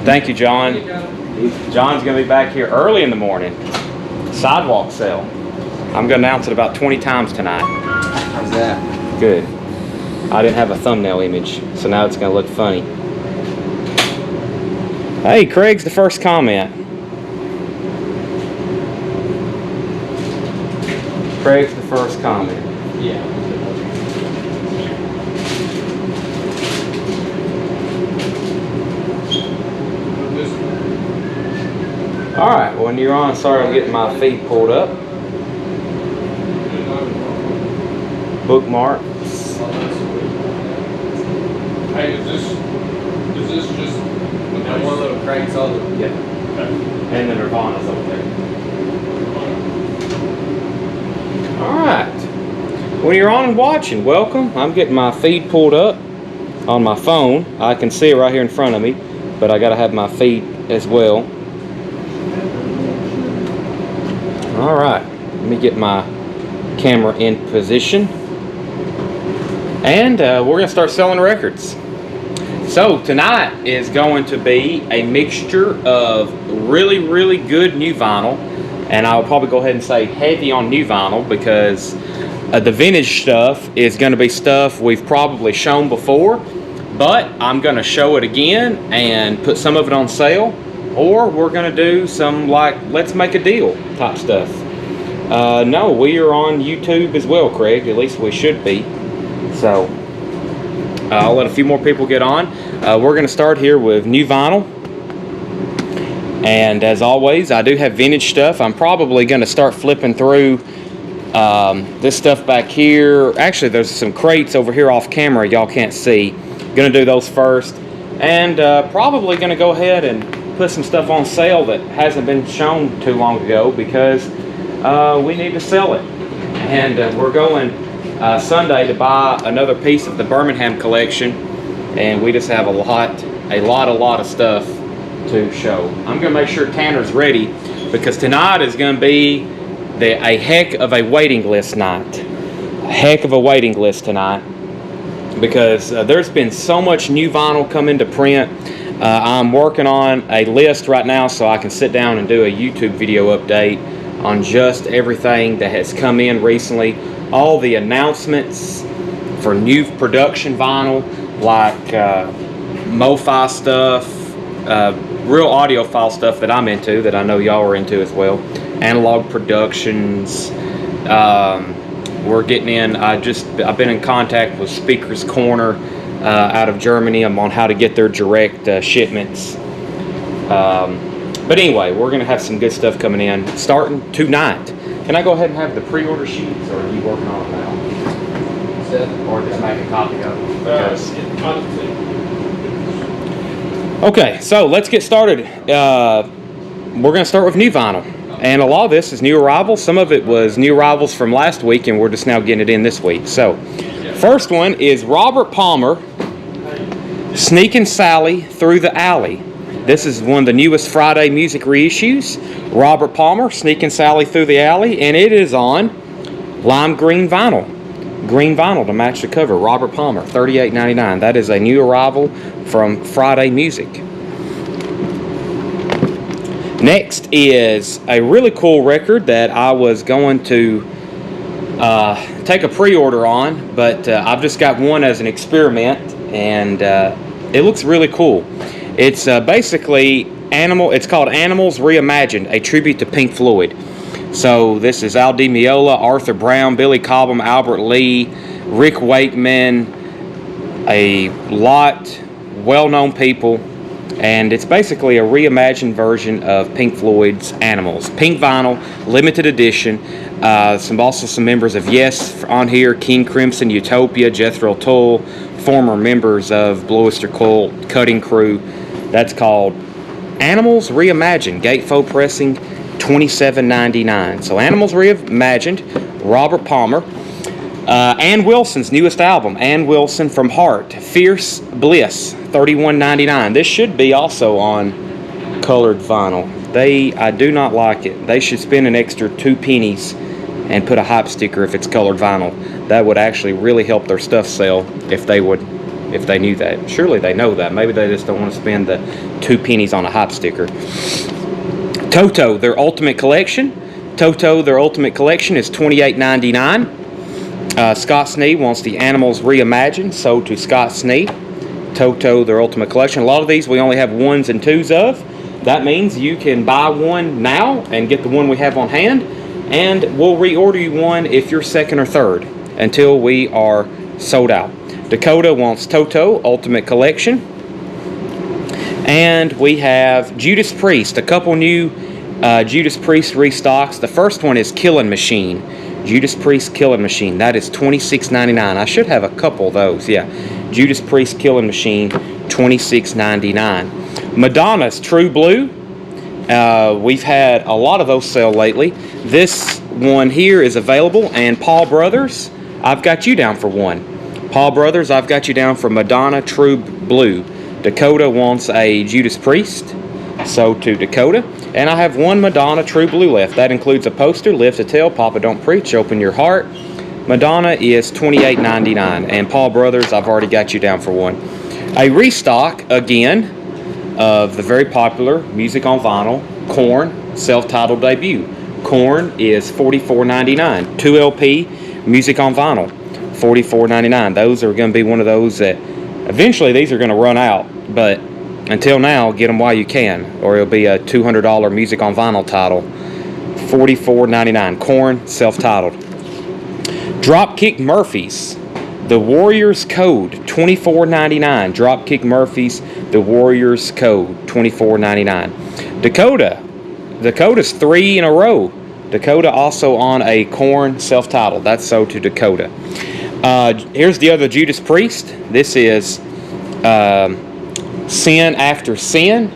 Thank you, John. John's going to be back here early in the morning. Sidewalk sale. I'm going to announce it about 20 times tonight. How's that? Good. I didn't have a thumbnail image, so now it's going to look funny. Hey, Craig's the first comment. Craig's the first comment. Yeah. Alright, when you're on, sorry I'm getting my feed pulled up. Bookmarks. Hey, is this just That one little crank solo? Yeah. And the Nirvana's over there. Alright. When you're on and watching, welcome. I'm getting my feed pulled up on my phone. I can see it right here in front of me, but I gotta have my feed as well. Alright. Let me get my camera in position. And we're gonna start selling records. So tonight is going to be a mixture of really, really good new vinyl, and I'll probably go ahead and say heavy on new vinyl because the vintage stuff is going to be stuff we've probably shown before, but I'm going to show it again and put some of it on sale, or we're going to do some like let's make a deal type stuff. No, we are on YouTube as well, Craig, at least we should be. So I'll let a few more people get on. We're going to start here with new vinyl. And as always, I do have vintage stuff. I'm probably going to start flipping through this stuff back here. Actually, there's some crates over here off camera y'all can't see. Going to do those first. And probably going to go ahead and put some stuff on sale that hasn't been shown too long ago because we need to sell it. And we're going Sunday to buy another piece of the Birmingham collection, and we just have a lot of stuff to show. I'm gonna make sure Tanner's ready because tonight is gonna be a heck of a waiting list night. A heck of a waiting list tonight because there's been so much new vinyl coming to print. I'm working on a list right now so I can sit down and do a YouTube video update on just everything that has come in recently. All the announcements for new production vinyl, like MoFi stuff, real audiophile stuff that I'm into, that I know y'all are into as well. Analog Productions. We're getting in. I've been in contact with Speaker's Corner out of Germany. I'm on how to get their direct shipments. But anyway, we're gonna have some good stuff coming in starting tonight. Can I go ahead and have the pre-order sheets, or are you working on them now? Or just make a copy of them? Okay, so let's get started. We're going to start with new vinyl. And a lot of this is new arrivals. Some of it was new arrivals from last week, and we're just now getting it in this week. So, first one is Robert Palmer, Sneakin' Sally Through the Alley. This is one of the newest Friday music reissues. Robert Palmer, Sneakin' Sally Through the Alley, and it is on lime green vinyl. Green vinyl to match the cover. Robert Palmer, $38.99. That is a new arrival from Friday Music. Next is a really cool record that I was going to take a pre-order on, but I've just got one as an experiment, and it looks really cool. It's basically it's called Animals Reimagined, a tribute to Pink Floyd. So this is Al Di Meola, Arthur Brown, Billy Cobham, Albert Lee, Rick Wakeman, a lot well-known people, and it's basically a reimagined version of Pink Floyd's Animals. Pink vinyl, limited edition. Also some members of Yes on here, King Crimson, Utopia, Jethro Tull, former members of Blue Oyster Cult, Cutting Crew. That's called Animals Reimagined, Gatefold Pressing, $27.99. So Animals Reimagined, Robert Palmer. Ann Wilson's newest album, Ann Wilson from Heart, Fierce Bliss, $31.99. This should be also on colored vinyl. I do not like it. They should spend an extra 2 pennies and put a hype sticker if it's colored vinyl. That would actually really help their stuff sell if they would if they knew that. Surely they know that. Maybe they just don't want to spend the 2 pennies on a hop sticker. Toto, their Ultimate Collection. Toto, their Ultimate Collection is $28.99. Scott Snee wants the Animals Reimagined, sold to Scott Snee. Toto, their Ultimate Collection. A lot of these we only have 1s and 2s of. That means you can buy one now and get the one we have on hand, and we'll reorder you one if you're second or third until we are sold out. Dakota wants Toto, Ultimate Collection. And we have Judas Priest, a couple new Judas Priest restocks. The first one is Killing Machine. Judas Priest Killing Machine. That is $26.99. I should have a couple of those. Yeah. Judas Priest Killing Machine, $26.99. Madonna's True Blue. We've had a lot of those sell lately. This one here is available. And Paul Brothers, I've got you down for one. Paul Brothers, I've got you down for Madonna True Blue. Dakota wants a Judas Priest, so to Dakota. And I have one Madonna True Blue left. That includes a poster, Live to Tell, Papa Don't Preach, Open Your Heart. Madonna is $28.99. And Paul Brothers, I've already got you down for one. A restock, again, of the very popular Music on Vinyl, Korn, self-titled debut. Korn is $44.99. 2 LP, Music on Vinyl, $44.99. Those are going to be one of those that eventually these are going to run out, but until now, get them while you can, or it'll be a $200 Music on Vinyl title. $44.99. Korn, self-titled. Dropkick Murphys, The Warrior's Code, $24.99. Dropkick Murphys, The Warrior's Code, $24.99. Dakota's 3 in a row. Dakota also on a Korn self-titled. That's sold to Dakota. Here's the other Judas Priest. This is Sin After Sin.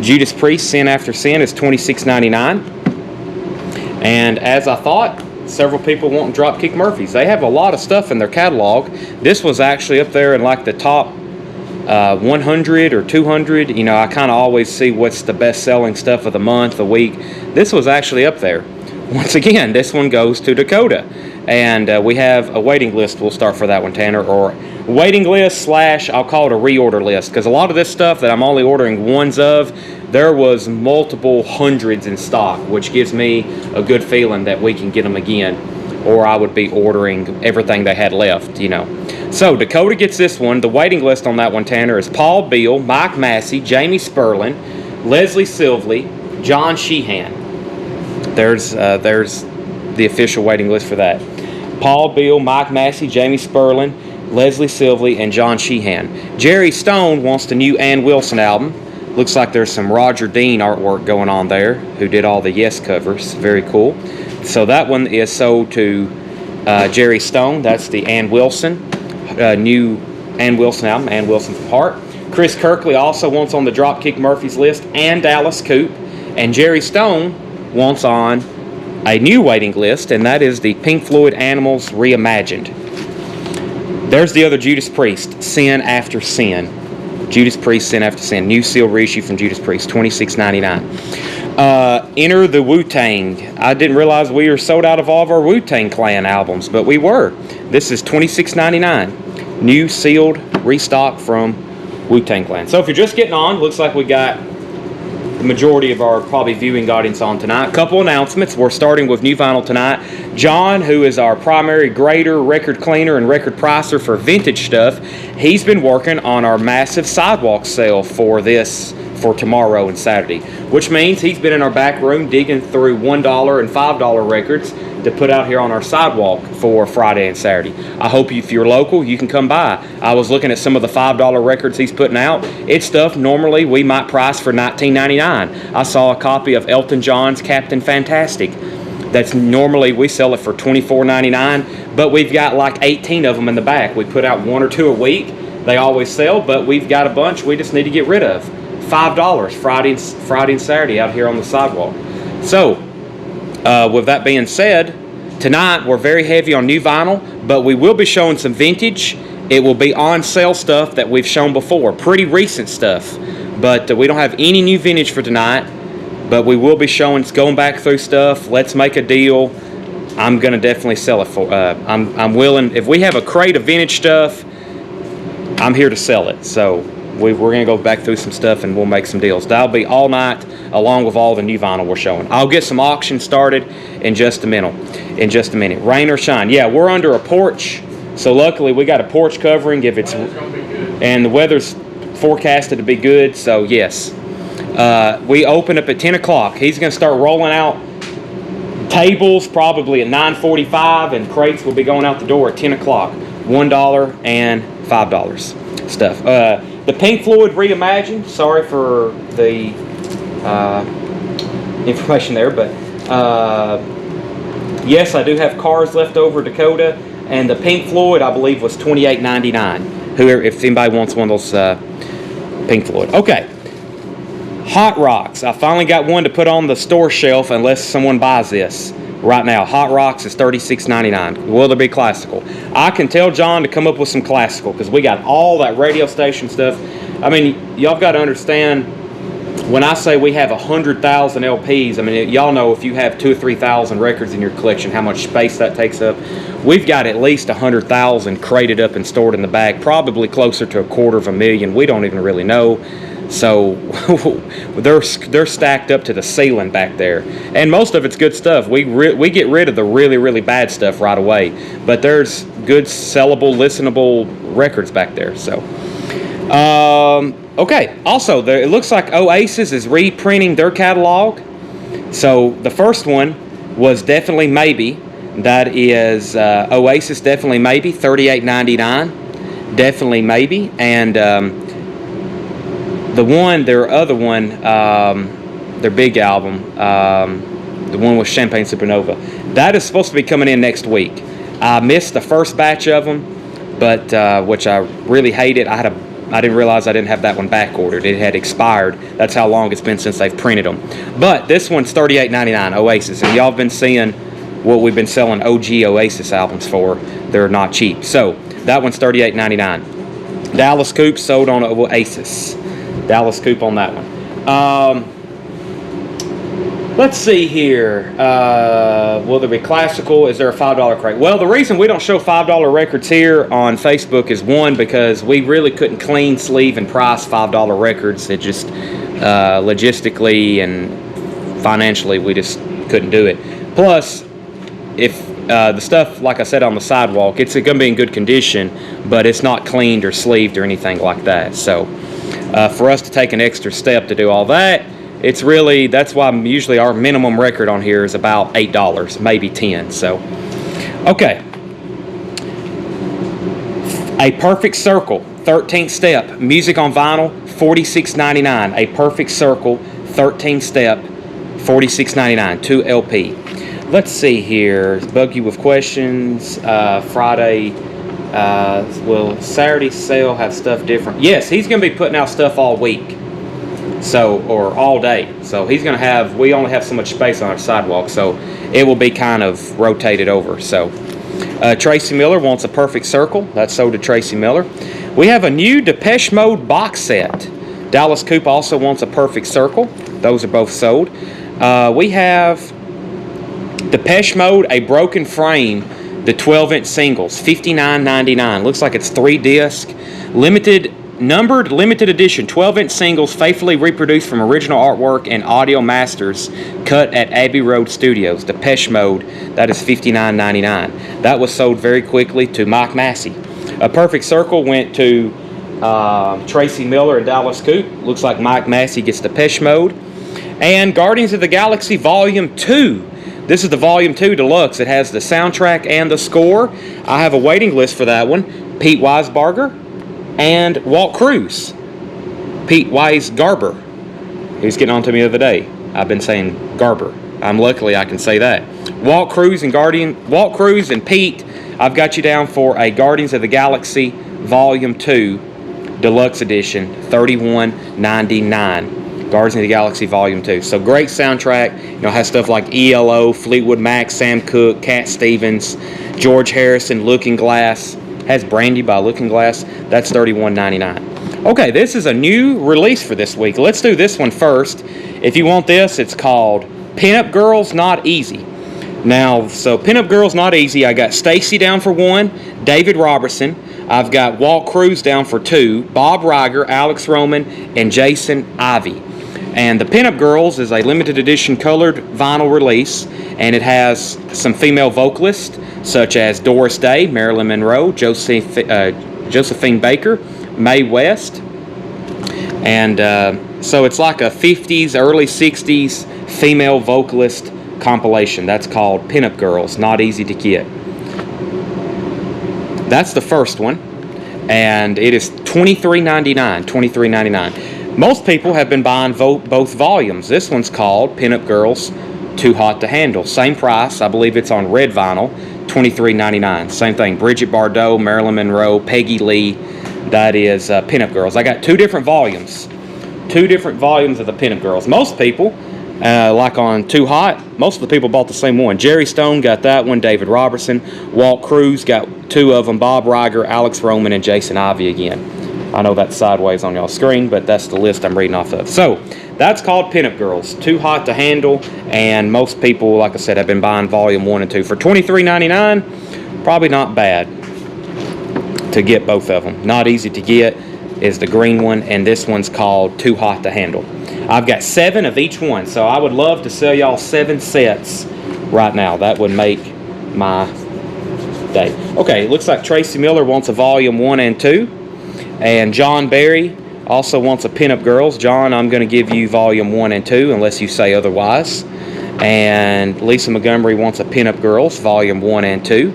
Judas Priest, Sin After Sin is $26.99. And as I thought, several people want Dropkick Murphys. They have a lot of stuff in their catalog. This was actually up there in like the top 100 or 200. You know, I kind of always see what's the best-selling stuff of the month, the week. This was actually up there. Once again, this one goes to Dakota. And we have a waiting list. We'll start for that one, Tanner. Or waiting list / I'll call it a reorder list. Because a lot of this stuff that I'm only ordering ones of, there was multiple hundreds in stock, which gives me a good feeling that we can get them again. Or I would be ordering everything they had left, you know. So Dakota gets this one. The waiting list on that one, Tanner, is Paul Beal, Mike Massey, Jamie Sperlin, Leslie Silvley, John Sheehan. There's the official waiting list for that. Paul Beal, Mike Massey, Jamie Sperlin, Leslie Silvley, and John Sheehan. Jerry Stone wants the new Ann Wilson album. Looks like there's some Roger Dean artwork going on there, who did all the Yes covers. Very cool. So that one is sold to Jerry Stone. That's the Ann Wilson, new Ann Wilson album, Ann Wilson from Heart. Chris Kirkley also wants on the Dropkick Murphys list, and Dallas Coop. And Jerry Stone wants on a new waiting list, and that is the Pink Floyd Animals Reimagined. There's the other Judas Priest, Sin After Sin. Judas Priest, Sin After Sin. New sealed reissue from Judas Priest, $26.99. Enter the Wu-Tang. I didn't realize we were sold out of all of our Wu-Tang Clan albums, but we were. This is $26.99. New sealed restock from Wu-Tang Clan. So if you're just getting on, looks like we got the majority of our probably viewing audience on tonight. Couple announcements. We're starting with new vinyl tonight. John, who is our primary grader, record cleaner, and record pricer for vintage stuff, he's been working on our massive sidewalk sale for tomorrow and Saturday, which means he's been in our back room digging through $1 and $5 records to put out here on our sidewalk for Friday and Saturday. I hope if you're local, you can come by. I was looking at some of the $5 records he's putting out. It's stuff normally we might price for $19.99. I saw a copy of Elton John's Captain Fantastic. That's normally, we sell it for $24.99, but we've got like 18 of them in the back. We put out 1 or 2 a week. They always sell, but we've got a bunch we just need to get rid of. $5 Friday and Saturday out here on the sidewalk. So, with that being said, tonight we're very heavy on new vinyl, but we will be showing some vintage. It will be on sale stuff that we've shown before, pretty recent stuff. But we don't have any new vintage for tonight, but we will be showing, going back through stuff. Let's make a deal. I'm going to definitely sell it for, I'm willing, if we have a crate of vintage stuff, I'm here to sell it. So we're going to go back through some stuff and we'll make some deals. That'll be all night along with all the new vinyl we're showing. I'll get some auctions started in just a minute. Rain or shine. Yeah, we're under a porch. So luckily we got a porch covering if it's, and the weather's forecasted to be good. So yes, we open up at 10 o'clock. He's going to start rolling out tables probably at 9:45, and crates will be going out the door at 10 o'clock. $1 and $5 stuff. The Pink Floyd Reimagined. Sorry for the information there, but yes, I do have cars left over Dakota, and the Pink Floyd I believe was $28.99. Whoever, if anybody wants one of those Pink Floyd. Okay. Hot Rocks. I finally got one to put on the store shelf unless someone buys this right now. Hot Rocks is $36.99. Will there be classical? I can tell John to come up with some classical because we got all that radio station stuff. I mean, y'all got to understand, when I say we have 100,000 LPs, I mean, y'all know if you have 2,000 or 3,000 records in your collection, how much space that takes up. We've got at least 100,000 crated up and stored in the back, probably closer to 250,000. We don't even really know. So they're stacked up to the ceiling back there, and most of it's good stuff. We get rid of the really bad stuff right away, but there's good sellable, listenable records back there. So okay. Also, it looks like Oasis is reprinting their catalog. So the first one was Definitely Maybe. That is Oasis Definitely Maybe, $38.99. Definitely Maybe, and their other one, their big album, the one with Champagne Supernova, that is supposed to be coming in next week. I missed the first batch of them, but which I really hated. I didn't realize I didn't have that one back ordered. It had expired. That's how long it's been since they've printed them. But this one's $38.99, Oasis, and y'all have been seeing what we've been selling OG Oasis albums for. They're not cheap. So that one's $38.99. Dallas Coupe sold on Oasis. Dallas Coupe on that one. Let's see here. Will there be classical? Is there a $5 crate? Well, the reason we don't show $5 records here on Facebook is, one, because we really couldn't clean, sleeve, and price $5 records. It just logistically and financially we just couldn't do it. Plus, if the stuff, like I said, on the sidewalk, it's going to be in good condition, but it's not cleaned or sleeved or anything like that. So for us to take an extra step to do all that, it's really, that's why usually our minimum record on here is about $8, maybe $10. So, okay. A Perfect Circle, 13th step, music on vinyl, $46.99. A Perfect Circle, 13th step, $46.99, 2 LP. Let's see here. Bug you with questions. Friday. Will Saturday sale have stuff different? Yes, he's going to be putting out stuff all week. So, or all day. So he's going to have, we only have so much space on our sidewalk, so it will be kind of rotated over. So Tracy Miller wants A Perfect Circle. That's sold to Tracy Miller. We have a new Depeche Mode box set. Dallas Coupe also wants A Perfect Circle. Those are both sold. We have Depeche Mode, A Broken Frame, the 12-inch singles, $59.99. Looks like it's 3 disc, numbered limited edition 12-inch singles, faithfully reproduced from original artwork and audio masters, cut at Abbey Road Studios. Depeche Mode, that is $59.99. That was sold very quickly to Mike Massey. A Perfect Circle went to Tracy Miller and Dallas Coupe. Looks like Mike Massey gets Depeche Mode. And Guardians of the Galaxy Volume 2. This is the Volume 2 Deluxe. It has the soundtrack and the score. I have a waiting list for that one. Pete Weisbarger and Walt Cruz. Pete Weisgarber. He was getting on to me the other day. I've been saying Garber. Luckily I can say that. Walt Cruz and Pete, I've got you down for a Guardians of the Galaxy Volume 2 Deluxe Edition, $31.99. Guardians of the Galaxy Volume 2. So great soundtrack. You know, has stuff like ELO, Fleetwood Mac, Sam Cooke, Cat Stevens, George Harrison, Looking Glass. Has Brandy by Looking Glass. That's $31.99. Okay, this is a new release for this week. Let's do this one first. If you want this, it's called Pinup Girls Not Easy. Now, so Pinup Girls Not Easy, I got Stacy down for 1, David Robertson. I've got Walt Cruz down for 2, Bob Riger, Alex Roman, and Jason Ivey. And the Pinup Girls is a limited edition colored vinyl release, and it has some female vocalists such as Doris Day, Marilyn Monroe, Josephine Baker, Mae West. And so it's like a 50s, early 60s female vocalist compilation. That's called Pinup Girls, not easy to get. That's the first one, and it is $23.99. Most people have been buying both volumes. This one's called Pinup Girls Too Hot to Handle. Same price. I believe it's on red vinyl, $23.99. Same thing. Bridget Bardot, Marilyn Monroe, Peggy Lee. That is Pinup Girls. I got 2 different volumes. 2 different volumes of the Pinup Girls. Most people, like on Too Hot, most of the people bought the same one. Jerry Stone got that one. David Robertson. Walt Cruz got 2 of them. Bob Riger, Alex Roman, and Jason Ivey again. I know that's sideways on y'all's screen, but that's the list I'm reading off of. So, that's called Pinup Girls. Too Hot to Handle. And most people, like I said, have been buying volume 1 and 2. For $23.99, probably not bad to get both of them. Not easy to get is the green one, and this one's called Too Hot to Handle. I've got 7 of each one, so I would love to sell y'all 7 sets right now. That would make my day. Okay, it looks like Tracy Miller wants a volume 1 and 2, and John Berry also wants a Pinup Girls. John, I'm going to give you volume 1 and 2 unless you say otherwise. And Lisa Montgomery wants a Pinup Girls, volume 1 and 2.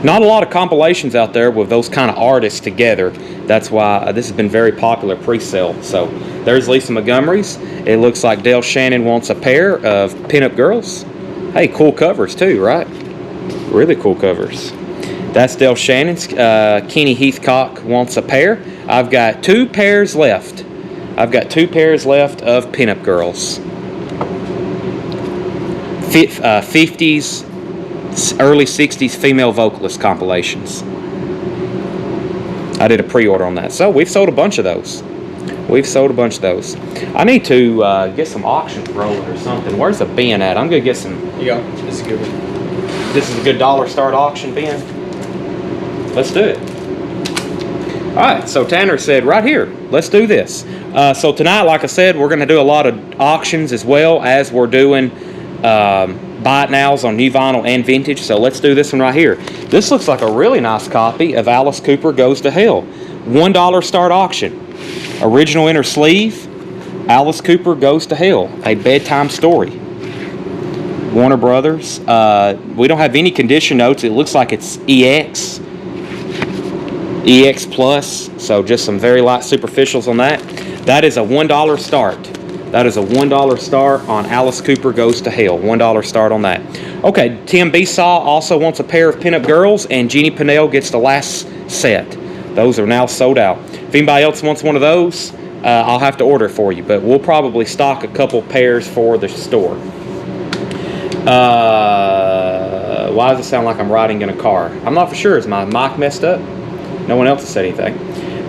Not a lot of compilations out there with those kind of artists together. That's why this has been very popular pre-sale. So there's Lisa Montgomery's. It looks like Dale Shannon wants a pair of Pinup Girls. Hey, cool covers too, right? Really cool covers. That's Dale Shannon's. Kenny Heathcock wants a pair. I've got 2 pairs left. I've got 2 pairs left of Pinup Girls. 50s, early 60s female vocalist compilations. I did a pre-order on that. So we've sold a bunch of those. I need to get some auction rolling or something. Where's the bin at? I'm going to get some. You go. This is a good one. This is a good dollar start auction bin. Let's do it. All right, so Tanner said right here, let's do this. So tonight, like I said, we're going to do a lot of auctions as well as we're doing buy it nows on new vinyl and vintage. So let's do this one right here. This looks like a really nice copy of Alice Cooper Goes to Hell. $1 start auction. Original inner sleeve, Alice Cooper Goes to Hell, a bedtime story. Warner Brothers. We don't have any condition notes. It looks like it's EX Plus, so just some very light superficials on that. That is a $1 start. That is a $1 start on Alice Cooper Goes to Hell. $1 start on that. Okay, Tim Besaw also wants a pair of Pinup Girls, and Jeannie Pinnell gets the last set. Those are now sold out. If anybody else wants one of those, I'll have to order it for you, but we'll probably stock a couple pairs for the store. Why does it sound like I'm riding in a car? I'm not for sure. Is my mic messed up? No one else has said anything.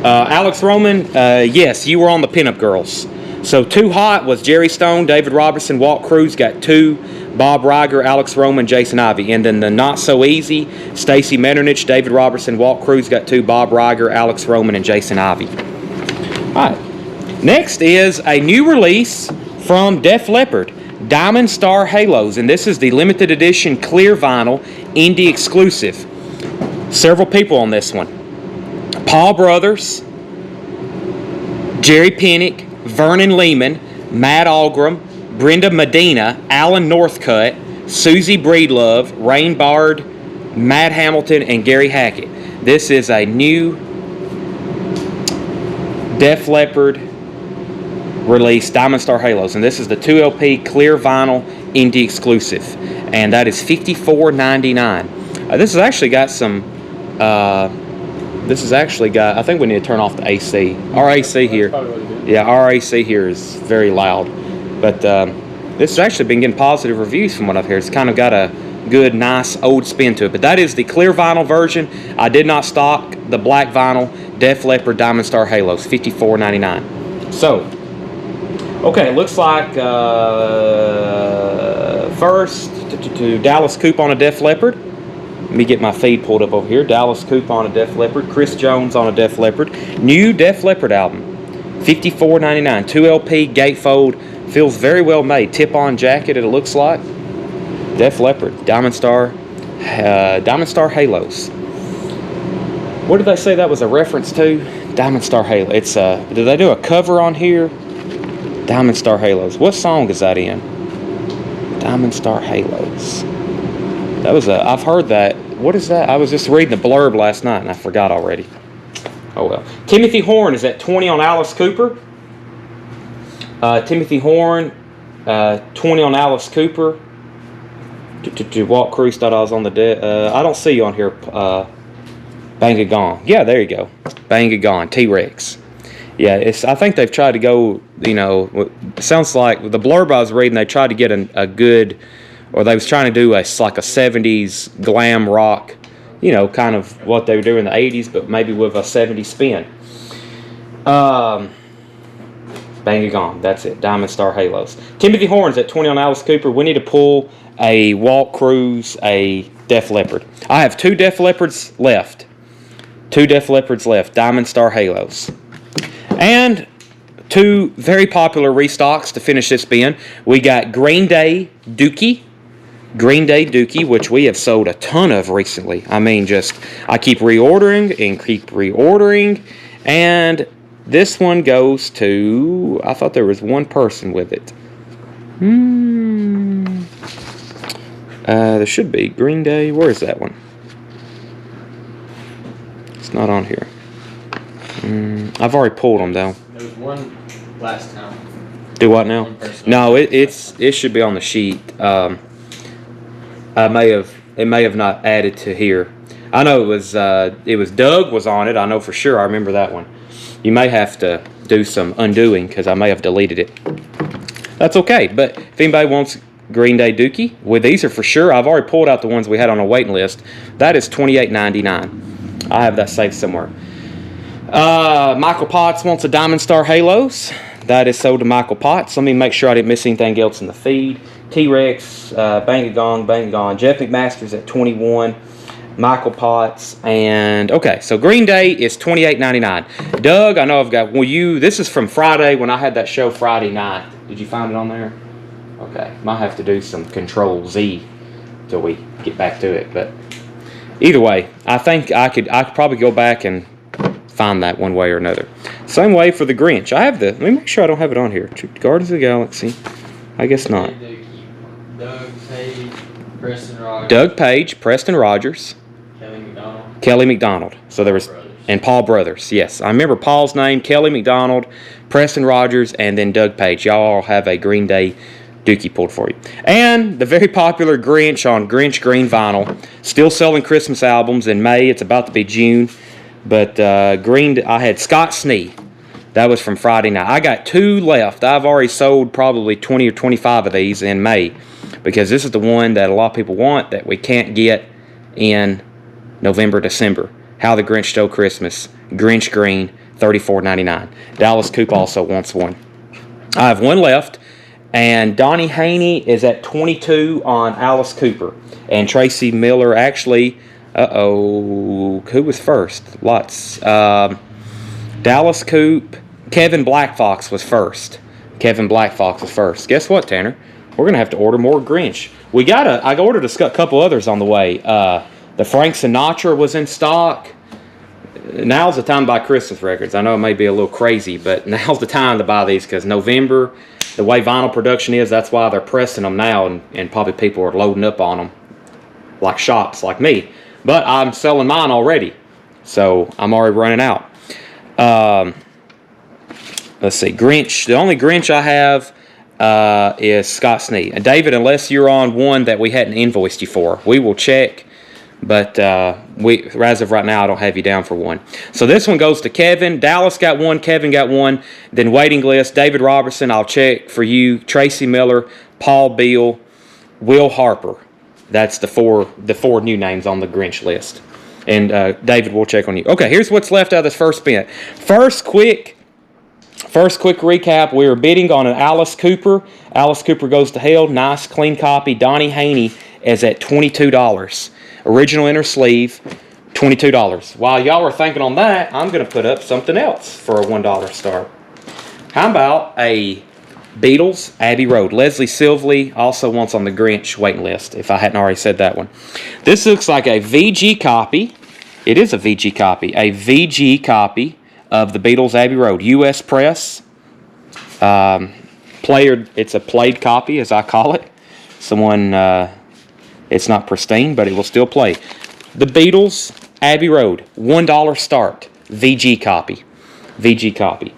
Alex Roman, yes, you were on the Pinup Girls. So Too Hot was Jerry Stone, David Robertson, Walt Cruz got 2, Bob Riger, Alex Roman, Jason Ivey. And then the Not So Easy, Stacy Metternich, David Robertson, Walt Cruz got 2, Bob Riger, Alex Roman, and Jason Ivey. All right. Next is a new release from Def Leppard, Diamond Star Halos. And this is the limited edition clear vinyl indie exclusive. Several people on this one. Paul Brothers, Jerry Pinnick, Vernon Lehman, Matt Algram, Brenda Medina, Alan Northcutt, Susie Breedlove, Rain Bard, Matt Hamilton, and Gary Hackett. This is a new Def Leppard release, Diamond Star Halos, and this is the 2LP clear vinyl indie exclusive, and that is $54.99. This has actually got some. I think we need to turn off the AC. Our AC here. Yeah, our AC here is very loud. But this has actually been getting positive reviews from what I've heard. It's kind of got a good, nice, old spin to it. But that is the clear vinyl version. I did not stock the black vinyl Def Leppard Diamond Star Halos, $54.99. So, okay, it looks like first to Dallas Coupe on a Def Leppard. Let me get my feed pulled up over here. Dallas Coupe on a Def Leppard. Chris Jones on a Def Leppard. New Def Leppard album. $54.99. 2 LP gatefold. Feels very well made. Tip-on jacket, it looks like. Def Leppard. Diamond Star Halos. What did they say that was a reference to? Diamond Star Halo. It's did they do a cover on here? Diamond Star Halos. What song is that in? Diamond Star Halos. That was I've heard that. What is that? I was just reading the blurb last night and I forgot already. Oh well. Timothy Horn is at 20 on Alice Cooper. Timothy Horn, 20 on Alice Cooper. Walt Cruz thought I was on the dead. I don't see you on here. Bang a Gone. Yeah, there you go. Bang a Gone. T-Rex. Yeah, I think they've tried to go, you know, it sounds like the blurb I was reading, they tried to get a good, or they was trying to do like a 70s glam rock, you know, kind of what they were doing in the 80s, but maybe with a 70s spin. Bang a Gone. That's it. Diamond Star Halos. Timothy Horn's at 20 on Alice Cooper. We need to pull a Walt Cruz, a Def Leppard. I have 2 Def Leppards left. 2 Def Leppards left. Diamond Star Halos. And 2 very popular restocks to finish this bin. We got Green Day Dookie. Green Day Dookie, which we have sold a ton of recently. I mean, I keep reordering and keep reordering. And this one goes to, I thought there was one person with it. There should be. Green Day, where is that one? It's not on here. I've already pulled them though. There was one last time. Do what now? No, it should be on the sheet. It may have not added to here. I know it was Doug was on it. I know for sure. I remember that one. You may have to do some undoing because I may have deleted it. That's okay. But if anybody wants Green Day Dookie, well, these are for sure. I've already pulled out the ones we had on a waiting list. That is $28.99. I have that saved somewhere. Michael Potts wants a Diamond Star Halos. That is sold to Michael Potts. Let me make sure I didn't miss anything else in the feed. T-Rex, Bang a Gong, Bang a Gong. Jeff McMaster's at 21. Michael Potts. And, okay, so Green Day is $28.99. Doug, I know I've got, this is from Friday when I had that show Friday night. Did you find it on there? Okay, might have to do some Control-Z till we get back to it. But either way, I think I could probably go back and find that one way or another. Same way for the Grinch. Let me make sure I don't have it on here. Guardians of the Galaxy. I guess not. Doug Page, Preston Rogers. Doug Page, Preston Rogers. Kelly McDonald. So there was, and Paul Brothers. Yes, I remember Paul's name. Kelly McDonald, Preston Rogers, and then Doug Page. Y'all all have a Green Day Dookie pulled for you. And the very popular Grinch on Grinch Green vinyl. Still selling Christmas albums in May. It's about to be June. But I had Scott Snee. That was from Friday night. I got 2 left. I've already sold probably 20 or 25 of these in May. Because this is the one that a lot of people want that we can't get in November, December. How the Grinch Stole Christmas. Grinch Green, $34.99. Dallas Coupe also wants one. I have 1 left. And Donnie Haney is at 22 on Alice Cooper. And Tracy Miller actually, who was first? Lots. Dallas Coupe. Kevin Blackfox was first. Guess what, Tanner? We're going to have to order more Grinch. I ordered a couple others on the way. The Frank Sinatra was in stock. Now's the time to buy Christmas records. I know it may be a little crazy, but now's the time to buy these because November, the way vinyl production is, that's why they're pressing them now, and probably people are loading up on them like shops like me. But I'm selling mine already, so I'm already running out. Let's see, Grinch. The only Grinch I have is Scott Snee. And David, unless you're on one that we hadn't invoiced you for, we will check. But as of right now, I don't have you down for one. So this one goes to Kevin. Dallas got one. Kevin got one. Then waiting list, David Robertson, I'll check for you. Tracy Miller, Paul Beal, Will Harper. That's the four new names on the Grinch list. And David, we'll check on you. Okay, here's what's left out of this first spin. First quick recap. We were bidding on an Alice Cooper. Alice Cooper Goes to Hell. Nice, clean copy. Donnie Haney is at $22. Original inner sleeve, $22. While y'all were thinking on that, I'm going to put up something else for a $1 start. How about a Beatles, Abbey Road? Leslie Silvley also wants on the Grinch waiting list, if I hadn't already said that one. This looks like a VG copy. It is a VG copy. A VG copy of the Beatles, Abbey Road. U.S. Press. It's a played copy, as I call it. It's not pristine, but it will still play. The Beatles, Abbey Road, $1 start. VG copy. VG copy.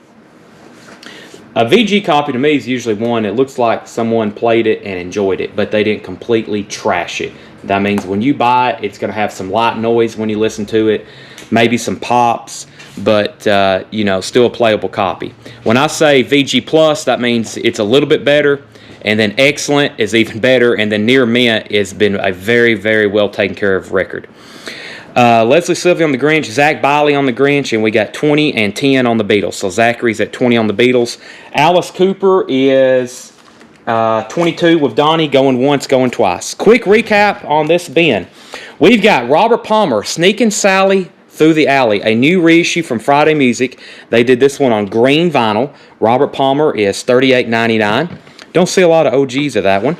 A VG copy to me is usually one that looks like someone played it and enjoyed it, but they didn't completely trash it. That means when you buy it, it's going to have some light noise when you listen to it, maybe some pops, but still a playable copy. When I say VG Plus, that means it's a little bit better, and then Excellent is even better, and then Near Mint has been a very, very well taken care of record. Leslie Silvey on the Grinch, Zach Biley on the Grinch, and we got 20 and 10 on the Beatles. So Zachary's at 20 on the Beatles. Alice Cooper is 22 with Donnie, going once, going twice. Quick recap on this bin. We've got Robert Palmer, Sneakin' Sally Through the Alley, a new reissue from Friday Music. They did this one on green vinyl. Robert Palmer is $38.99. Don't see a lot of OGs of that one.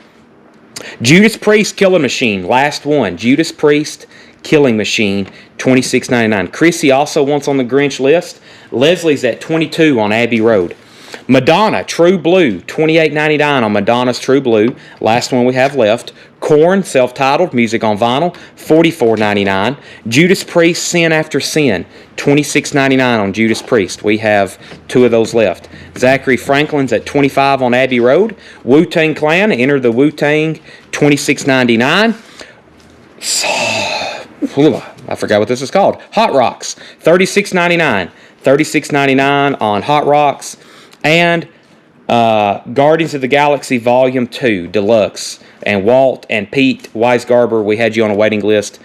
Judas Priest, Killing Machine, last one. Judas Priest, Killing Machine, $26.99. Chrissy also wants on the Grinch list. Leslie's at 22 on Abbey Road. Madonna, True Blue, $28.99 on Madonna's True Blue. Last one we have left. Korn, self-titled, music on vinyl, $44.99. Judas Priest, Sin After Sin, $26.99 on Judas Priest. We have 2 of those left. Zachary Franklin's at 25 on Abbey Road. Wu-Tang Clan, Enter the Wu-Tang, $26.99. I forgot what this is called. Hot Rocks, $36.99. $36.99 on Hot Rocks. And Guardians of the Galaxy Volume 2 Deluxe. And Walt and Pete Weisgarber, we had you on a waiting list.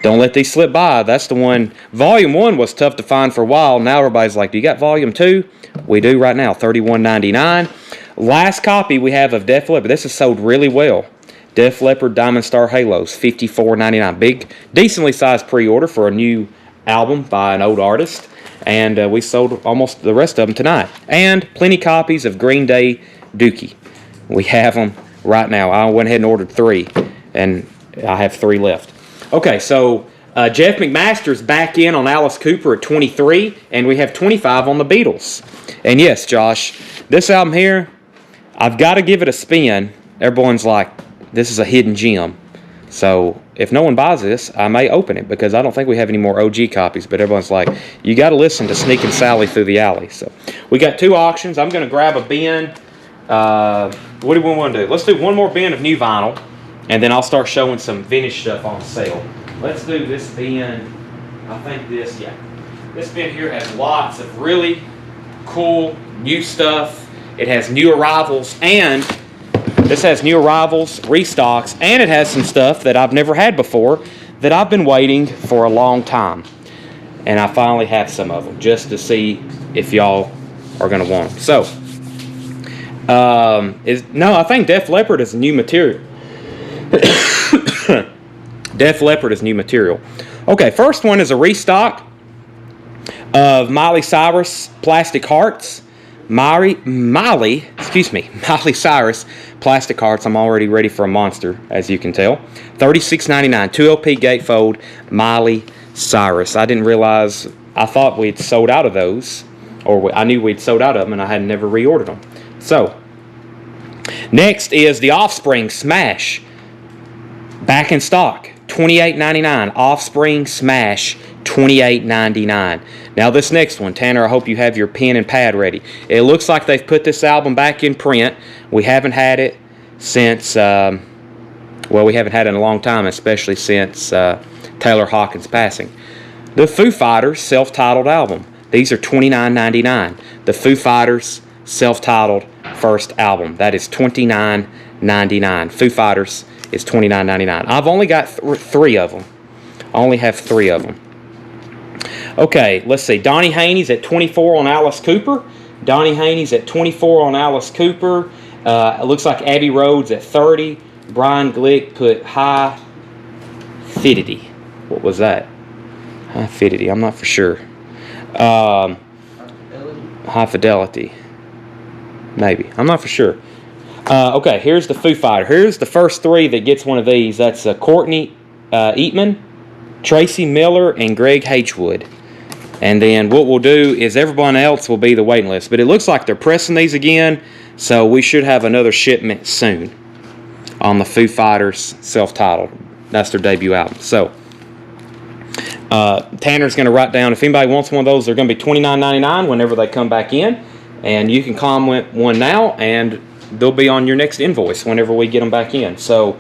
Don't let these slip by. That's the one. Volume 1 was tough to find for a while. Now everybody's like, do you got Volume 2? We do right now, $31.99. Last copy we have of Def Leppard. This is sold really well. Def Leppard Diamond Star Halos, $54.99. Big, decently sized pre-order for a new album by an old artist. And we sold almost the rest of them tonight. And plenty copies of Green Day Dookie. We have them right now. I went ahead and ordered 3. And I have 3 left. Okay, so Jeff McMaster's back in on Alice Cooper at 23. And we have 25 on the Beatles. And yes, Josh, this album here, I've got to give it a spin. Everyone's like, this is a hidden gem. So if no one buys this, I may open it because I don't think we have any more OG copies. But everyone's like, you got to listen to Sneakin' Sally Through the Alley. So we got 2 auctions. I'm going to grab a bin. What do we want to do? Let's do one more bin of new vinyl, and then I'll start showing some vintage stuff on sale. Let's do this bin. I think this bin here has lots of really cool new stuff. It has new arrivals, and this has new arrivals, restocks, and it has some stuff that I've never had before that I've been waiting for a long time. And I finally have some of them just to see if y'all are going to want them. So, I think Def Leppard is new material. Def Leppard is new material. Okay, first one is a restock of Miley Cyrus Plastic Hearts. Miley Cyrus Plastic Hearts. I'm already ready for a monster, as you can tell. $36.99. 2 LP gatefold Miley Cyrus. I didn't realize, I thought we'd sold out of those, or I knew we'd sold out of them, and I had never reordered them. So, next is the Offspring Smash. Back in stock. $28.99. Offspring Smash. $28.99. Now this next one, Tanner, I hope you have your pen and pad ready. It looks like they've put this album back in print. We haven't had it since, we haven't had it in a long time, especially since Taylor Hawkins' passing. The Foo Fighters self-titled album. These are $29.99. The Foo Fighters self-titled first album. That is $29.99. Foo Fighters is $29.99. I've only got 3 of them. I only have 3 of them. Okay, let's see. Donnie Haney's at 24 on Alice Cooper. Donnie Haney's at 24 on Alice Cooper. It looks like Abbey Road's at 30. Brian Glick put high Fidelity. What was that? High Fidelity. I'm not for sure. High Fidelity. Maybe. I'm not for sure. Okay, here's the Foo Fighter. Here's the first three that gets one of these. That's Courtney Eatman, Tracy Miller, and Greg Hagewood. And then what we'll do is everyone else will be the waiting list. But it looks like they're pressing these again, so we should have another shipment soon on the Foo Fighters self-titled. That's their debut album. So Tanner's going to write down, if anybody wants one of those, they're going to be $29.99 whenever they come back in. And you can comment one now, and they'll be on your next invoice whenever we get them back in. So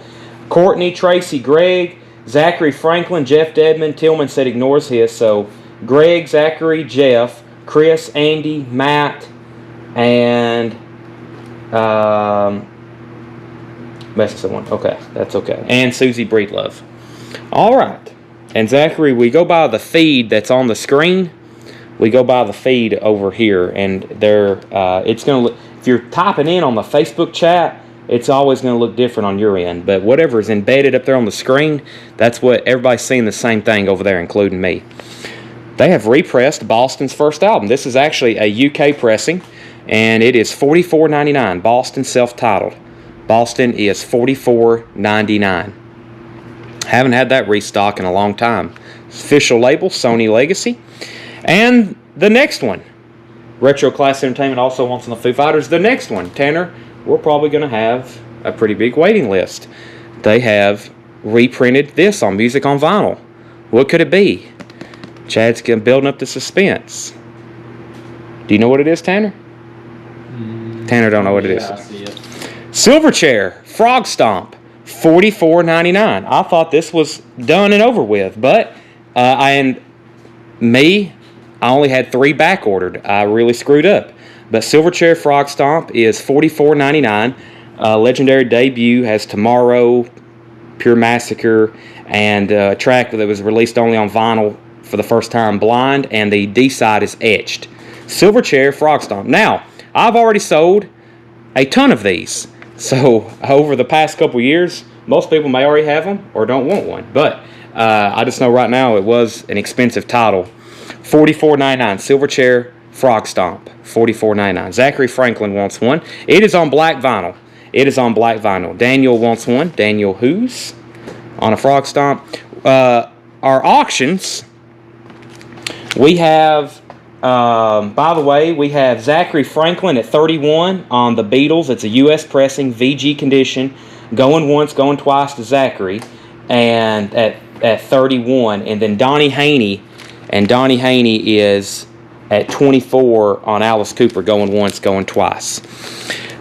Courtney, Tracy, Greg, Zachary, Franklin, Jeff Dedman. Tillman said ignores his. So Greg, Zachary, Jeff, Chris, Andy, Matt, and missed someone. Okay, that's okay. And Susie Breedlove. All right. And Zachary, we go by the feed that's on the screen. We go by the feed over here, and there it's going to look. If you're typing in on the Facebook chat, it's always going to look different on your end. But whatever is embedded up there on the screen, that's what everybody's seeing the same thing over there, including me. They have repressed Boston's first album. This is actually a UK pressing, and it is $44.99. Boston self-titled. Boston is $44.99. Haven't had that restock in a long time. Official label, Sony Legacy. And the next one, Retro Class Entertainment also wants on the Foo Fighters. The next one, Tanner, we're probably going to have a pretty big waiting list. They have reprinted this on Music on Vinyl. What could it be? Chad's building up the suspense. Do you know what it is, Tanner? Tanner don't know what it is. I see it. Silverchair, Frog Stomp, $44.99. I thought this was done and over with, but I only had 3 back ordered. I really screwed up. But Silverchair Frog Stomp is $44.99. Legendary debut has Tomorrow, Pure Massacre, and a track that was released only on vinyl for the first time, Blind, and the D-side is Etched. Silverchair Frog Stomp. Now, I've already sold a ton of these. So, over the past couple years, most people may already have them or don't want one. But I just know right now it was an expensive title. $44.99. Silverchair Frog Stomp. $44.99. Zachary Franklin wants one. It is on black vinyl. It is on black vinyl. Daniel wants one. Daniel Who's on a Frog Stomp. Our auctions, we have, by the way, we have Zachary Franklin at 31 on the Beatles. It's a U.S. pressing, VG condition. Going once, going twice to Zachary. And at 31. And then Donnie Haney. And Donnie Haney is at 24 on Alice Cooper, going once, going twice.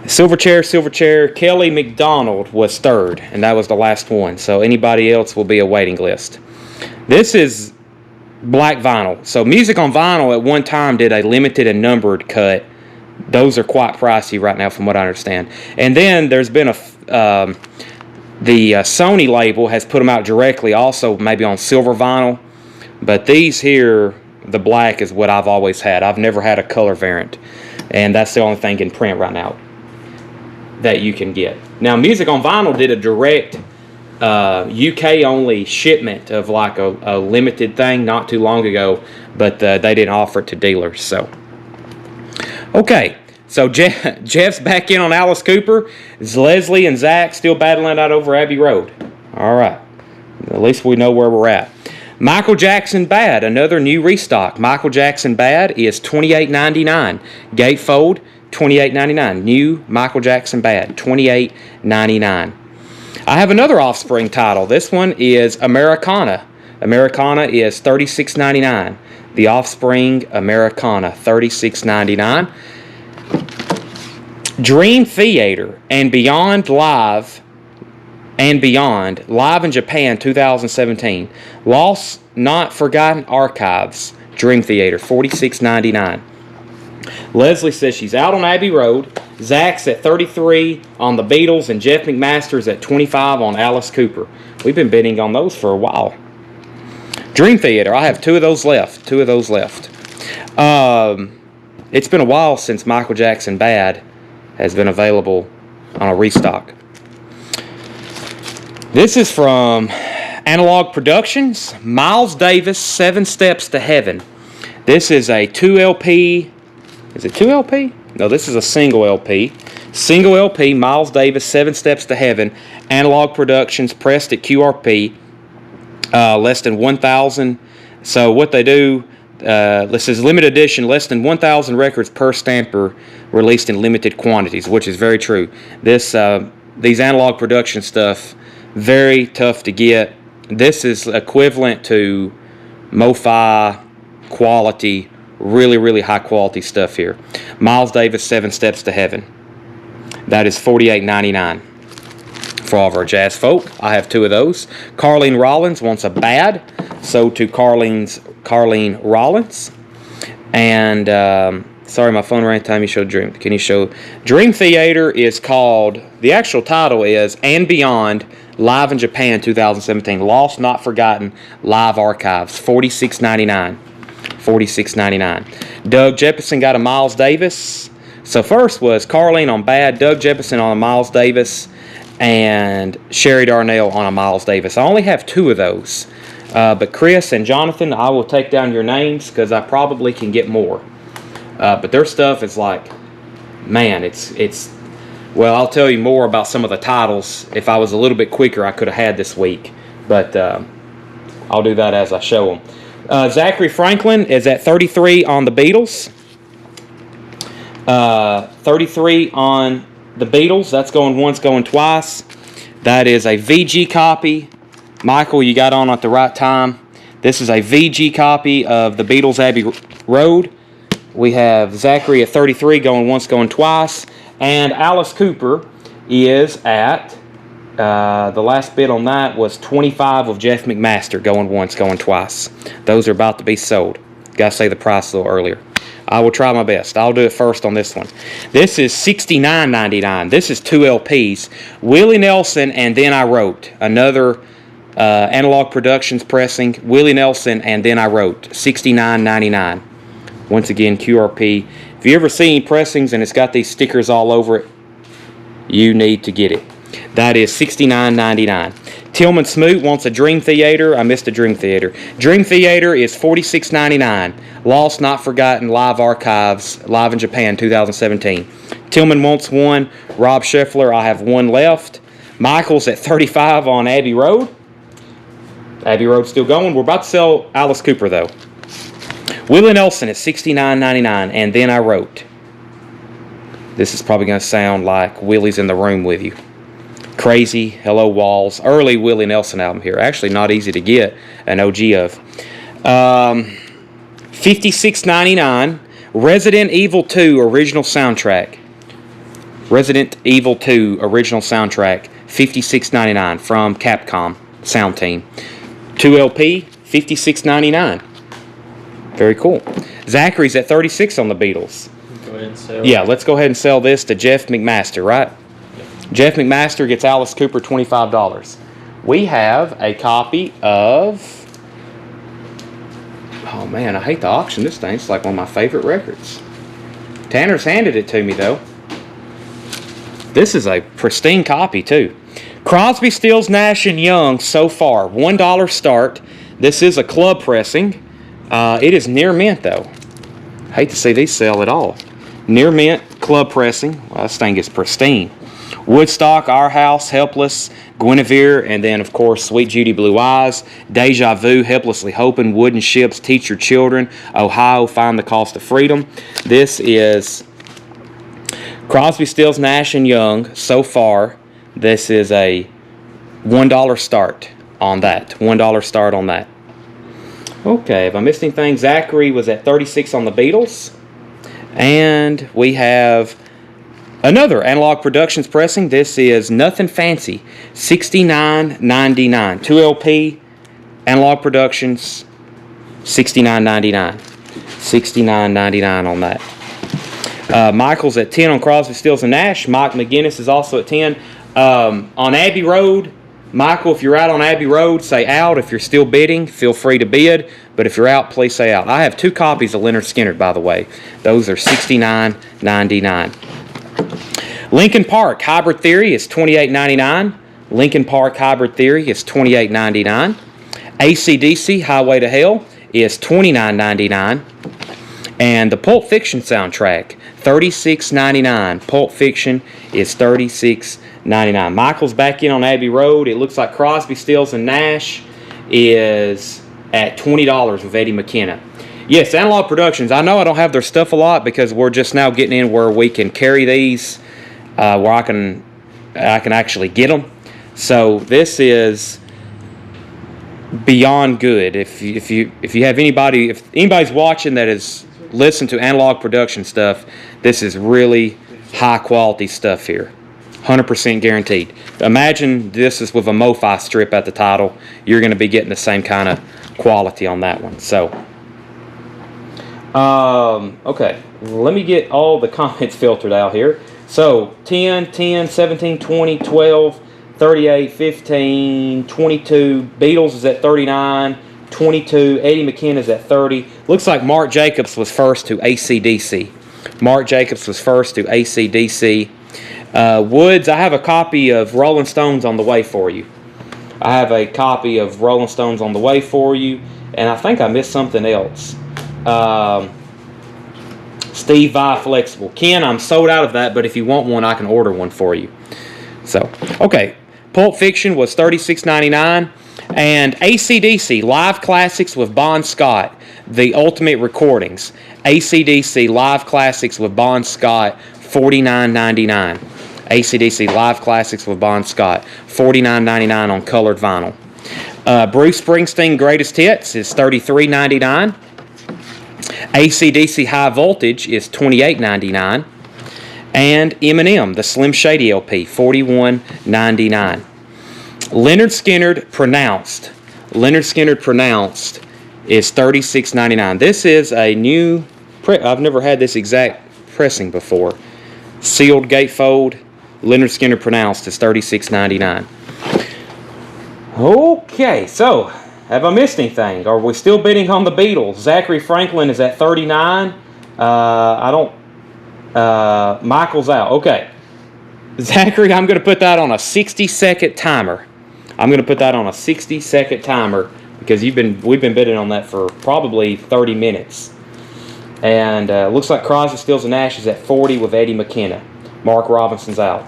Silverchair. Kelly McDonald was third, and that was the last one. So anybody else will be a waiting list. This is black vinyl. So Music on Vinyl at one time did a limited and numbered cut. Those are quite pricey right now from what I understand. And then there's been the Sony label has put them out directly also maybe on silver vinyl. But these here, the black is what I've always had. I've never had a color variant. And that's the only thing in print right now that you can get. Now, Music on Vinyl did a direct UK-only shipment of like a limited thing not too long ago. But they didn't offer it to dealers. So, okay. So, Jeff's back in on Alice Cooper. Is Leslie and Zach still battling out over Abbey Road? All right. At least we know where we're at. Michael Jackson Bad, another new restock. Michael Jackson Bad is $28.99. Gatefold, $28.99. New Michael Jackson Bad, $28.99. I have another Offspring title. This one is Americana. Americana is $36.99. The Offspring Americana, $36.99. Dream Theater and Beyond Live in Japan 2017. Lost Not Forgotten Archives. Dream Theater, $46.99. Leslie says she's out on Abbey Road. Zach's at 33 on the Beatles, and Jeff McMaster's at 25 on Alice Cooper. We've been bidding on those for a while. Dream Theater, I have two of those left. It's been a while since Michael Jackson Bad has been available on a restock. This is from Analog Productions, Miles Davis, 7 Steps to Heaven. This is a 2 LP. Is it 2 LP? No, this is a single LP. Single LP, Miles Davis, 7 Steps to Heaven. Analog Productions, pressed at QRP. Less than 1,000. So what they do, this is limited edition, less than 1,000 records per stamper released in limited quantities, which is very true. These Analog Production stuff, very tough to get. This is equivalent to MoFi quality, really, really high quality stuff here. Miles Davis, 7 Steps to Heaven. That is $48.99 for all of our jazz folk. I have 2 of those. Carlene Rollins wants a bad, so to Carlene Rollins. And sorry, my phone ran time you showed Dream. Can you show? Dream Theater is called, the actual title is And Beyond, Live in Japan 2017. Lost Not Forgotten Live Archives. $46.99. $46.99. Doug Jeppesen got a Miles Davis. So first was Carlene on bad, Doug Jeppesen on a Miles Davis, and Sherry Darnell on a Miles Davis. I only have 2 of those. But Chris and Jonathan, I will take down your names because I probably can get more. But their stuff is like, man, it's well, I'll tell you more about some of the titles. If I was a little bit quicker, I could have had this week. But I'll do that as I show them. Zachary Franklin is at 33 on the Beatles. 33 on the Beatles. That's going once, going twice. That is a VG copy. Michael, you got on at the right time. This is a VG copy of the Beatles' Abbey Road. We have Zachary at 33, going once, going twice. And Alice Cooper is at, the last bid on that was 25 of Jeff McMaster, going once, going twice. Those are about to be sold. Got to say the price a little earlier. I will try my best. I'll do it first on this one. This is $69.99. This is 2 LPs. Willie Nelson and Then I Wrote. Another Analog Productions pressing. Willie Nelson and Then I Wrote. $69.99. Once again, QRP. If you ever see any pressings and it's got these stickers all over it, you need to get it. That is $69.99. Tillman Smoot wants a Dream Theater. I missed a Dream Theater. Dream Theater is $46.99. Lost Not Forgotten Live Archives, Live in Japan 2017. Tillman wants one. Rob Scheffler, I have 1 left. Michael's at 35 on Abbey Road. Abbey Road's still going. We're about to sell Alice Cooper, though. Willie Nelson at $69.99, and Then I Wrote. This is probably going to sound like Willie's in the room with you. Crazy, Hello Walls. Early Willie Nelson album here. Actually not easy to get an OG of. $56.99. Resident Evil 2 original soundtrack. Resident Evil 2 original soundtrack. $56.99 from Capcom Sound Team. 2 LP, $56.99. Very cool. Zachary's at 36 on the Beatles. Go ahead and sell. Yeah, let's go ahead and sell this to Jeff McMaster, right? Yep. Jeff McMaster gets Alice Cooper $25. We have a copy of... Oh man, I hate to auction this thing. It's like one of my favorite records. Tanner's handed it to me though. This is a pristine copy too. Crosby, Stills, Nash & Young so far. $1 start. This is a club pressing. It is near mint though. Hate to see these sell at all. Near mint, club pressing. Well, this thing is pristine. Woodstock, Our House, Helpless, Guinevere, and then of course Sweet Judy Blue Eyes, Deja Vu, Helplessly Hoping, Wooden Ships, Teach Your Children, Ohio, Find the Cost of Freedom. This is Crosby, Stills, Nash & Young so far. This is a $1 start on that. $1 start on that. Okay, if I missed anything, Zachary was at 36 on the Beatles. And we have another Analog Productions pressing. This is Nothing Fancy, $69.99. 2 LP, Analog Productions, $69.99. $69.99 on that. Michael's at 10 on Crosby, Stills, and Nash. Mike McGinnis is also at 10. On Abbey Road, Michael, if you're out on Abbey Road, say out. If you're still bidding, feel free to bid. But if you're out, please say out. I have 2 copies of Leonard Skinner, by the way. Those are $69.99. Lincoln Park Hybrid Theory is $28.99. Linkin Park Hybrid Theory is $28.99. AC/DC Highway to Hell is $29.99. And the Pulp Fiction soundtrack, $36.99. Pulp Fiction is $36.99. Michael's back in on Abbey Road. It looks like Crosby, Stills, and Nash is at $20 with Eddie McKenna. Yes, Analog Productions. I know I don't have their stuff a lot because we're just now getting in where we can carry these, where I can actually get them. So this is beyond good. If you have anybody, if anybody's watching that is listen to Analog Production stuff, this is really high quality stuff here. 100% guaranteed. Imagine this is with a MoFi strip at the title. You're going to be getting the same kind of quality on that one. So okay, let me get all the comments filtered out here. So 10, 10, 17, 20, 12, 38, 15, 22. Beatles is at 39, 22. Eddie McKenna is at 30. Looks like Mark Jacobs was first to AC/DC. Mark Jacobs was first to AC/DC. Woods, I have a copy of Rolling Stones on the way for you. I have a copy of Rolling Stones on the way for you. And I think I missed something else. Steve Vai Flexible. Ken, I'm sold out of that, but if you want one, I can order one for you. So, okay. Pulp Fiction was $36.99. And AC/DC Live Classics with Bon Scott, The Ultimate Recordings. AC/DC Live Classics with Bon Scott, $49.99. AC/DC Live Classics with Bon Scott, $49.99 on colored vinyl. Bruce Springsteen Greatest Hits is $33.99. AC/DC High Voltage is $28.99. And Eminem, the Slim Shady LP, $41.99. Leonard Skinner Pronounced. Leonard Skinner Pronounced is $36.99. This is a new print. I've never had this exact pressing before. Sealed gatefold. Leonard Skinner Pronounced is $36.99. Okay, so have I missed anything? Are we still bidding on the Beatles? Zachary Franklin is at $39. Michael's out. Okay. Zachary, I'm going to put that on a 60-second timer. I'm going to put that on a 60-second timer because we've been bidding on that for probably 30 minutes. And looks like Crosby, Stills, and Nash is at 40 with Eddie McKenna. Mark Robinson's out.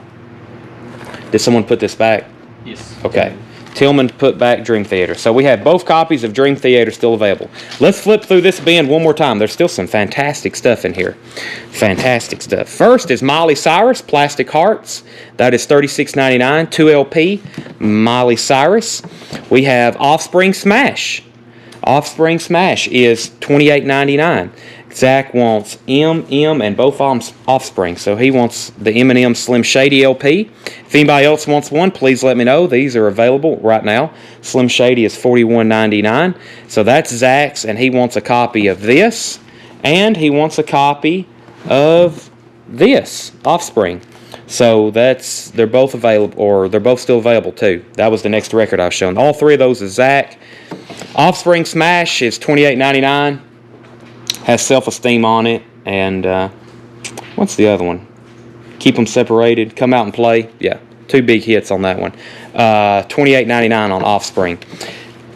Did someone put this back? Yes. Okay. Tillman put back Dream Theater. So we have both copies of Dream Theater still available. Let's flip through this bin one more time. There's still some fantastic stuff in here. Fantastic stuff. First is Miley Cyrus, Plastic Hearts. That is $36.99, 2LP, Miley Cyrus. We have Offspring Smash. Offspring Smash is $28.99. Zach wants M, and both Offspring. So he wants the Eminem Slim Shady LP. If anybody else wants one, please let me know. These are available right now. Slim Shady is $41.99. So that's Zach's, and he wants a copy of this. And he wants a copy of this, Offspring. So they're both available, or they're both still available too. That was the next record I was showing. All three of those is Zach. Offspring Smash is $28.99. Has Self-Esteem on it. And what's the other one? Keep Them Separated. Come Out and Play. Yeah, two big hits on that one. $28.99 on Offspring.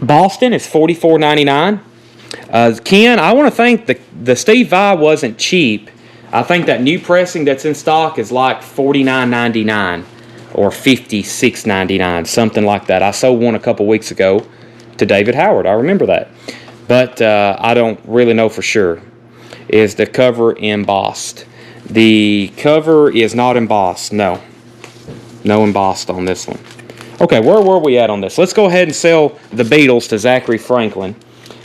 Boston is $44.99. Ken, I want to think the Steve Vai wasn't cheap. I think that new pressing that's in stock is like $49.99 or $56.99, something like that. I sold one a couple weeks ago to David Howard. I remember that. But I don't really know for sure. Is the cover embossed? The cover is not embossed. No embossed on this one. Okay, where were we at on this? Let's go ahead and sell the Beatles to Zachary Franklin.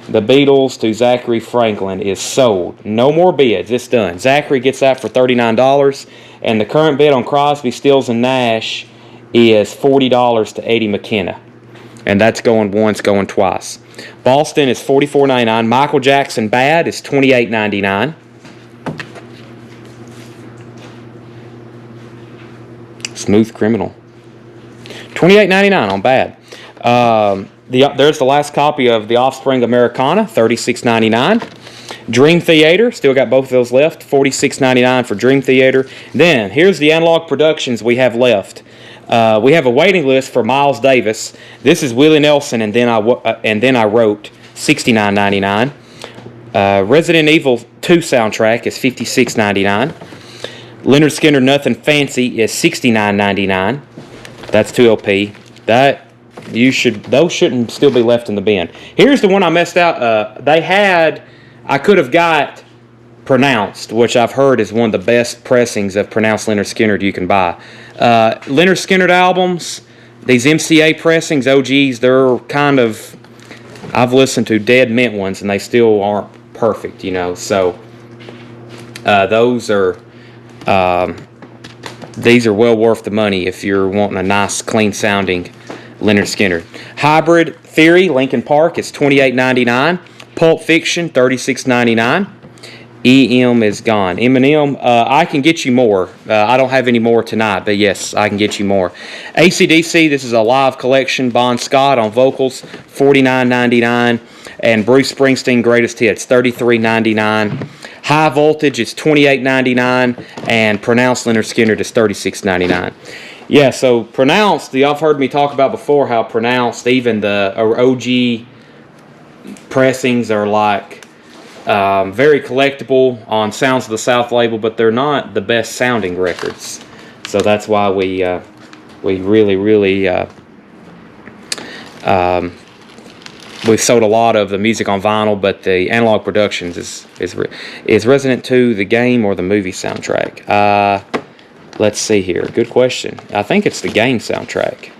The Beatles to Zachary Franklin is sold. No more bids. It's done. Zachary gets that for $39. And the current bid on Crosby, Stills, and Nash is $40 to Eddie McKenna. And that's going once, going twice. Boston is $44.99. Michael Jackson Bad is $28.99. Smooth Criminal. $28.99 on Bad. There's the last copy of The Offspring Americana, $36.99. Dream Theater, still got both of those left, $46.99 for Dream Theater. Then, here's the Analog Productions we have left. We have a waiting list for Miles Davis. This is Willie Nelson, and then I wrote $69.99. Resident Evil 2 soundtrack is $56.99. Leonard Skinner Nothing Fancy is $69.99. That's 2 LP. Those shouldn't still be left in the bin. Here's the one I messed out. I could have got Pronounced, which I've heard is one of the best pressings of Pronounced Leonard Skinner you can buy. Leonard Skinner albums, these MCA pressings, OGs, they're kind of, I've listened to dead mint ones and they still aren't perfect, so those are, these are well worth the money if you're wanting a nice, clean sounding Leonard Skinner. Hybrid Theory, Linkin Park, is $28.99. Pulp Fiction, $36.99. EM is gone. Eminem, I can get you more. I don't have any more tonight, but yes, I can get you more. AC/DC, this is a live collection. Bon Scott on vocals, $49.99. And Bruce Springsteen Greatest Hits, $33.99. High Voltage is $28.99. And Pronounced Leonard Skinner is $36.99. Yeah, so Pronounced, y'all have heard me talk about before how Pronounced, even the OG pressings are like very collectible on Sounds of the South label, but they're not the best sounding records. So that's why we really we've sold a lot of the music on vinyl, but the Analog Productions is Resident 2 the game or the movie soundtrack? Let's see here. Good question. I think it's the game soundtrack.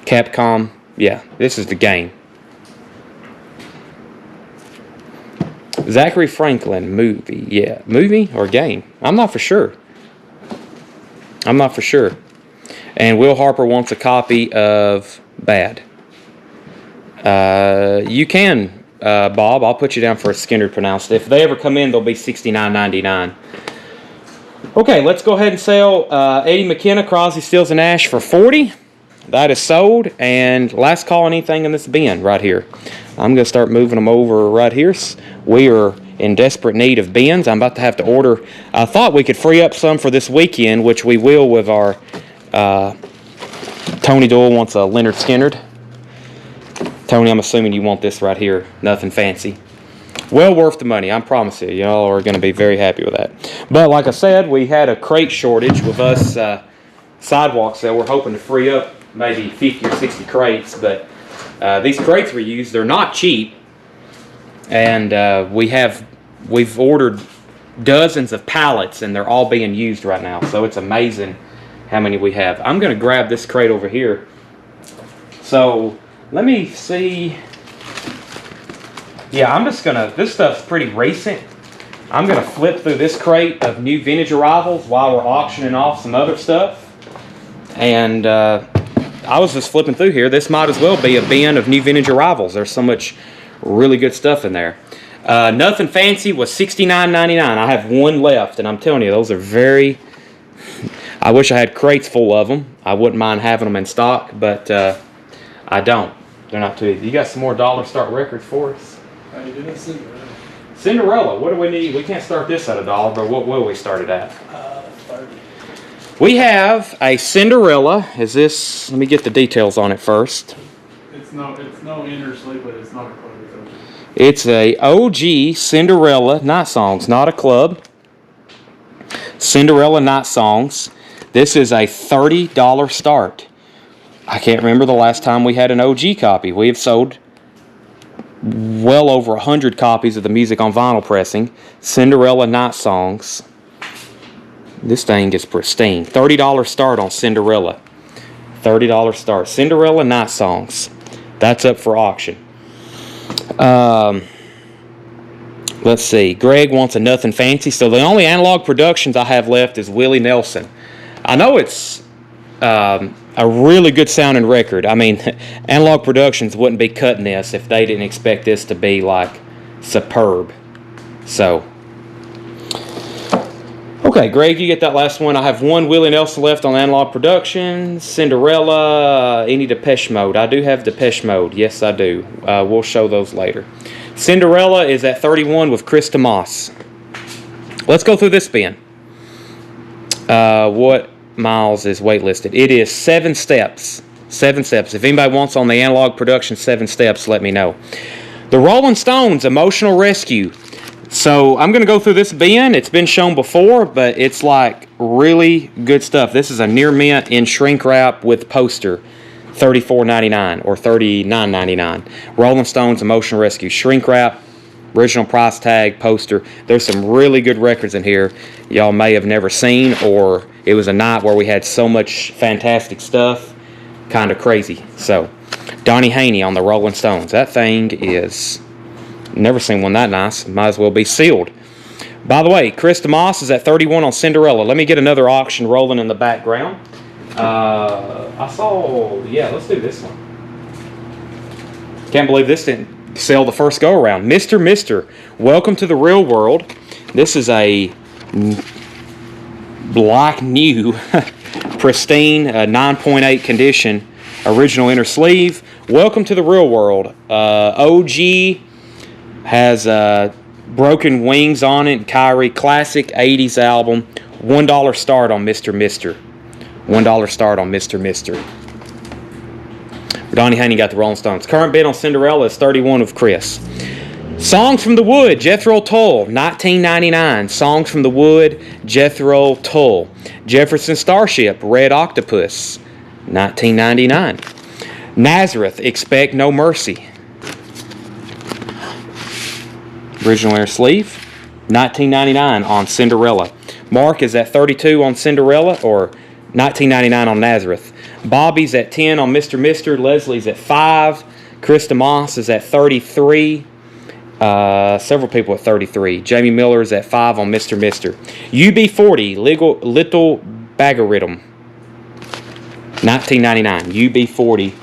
Capcom. Yeah, this is the game. Zachary Franklin movie. Yeah, movie or game? I'm not for sure. And Will Harper wants a copy of Bad. You can, Bob. I'll put you down for a Skinner Pronounced. If they ever come in, they'll be $69.99. Okay, let's go ahead and sell Eddie McKenna, Crosby, Stills, and Nash for $40. That is sold. And last call on anything in this bin right here. I'm going to start moving them over right here. We are in desperate need of bins. I'm about to have to order. I thought we could free up some for this weekend, which we will with our Tony Doyle wants a Leonard Skinner. Tony, I'm assuming you want this right here. Nothing fancy. Well worth the money, I promise you. Y'all are going to be very happy with that. But like I said, we had a crate shortage with us sidewalks that we're hoping to free up maybe 50 or 60 crates. But these crates we use, they're not cheap. And we've ordered dozens of pallets, and they're all being used right now. So it's amazing how many we have. I'm going to grab this crate over here. So let me see. Yeah, I'm just going to, this stuff's pretty recent. I'm going to flip through this crate of new vintage arrivals while we're auctioning off some other stuff. And I was just flipping through here. This might as well be a bin of new vintage arrivals. There's so much really good stuff in there. Nothing Fancy was $69.99. I have one left, and I'm telling you, those are very... I wish I had crates full of them. I wouldn't mind having them in stock, but I don't. They're not too easy. You got some more Dollar Start records for us? How you doing, Cinderella? Cinderella, what do we need? We can't start this at $1, but what will we start it at? 30. We have a Cinderella. Is this... Let me get the details on it first. It's no inner sleep, but it's not a club. It's a OG Cinderella Night Songs, not a club. Cinderella Night Songs. This is a $30 start. I can't remember the last time we had an OG copy. We have sold well over 100 copies of the music on vinyl pressing. Cinderella Night Songs. This thing is pristine. $30 start on Cinderella. $30 start. Cinderella Night Songs. That's up for auction. Let's see. Greg wants a Nothing Fancy. So the only Analog Productions I have left is Willie Nelson. I know it's a really good sounding record. I mean, Analog Productions wouldn't be cutting this if they didn't expect this to be like superb. So, okay, Greg, you get that last one. I have one Willie Nelson left on Analog Productions. Cinderella, any Depeche Mode. I do have Depeche Mode. Yes, I do. We'll show those later. Cinderella is at 31 with Chris Tomas. Let's go through this bin. What miles is waitlisted? It is 7 steps. 7 steps. If anybody wants on the Analog Production 7 steps, let me know. The Rolling Stones, Emotional Rescue. So I'm going to go through this bin. It's been shown before, but it's like really good stuff. This is a near mint in shrink wrap with poster. $34.99 or $39.99. Rolling Stones, Emotional Rescue. Shrink wrap, original price tag, poster. There's some really good records in here y'all may have never seen, or it was a night where we had so much fantastic stuff. Kind of crazy. So, Donnie Haney on the Rolling Stones. That thing is... Never seen one that nice. Might as well be sealed. By the way, Chris DeMoss is at 31 on Cinderella. Let me get another auction rolling in the background. I saw... Yeah, let's do this one. Can't believe this didn't sell the first go-around. Mr. Mister, welcome to the real world. This is a black new, pristine, 9.8 condition, original inner sleeve. Welcome to the real world. OG has Broken Wings on it. Kyrie, classic 80s album. $1 start on Mr. Mister. $1 start on Mr. Mister. Donnie Haney got the Rolling Stones. Current bid on Cinderella is 31 of Chris. Songs from the Wood, Jethro Tull, $19.99. Songs from the Wood, Jethro Tull. Jefferson Starship, Red Octopus, $19.99. Nazareth, Expect No Mercy. Original inner sleeve, $19.99 on Cinderella. Mark is at 32 on Cinderella, or $19.99 on Nazareth. Bobby's at 10 on Mr. Mister. Leslie's at 5. Chris DeMoss is at 33. Several people at 33. Jamie Miller is at 5 on Mr. Mister. UB40, Little Bagarithm, $19.99. UB40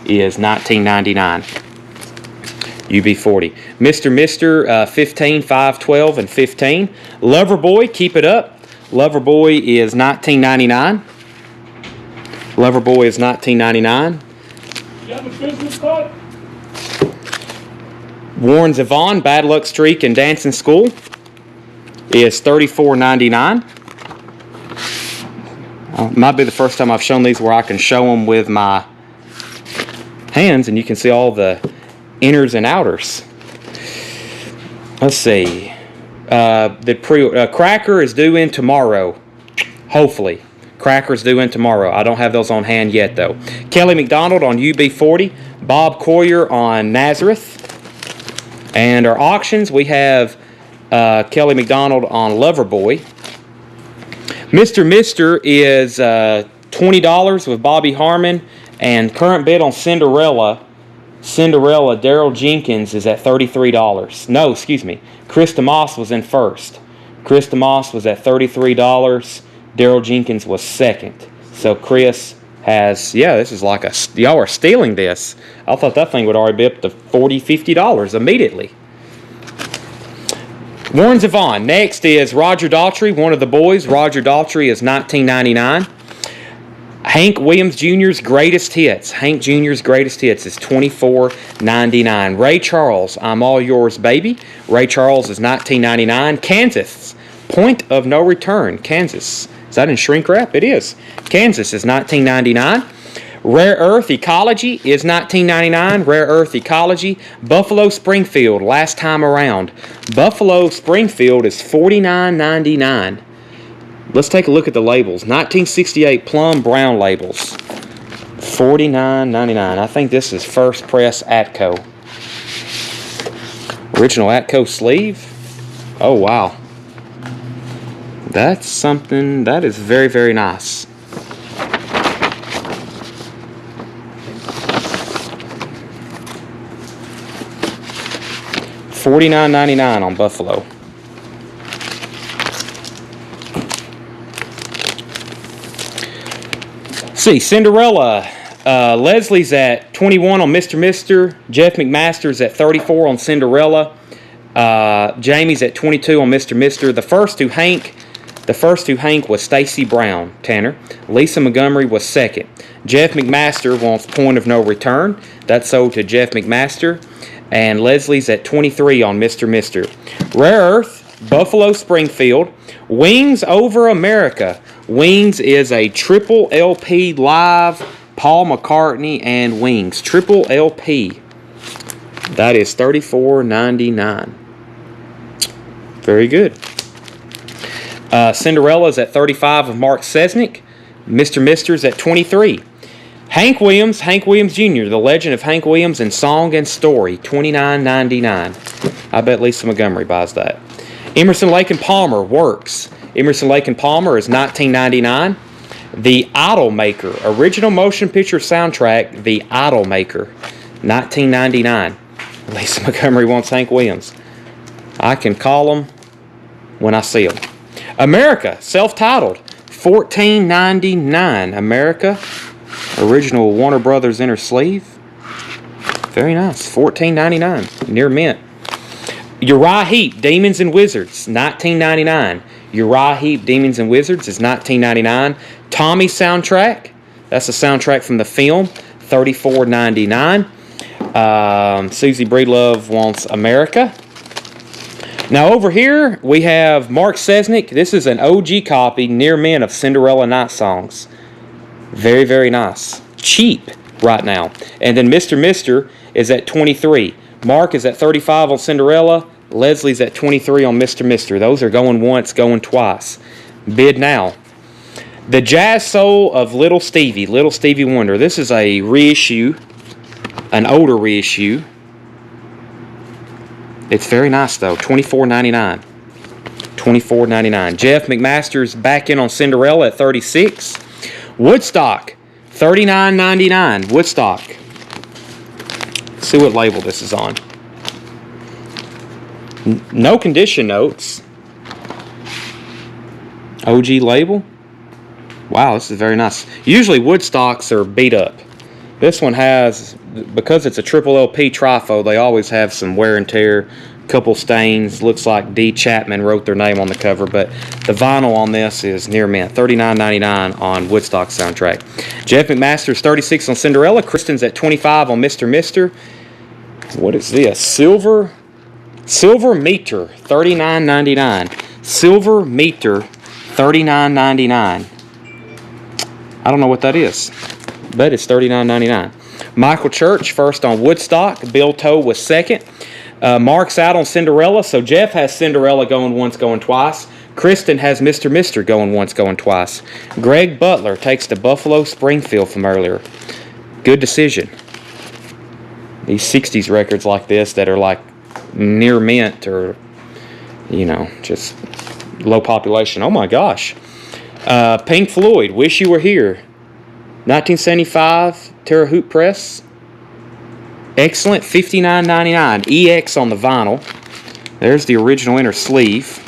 is $19.99. UB40. Mr. Mister, 15, 5, 12, and 15. Loverboy, Keep It Up. Loverboy is $19.99. Loverboy is $19.99. You have a business card? Warren Zevon, Bad Luck Streak and Dancing School is $34.99. Might be the first time I've shown these where I can show them with my hands and you can see all the inners and outers. Let's see. Cracker is due in tomorrow. Hopefully. Cracker's due in tomorrow. I don't have those on hand yet, though. Kelly McDonald on UB40. Bob Coyer on Nazareth. And our auctions, we have Kelly McDonald on Loverboy. Mr. Mister is $20 with Bobby Harmon. And current bid on Cinderella, Daryl Jenkins is at $33. No, excuse me. Chris DeMoss was in first. Chris DeMoss was at $33. Daryl Jenkins was second. So Chris has, yeah, this is like a, y'all are stealing this. I thought that thing would already be up to $40, $50 immediately. Warren Zevon. Next is Roger Daltrey, one of the boys. Roger Daltrey is $19.99. Hank Williams Jr.'s Greatest Hits. Hank Jr.'s Greatest Hits is $24.99. Ray Charles, I'm All Yours, Baby. Ray Charles is $19.99. Kansas, Point of No Return. Kansas. Is that in shrink wrap? It is. Kansas is $19.99. Rare Earth Ecology is $19.99. Rare Earth Ecology. Buffalo Springfield, Last Time Around. Buffalo Springfield is $49.99. Let's take a look at the labels. 1968 plum brown labels. $49.99. I think this is first press Atco. Original Atco sleeve. Oh, wow. That's something, that is very, very nice. $49.99 on Buffalo. See, Cinderella. Leslie's at 21 on Mr. Mister. Jeff McMaster's at 34 on Cinderella. Jamie's at 22 on Mr. Mister. The first to Hank was Stacy Brown, Tanner. Lisa Montgomery was second. Jeff McMaster wants Point of No Return. That's sold to Jeff McMaster. And Leslie's at 23 on Mr. Mister. Rare Earth, Buffalo Springfield. Wings Over America. Wings is a triple LP live, Paul McCartney and Wings. Triple LP. That is $34.99. Very good. Cinderella's at $35 of Mark Sesnick. Mr. Mister's at $23. Hank Williams Jr., The Legend of Hank Williams in Song and Story, $29.99. I bet Lisa Montgomery buys that. Emerson, Lake and Palmer, Works. Emerson, Lake and Palmer is $19.99. The Idolmaker, original motion picture soundtrack, The Idolmaker, $19.99. Lisa Montgomery wants Hank Williams. I can call them when I see them. America, self-titled, $14.99. America, original Warner Brothers inner sleeve. Very nice. $14.99. Near mint. Uriah Heep, Demons and Wizards, $19.99. Uriah Heep, Demons and Wizards is $19.99. Tommy soundtrack, that's the soundtrack from the film, $34.99. Susie Breedlove wants America. Now over here we have Mark Sesnick. This is an OG copy, near mint, of Cinderella Night Songs. Very, very nice. Cheap right now. And then Mr. Mister is at $23. Mark is at $35 on Cinderella. Leslie's at $23 on Mr. Mister. Those are going once, going twice. Bid now. The Jazz Soul of Little Stevie Wonder. This is a reissue, an older reissue. It's very nice though. $24.99. $24.99. Jeff McMaster's back in on Cinderella at $36. Woodstock, $39.99. Woodstock. Let's see what label this is on. No condition notes. OG label. Wow, this is very nice. Usually Woodstocks are beat up. This one has, because it's a triple LP trifo, they always have some wear and tear, couple stains. Looks like D. Chapman wrote their name on the cover, but the vinyl on this is near mint. $39.99 on Woodstock soundtrack. Jeff McMaster's $36 on Cinderella. Kristen's at $25 on Mr. Mister. What is this? Silver Meter, $39.99. Silver Meter, $39.99. I don't know what that is, but it's $39.99. Michael Church first on Woodstock. Bill Toe was second. Mark's out on Cinderella, so Jeff has Cinderella going once, going twice. Kristen has Mr. Mister going once, going twice. Greg Butler takes the Buffalo Springfield from earlier. Good decision. These 60s records like this that are like near mint or, you know, just low population. Oh my gosh. Pink Floyd, Wish You Were Here. 1975, Terre Haute Press. Excellent, $59.99. EX on the vinyl. There's the original inner sleeve.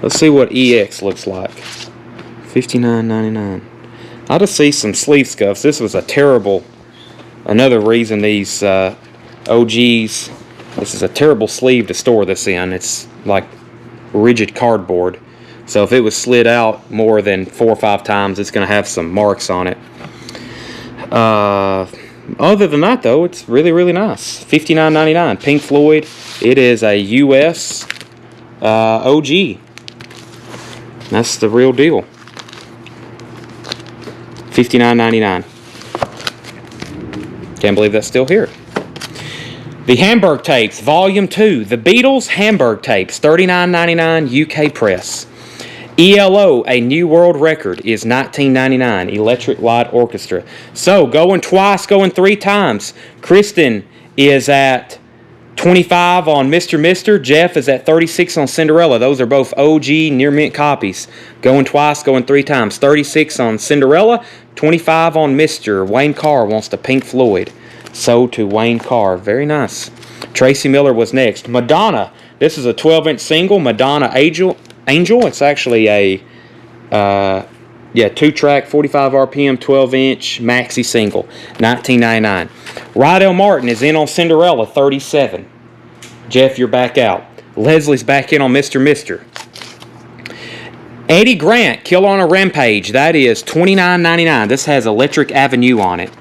Let's see what EX looks like. $59.99. I just see some sleeve scuffs. This was a terrible, another reason these OGs, this is a terrible sleeve to store this in. It's like rigid cardboard. So if it was slid out more than 4 or 5 times, it's going to have some marks on it. Other than that, though, it's really, really nice. $59.99. Pink Floyd. It is a US OG. That's the real deal. $59.99. Can't believe that's still here. The Hamburg Tapes, Volume 2. The Beatles Hamburg Tapes, $39.99 UK Press. ELO, A New World Record, is $19.99. Electric Light Orchestra. So, going twice, going 3 times. Kristen is at $25 on Mr. Mister. Jeff is at $36 on Cinderella. Those are both OG near mint copies. Going twice, going 3 times. $36 on Cinderella, $25 on Mr. Wayne Carr wants the Pink Floyd. Sold to Wayne Carr. Very nice. Tracy Miller was next. Madonna. This is a 12-inch single. Madonna Angel. It's actually a 2-track, 45 RPM, 12-inch maxi single. $19.99. Rydell Martin is in on Cinderella, $37. Jeff, you're back out. Leslie's back in on Mr. Mister. Eddie Grant, Kill on a Rampage. That is $29.99. This has Electric Avenue on it.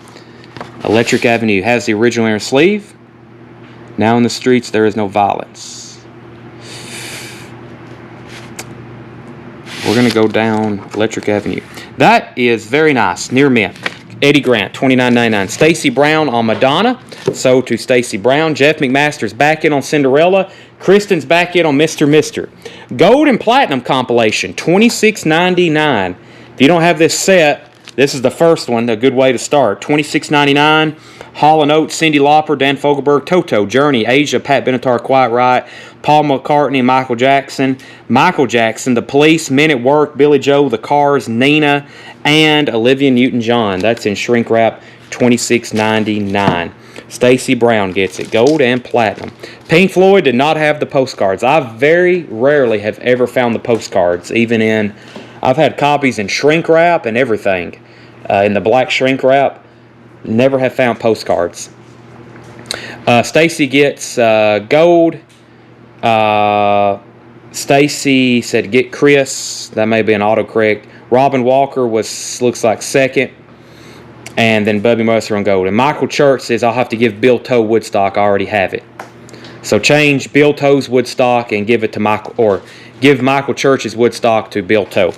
Electric Avenue has the original inner sleeve. Now in the streets there is no violence. We're going to go down Electric Avenue. That is very nice. Near mint. Eddie Grant, $29.99. Stacy Brown on Madonna. So to Stacy Brown. Jeff McMaster's back in on Cinderella. Kristen's back in on Mr. Mister. Gold and Platinum compilation, $26.99. If you don't have this set, this is the first one, a good way to start. $26.99. Hall & Oates, Cyndi Lauper, Dan Fogelberg, Toto, Journey, Asia, Pat Benatar, Quiet Riot, Paul McCartney, and Michael Jackson. Michael Jackson, The Police, Men at Work, Billy Joe, The Cars, Nina, and Olivia Newton-John. That's in shrink wrap, $26.99. Stacy Brown gets it, gold and platinum. Pink Floyd did not have the postcards. I very rarely have ever found the postcards, even in, I've had copies in shrink wrap and everything, in the black shrink wrap. Never have found postcards. Stacy gets gold. Stacy said get Chris. That may be an autocorrect. Robin Walker looks like second. And then Bubby Musser on gold. And Michael Church says I'll have to give Bill Toe Woodstock. I already have it. So change Bill Toe's Woodstock and give it to Michael, or give Michael Church's Woodstock to Bill Toe.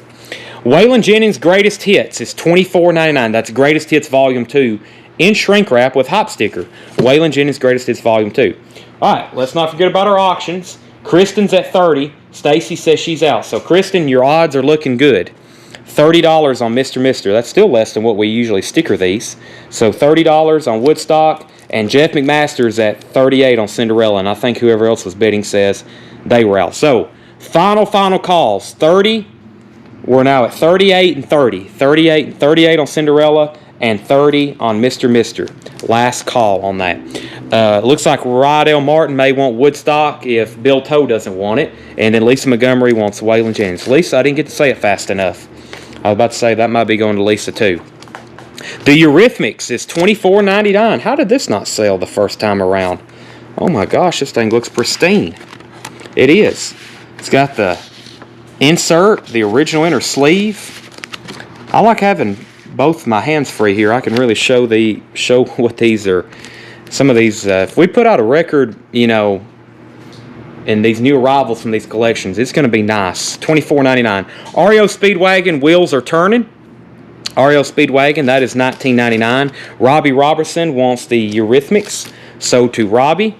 Waylon Jennings' Greatest Hits is $24.99. That's Greatest Hits Volume 2 in shrink wrap with hop sticker. Waylon Jennings' Greatest Hits Volume 2. All right, let's not forget about our auctions. Kristen's at $30. Stacy says she's out. So, Kristen, your odds are looking good. $30 on Mr. Mister. That's still less than what we usually sticker these. So, $30 on Woodstock. And Jeff McMaster's at $38 on Cinderella. And I think whoever else was bidding says they were out. So, final calls. 30. We're now at 38 and 30. 38 on Cinderella and 30 on Mr. Mister. Last call on that. Looks like Rydell Martin may want Woodstock if Bill Toe doesn't want it. And then Lisa Montgomery wants Waylon Jennings. Lisa, I didn't get to say it fast enough. I was about to say that might be going to Lisa too. The Eurythmics is $24.99. How did this not sell the first time around? Oh my gosh, this thing looks pristine. It is. It's got the insert, the original inner sleeve. I like having both my hands free here. I can really show what these are. Some of these, if we put out a record, you know, and these new arrivals from these collections, it's going to be nice. $24.99. REO Speedwagon, Wheels Are Turning. REO Speedwagon, that is $19.99. Robbie Robertson wants the Eurythmics. So to Robbie.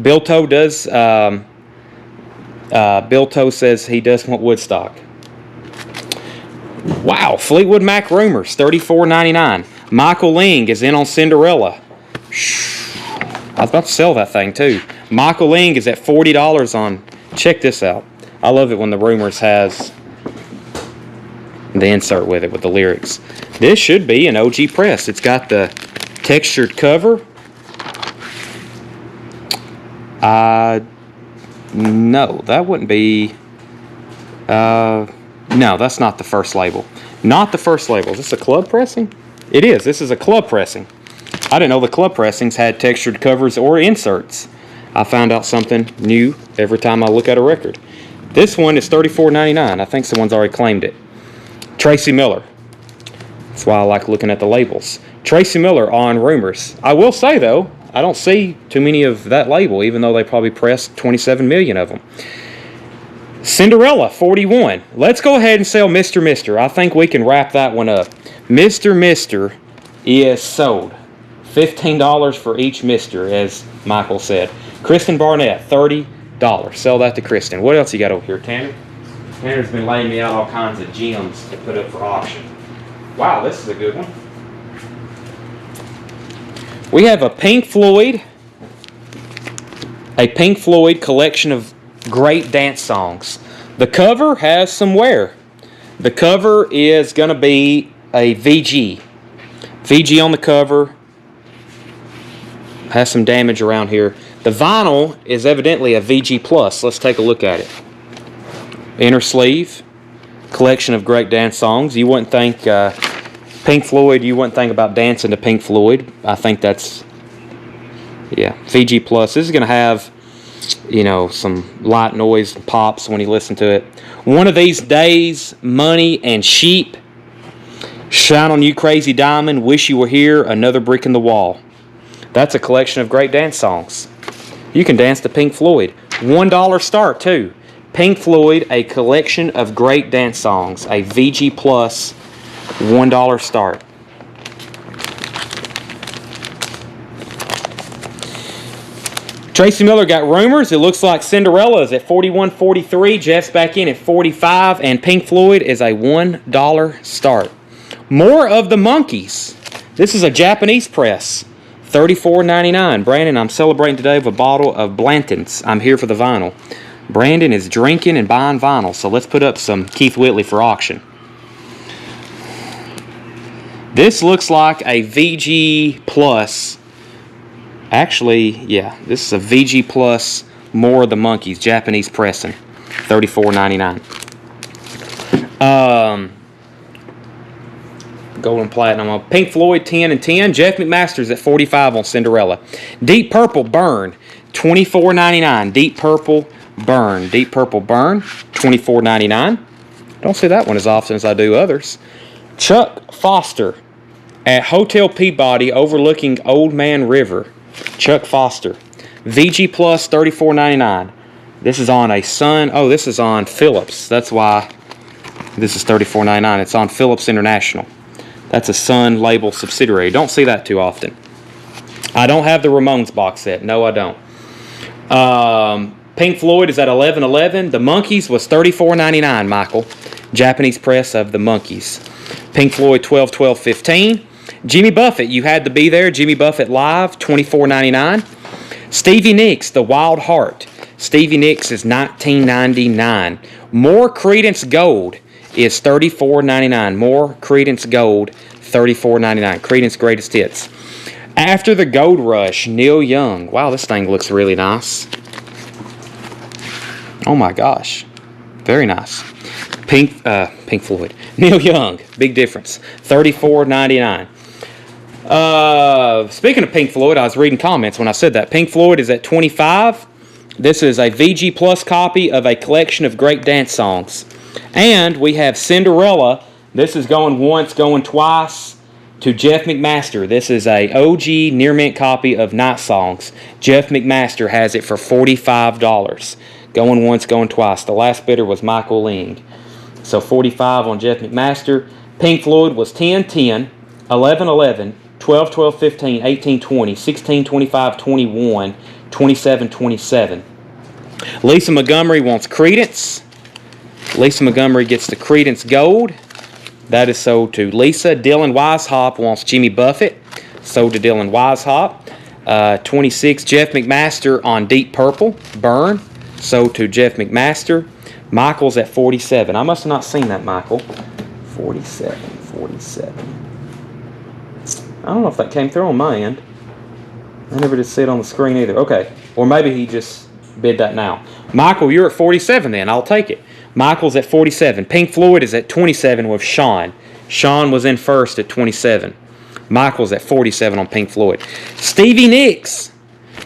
Bill Toe does. Bill Toe says he does want Woodstock. Wow, Fleetwood Mac Rumors, $34.99. Michael Ling is in on Cinderella. I was about to sell that thing too. Michael Ling is at $40 on. Check this out. I love it when the Rumors has the insert with it, with the lyrics. This should be an OG press. It's got the textured cover. No, that wouldn't be. No, that's not the first label. Not the first label. Is this a club pressing? It is. This is a club pressing. I didn't know the club pressings had textured covers or inserts. I found out something new every time I look at a record. This one is $34.99. I think someone's already claimed it. Tracy Miller. That's why I like looking at the labels. Tracy Miller on Rumors. I will say, though, I don't see too many of that label, even though they probably pressed 27 million of them. Cinderella, 41. Let's go ahead and sell Mr. Mister. I think we can wrap that one up. Mr. Mister is sold. $15 for each Mister, as Michael said. Kristen Barnett, $30. Sell that to Kristen. What else you got over here, Tanner? Tanner's been laying me out all kinds of gems to put up for auction. Wow, this is a good one. We have a Pink Floyd collection of great dance songs. The cover has some wear. The cover is going to be a VG. VG on the cover. Has some damage around here. The vinyl is evidently a VG Plus. Let's take a look at it. Inner sleeve. Collection of great dance songs. You wouldn't think Pink Floyd, you wouldn't think about dancing to Pink Floyd. I think that's, yeah, VG Plus. This is going to have, you know, some light noise pops when you listen to it. One of These Days, Money and Sheep. Shine on You Crazy Diamond, Wish You Were Here, Another Brick in the Wall. That's a collection of great dance songs. You can dance to Pink Floyd. $1 start, too. Pink Floyd, A Collection of Great Dance Songs, a VG Plus, $1 start. Tracy Miller got rumors. It looks like Cinderella is at $41.43. Jeff's back in at $45, and Pink Floyd is a $1 start. More of the Monkees. This is a Japanese press, $34.99. Brandon, I'm celebrating today with a bottle of Blanton's. I'm here for the vinyl. Brandon is drinking and buying vinyl, so let's put up some Keith Whitley for auction. This looks like a VG Plus. Actually, yeah, this is a VG Plus, More of the Monkees, Japanese pressing, $34.99. Gold and platinum on Pink Floyd, 10 and 10. Jeff McMaster's at 45 on Cinderella. Deep Purple Burn, $24.99. Deep Purple Burn, $24.99. Don't see that one as often as I do others. Chuck Foster at Hotel Peabody overlooking Old Man River. Chuck Foster. VG Plus, $34.99. This is on a Sun. Oh, this is on Philips. That's why this is $34.99. It's on Philips International. That's a Sun label subsidiary. Don't see that too often. I don't have the Ramones box set. No, I don't. Pink Floyd is at $11.11. The Monkees was $34.99, Michael. Japanese press of the Monkees. Pink Floyd, $12.15. Jimmy Buffett, you had to be there. Jimmy Buffett Live, $24.99. Stevie Nicks, The Wild Heart. Stevie Nicks is $19.99. More Creedence Gold is $34.99. More Creedence Gold, $34.99. Creedence Greatest Hits. After the Gold Rush, Neil Young. Wow, this thing looks really nice. Oh my gosh. Very nice. Pink Floyd. Neil Young, big difference. $34.99. Speaking of Pink Floyd, I was reading comments when I said that. Pink Floyd is at $25. This is a VG Plus copy of A Collection of Great Dance Songs. And we have Cinderella. This is going once, going twice to Jeff McMaster. This is a OG near mint copy of Night Songs. Jeff McMaster has it for $45. Going once, going twice. The last bidder was Michael Ling. So $45 on Jeff McMaster. Pink Floyd was $10.10, $11.11, $12.15, $18.20, $16.25, $21, $27.27. Lisa Montgomery wants Creedence. Lisa Montgomery gets the Creedence Gold. That is sold to Lisa. Dylan Weishaupt wants Jimmy Buffett. Sold to Dylan Weishaupt. 26, Jeff McMaster on Deep Purple. Burn. Sold to Jeff McMaster. Michael's at 47. I must have not seen that, Michael. 47. I don't know if that came through on my end. I never did see it on the screen either. Okay. Or maybe he just bid that now. Michael, you're at 47 then. I'll take it. Michael's at 47. Pink Floyd is at 27 with Sean. Sean was in first at 27. Michael's at 47 on Pink Floyd. Stevie Nicks.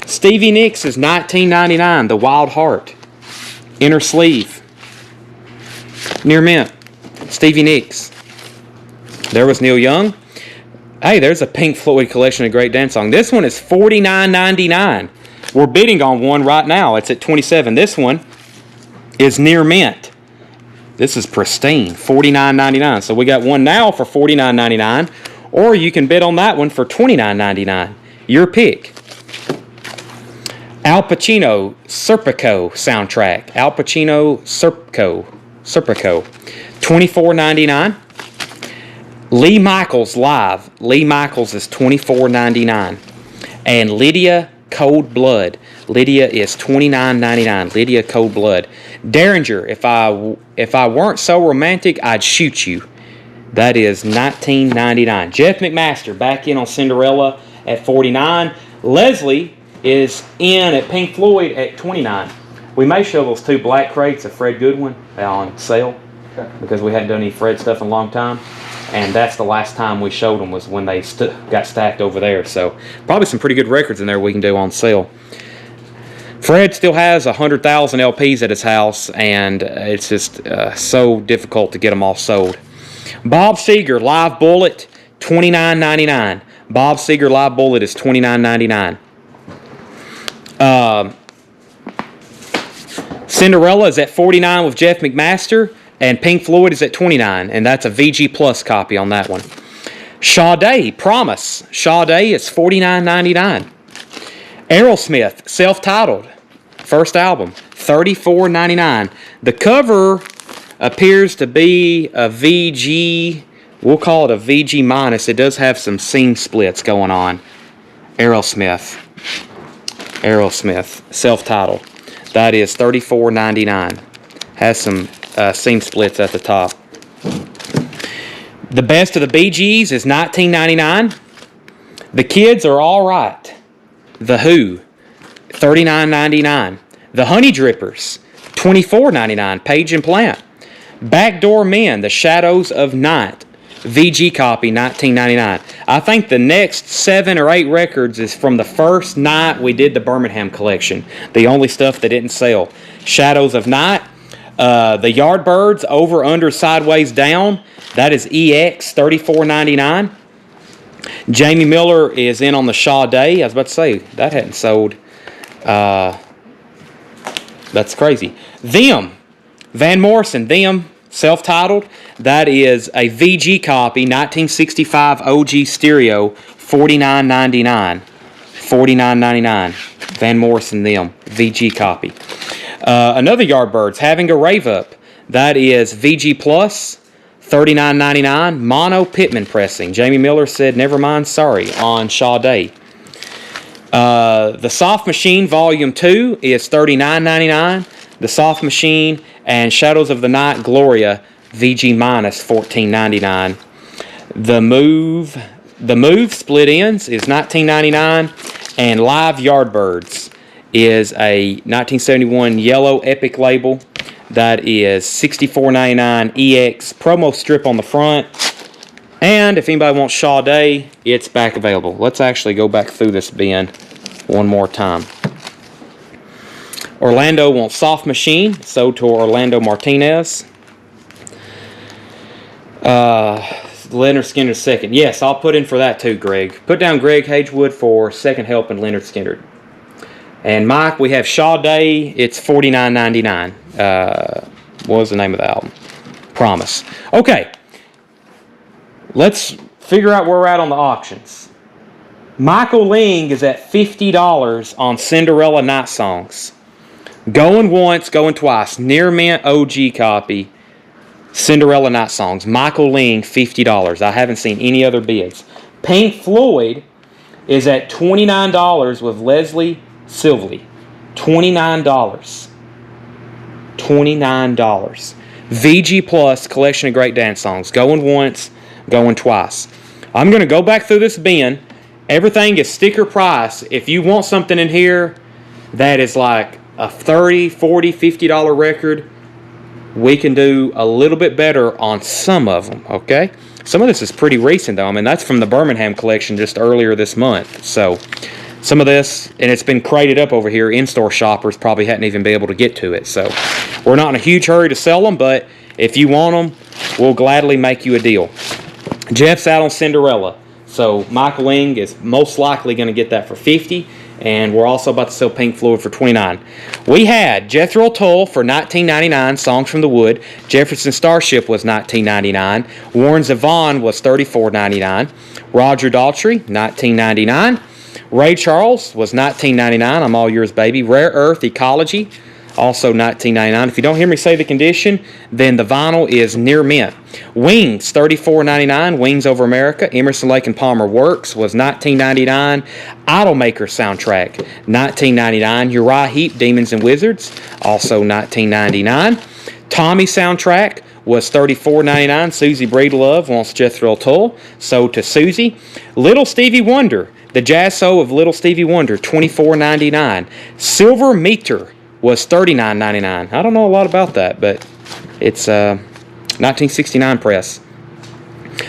Stevie Nicks is $19.99. The Wild Heart. Inner sleeve. Near mint. Stevie Nicks. There was Neil Young. Hey, there's a Pink Floyd collection of great dance songs. This one is $49.99. We're bidding on one right now. It's at 27. This one is near mint. This is pristine, $49.99. So we got one now for $49.99, or you can bid on that one for $29.99. Your pick. Al Pacino Serpico soundtrack. Al Pacino Serpico, $24.99. Lee Michaels live. Lee Michaels is $24.99. And Lydia Cold Blood. Lydia is $29.99. Lydia Cold Blood. Derringer, if I weren't so romantic, I'd shoot you. That is $19.99. Jeff McMaster back in on Cinderella at $49. Leslie is in at Pink Floyd at $29. We may show those two black crates of Fred Goodwin on sale because we hadn't done any Fred stuff in a long time. And that's the last time we showed them was when they got stacked over there. So probably some pretty good records in there we can do on sale. Fred still has 100,000 LPs at his house, and it's just so difficult to get them all sold. Bob Seger Live Bullet, $29.99. Bob Seger Live Bullet is $29.99. Cinderella is at $49 with Jeff McMaster, and Pink Floyd is at $29, and that's a VG Plus copy on that one. Sade, Promise. Sade is $49.99. Aerosmith, self-titled, first album, $34.99. The cover appears to be a VG, we'll call it a VG minus. It does have some seam splits going on. Aerosmith, self-titled. That is $34.99. Has some seam splits at the top. The Best of the Bee Gees is $19.99. The Kids Are All Right. The Who, $39.99. The Honey Drippers, $24.99. Page and Plant. Backdoor Men, The Shadows of Night. VG copy, $19.99. I think the next 7 or 8 records is from the first night we did the Birmingham collection. The only stuff that didn't sell. Shadows of Night. The Yardbirds, Over, Under, Sideways, Down. That is EX, $34.99. Jamie Miller is in on the Sade. I was about to say, that hadn't sold. That's crazy. Them. Van Morrison, Them, self-titled. That is a VG copy, 1965 OG stereo, $49.99. $49.99. Van Morrison, Them, VG copy. Another Yardbirds, Having a Rave Up. That is VG Plus, $39.99. Mono Pittman pressing. Jamie Miller said, never mind, sorry, on Sade. The Soft Machine Volume 2 is $39.99. The Soft Machine and Shadows of the Night Gloria, VG minus, $14.99. The Move Split Ends is $19.99. And Live Yardbirds is a 1971 yellow Epic label. That is $64.99 EX promo strip on the front. And if anybody wants Sade, it's back available. Let's actually go back through this bin one more time. Orlando wants Soft Machine, sold to Orlando Martinez. Leonard Skinner second. Yes, I'll put in for that too, Greg. Put down Greg Hagewood for second help and Leonard Skinner. And Mike, we have Sade. It's $49.99. What was the name of the album? Promise. Okay. Let's figure out where we're at on the auctions. Michael Ling is at $50 on Cinderella Night Songs. Going once, going twice. Near mint OG copy. Cinderella Night Songs. Michael Ling, $50. I haven't seen any other bids. Pink Floyd is at $29 with Leslie Silvely. $29. $29. VG Plus, collection of great dance songs. Going once, going twice. I'm going to go back through this bin. Everything is sticker price. If you want something in here that is like a $30, $40, $50 record, we can do a little bit better on some of them, okay? Some of this is pretty recent, though. I mean, that's from the Birmingham collection just earlier this month. So, some of this, and it's been crated up over here. In-store shoppers probably hadn't even been able to get to it. So, we're not in a huge hurry to sell them, but if you want them, we'll gladly make you a deal. Jeff's out on Cinderella. So, Michael Ling is most likely going to get that for $50. And we're also about to sell Pink Floyd for $29. We had Jethro Tull for $19.99, Songs from the Wood. Jefferson Starship was $19.99. Warren Zevon was $34.99. Roger Daltrey, $19.99. Ray Charles was $19.99. I'm All Yours, Baby. Rare Earth Ecology, also $19.99. If you don't hear me say the condition, then the vinyl is near mint. Wings, $34.99. Wings Over America. Emerson, Lake and Palmer Works was $19.99. Idolmaker soundtrack, $19.99. Uriah Heep, Demons and Wizards, also $19.99. Tommy soundtrack was $34.99. Susie Breedlove wants Jethro Tull, sold to Susie. Little Stevie Wonder, the jazz soul of Little Stevie Wonder, $24.99. Silver Meter was $39.99. I don't know a lot about that, but it's 1969 press.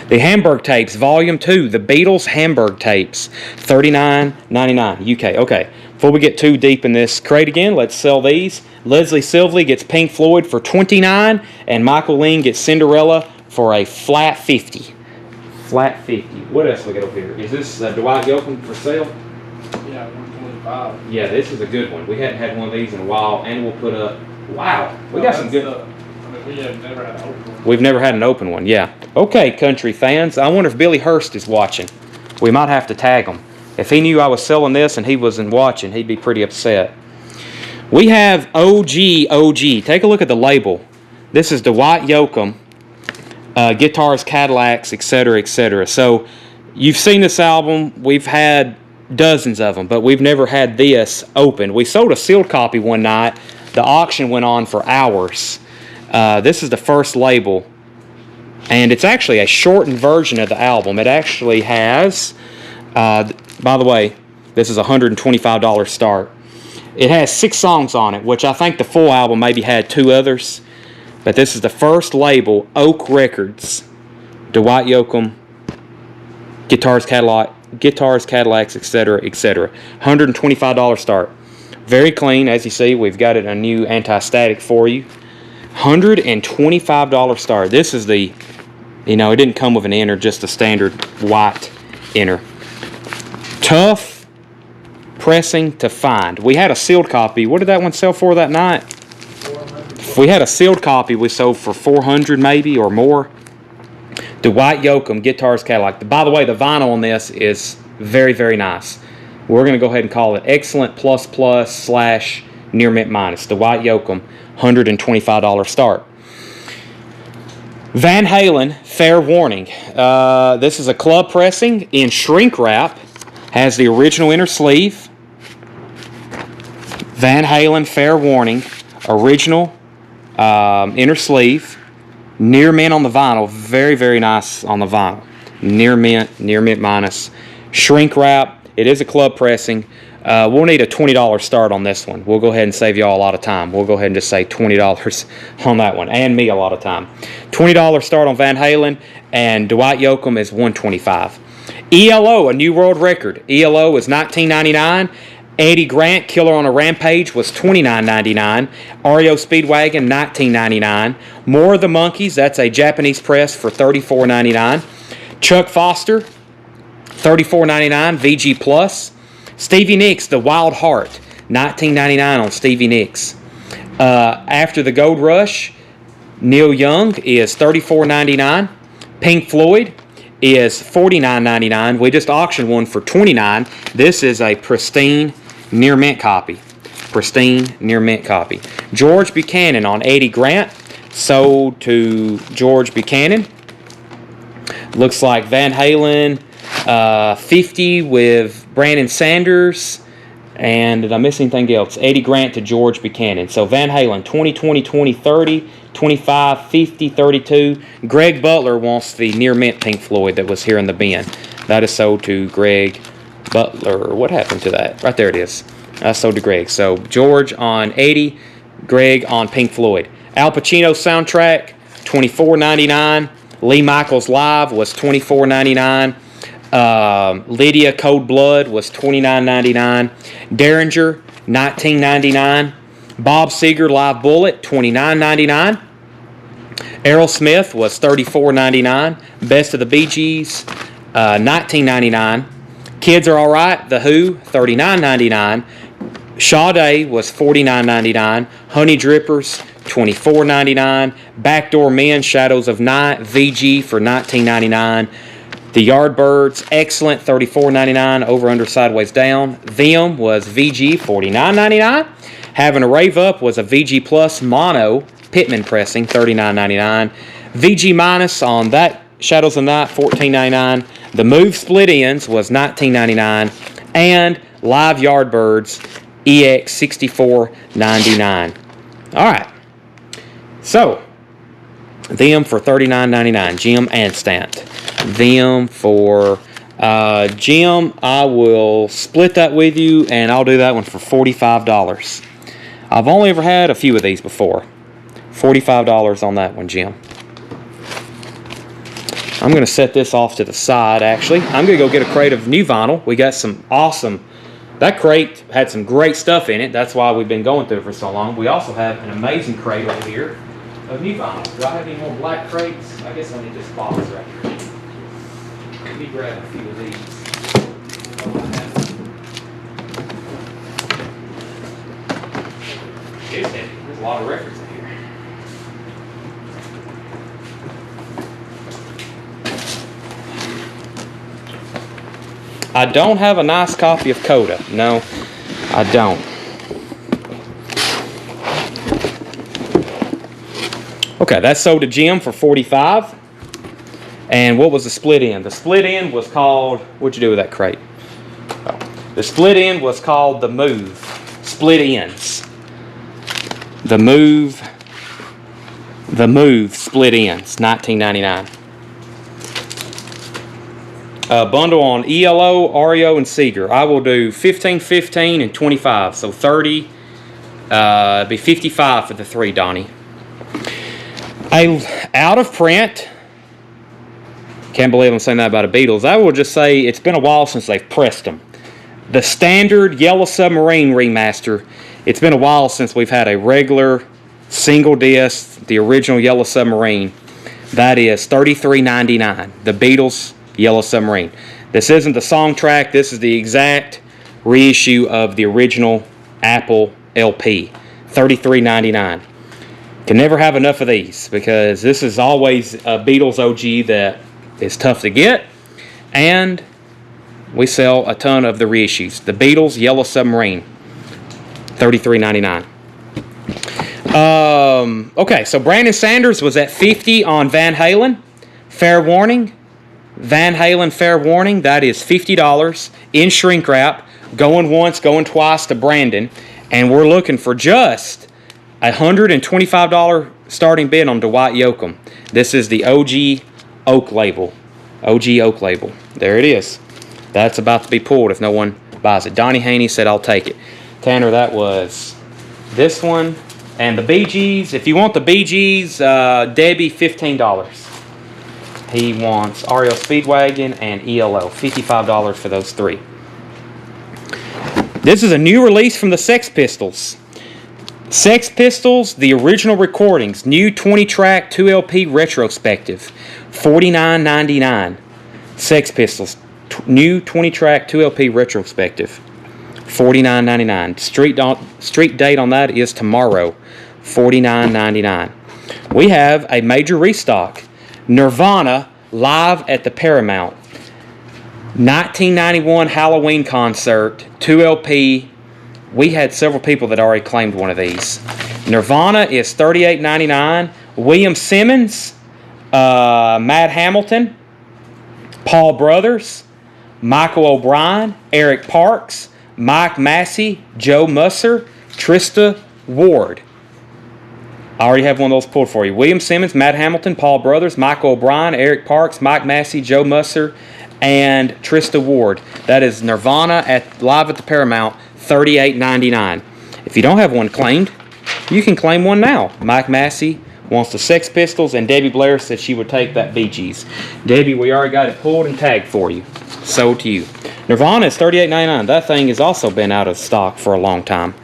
The Hamburg Tapes, Volume 2, the Beatles Hamburg Tapes, $39.99 UK. Okay, before we get too deep in this crate again, let's sell these. Leslie Silvely gets Pink Floyd for $29, and Michael Ling gets Cinderella for a flat $50. Flat $50. What else we got over here? Is this Dwight Yoakam for sale? Yeah, 125. Yeah, this is a good one. We hadn't had one of these in a while, and we'll put up Wow, we got some good. I mean, we have never had an open one. We've never had an open one, yeah. Okay, country fans, I wonder if Billy Hurst is watching. We might have to tag him. If he knew I was selling this and he wasn't watching, he'd be pretty upset. We have OG. Take a look at the label. This is Dwight Yoakam, guitars, Cadillacs, etc., etc. So you've seen this album. We've had dozens of them, but we've never had this open. We sold a sealed copy one night. The auction went on for hours. This is the first label, and it's actually a shortened version of the album. It actually has, by the way, this is a $125 start. It has 6 songs on it, which I think the full album maybe had 2 others. But this is the first label, Oak Records, Dwight Yoakam, guitars, Cadillacs, etc., etc. $125 start. Very clean, as you see. We've got it a new anti-static for you. $125 start. This is the, it didn't come with an inner, just a standard white inner. Tough pressing to find. We had a sealed copy. What did that one sell for that night? If we had a sealed copy, we sold for $400 maybe or more. Dwight Yoakam, guitars, Cadillac. By the way, the vinyl on this is very, very nice. We're going to go ahead and call it Excellent ++ / Near Mint Minus. Dwight Yoakam, $125 start. Van Halen, Fair Warning. This is a club pressing in shrink wrap. Has the original inner sleeve. Van Halen, Fair Warning, original inner sleeve. Near mint on the vinyl, very, very nice on the vinyl. Near mint minus. Shrink wrap, it is a club pressing. We'll need a $20 start on this one. We'll go ahead and save y'all a lot of time. We'll go ahead and just say $20 on that one, and me a lot of time. $20 start on Van Halen, and Dwight Yoakam is $125. ELO, a New World Record. ELO is $19.99. Eddie Grant, Killer on a Rampage, was $29.99. REO Speedwagon, $19.99. More of the Monkees, that's a Japanese press for $34.99. Chuck Foster, $34.99, VG Plus. Stevie Nicks, The Wild Heart, $19.99 on Stevie Nicks. After the Gold Rush, Neil Young is $34.99. Pink Floyd is $49.99. We just auctioned one for $29. This is a pristine near mint copy. Pristine near mint copy. George Buchanan on Eddie Grant, sold to George Buchanan. Looks like Van Halen 50 with Brandon Sanders. And did I miss anything else? Eddie Grant to George Buchanan. So Van Halen 20, 20, 20, 30, 25, 50, 32. Greg Butler wants the near mint Pink Floyd that was here in the bin. That is sold to Greg Butler. What happened to that? Right there it is. That's sold to Greg. So George on 80, Greg on Pink Floyd. Al Pacino soundtrack, $24.99. Lee Michaels Live was $24.99. Lydia Cold Blood was $29.99. Derringer, $19.99. Bob Seger Live Bullet, $29.99. Aerosmith was $34.99. Best of the Bee Gees, $19.99. Kids Are Alright, The Who, $39.99. Sade was $49.99. Honey Drippers, $24.99. Backdoor Men, Shadows of Night, VG for $19.99. The Yardbirds, Excellent, $34.99. Over, Under, Sideways, Down. Them was VG, $49.99. Having a Rave Up was a VG Plus Mono Pittman pressing, $39.99. VG Minus on that Shadows of Night, $14.99. The Move Split Ends was $19.99. And Live Yardbirds EX, $64.99. All right. So, them for $39.99. Jim and Stant. Them for Jim, I will split that with you, and I'll do that one for $45. I've only ever had a few of these before. $45 on that one, Jim. I'm going to set this off to the side, actually. I'm going to go get a crate of new vinyl. We got some awesome... That crate had some great stuff in it. That's why we've been going through it for so long. We also have an amazing crate over here of new vinyl. Do I have any more black crates? I guess I need this box right here. Let me grab a few of these. It's heavy. There's a lot of records in here. I don't have a nice copy of Coda. No, I don't. Okay, that sold to Jim for $45. And what was the split end? The split end was called, what'd you do with that crate? Oh. The split end was called the Move. Split ends. The Move split ends, $19.99. Bundle on ELO, REO, and Seeger. I will do 15, 15, and 25. So 30, be 55 for the 3, Donnie. Out of print. Can't believe I'm saying that about the Beatles. I will just say it's been a while since they've pressed them. The standard Yellow Submarine remaster. It's been a while since we've had a regular single disc, the original Yellow Submarine. That is $33.99. The Beatles Yellow Submarine. This isn't the song track. This is the exact reissue of the original Apple LP. $33.99. Can never have enough of these because this is always a Beatles OG that is tough to get, and we sell a ton of the reissues. The Beatles Yellow Submarine, $33.99. Okay, so Brandon Sanders was at $50 on Van Halen. Fair warning. Van Halen Fair Warning. That is $50 in shrink wrap. Going once, going twice to Brandon, and we're looking for just $125 starting bid on Dwight Yoakam. This is the OG Oak label. OG Oak label. There it is. That's about to be pulled if no one buys it. Donnie Haney said, I'll take it. Tanner, that was this one. And the Bee Gees. If you want the Bee Gees, Debbie, $15. He wants REO Speedwagon and ELO. $55 for those 3. This is a new release from the Sex Pistols. Sex Pistols, the original recordings, new 20-track 2LP retrospective, $49.99. Sex Pistols, new 20-track 2LP retrospective, $49.99. Street date on that is tomorrow, $49.99. We have a major restock, Nirvana live at the Paramount, 1991 Halloween concert, 2LP. We had several people that already claimed one of these. Nirvana is $38.99. William Simmons, Matt Hamilton, Paul Brothers, Michael O'Brien, Eric Parks, Mike Massey, Joe Musser, Trista Ward. I already have one of those pulled for you. William Simmons, Matt Hamilton, Paul Brothers, Michael O'Brien, Eric Parks, Mike Massey, Joe Musser, and Trista Ward. That is Nirvana live at the Paramount, $38.99. If you don't have one claimed, you can claim one now. Mike Massey wants the Sex Pistols, and Debbie Blair said she would take that Bee Gees. Debbie, we already got it pulled and tagged for you. Sold to you. Nirvana is $38.99. That thing has also been out of stock for a long time.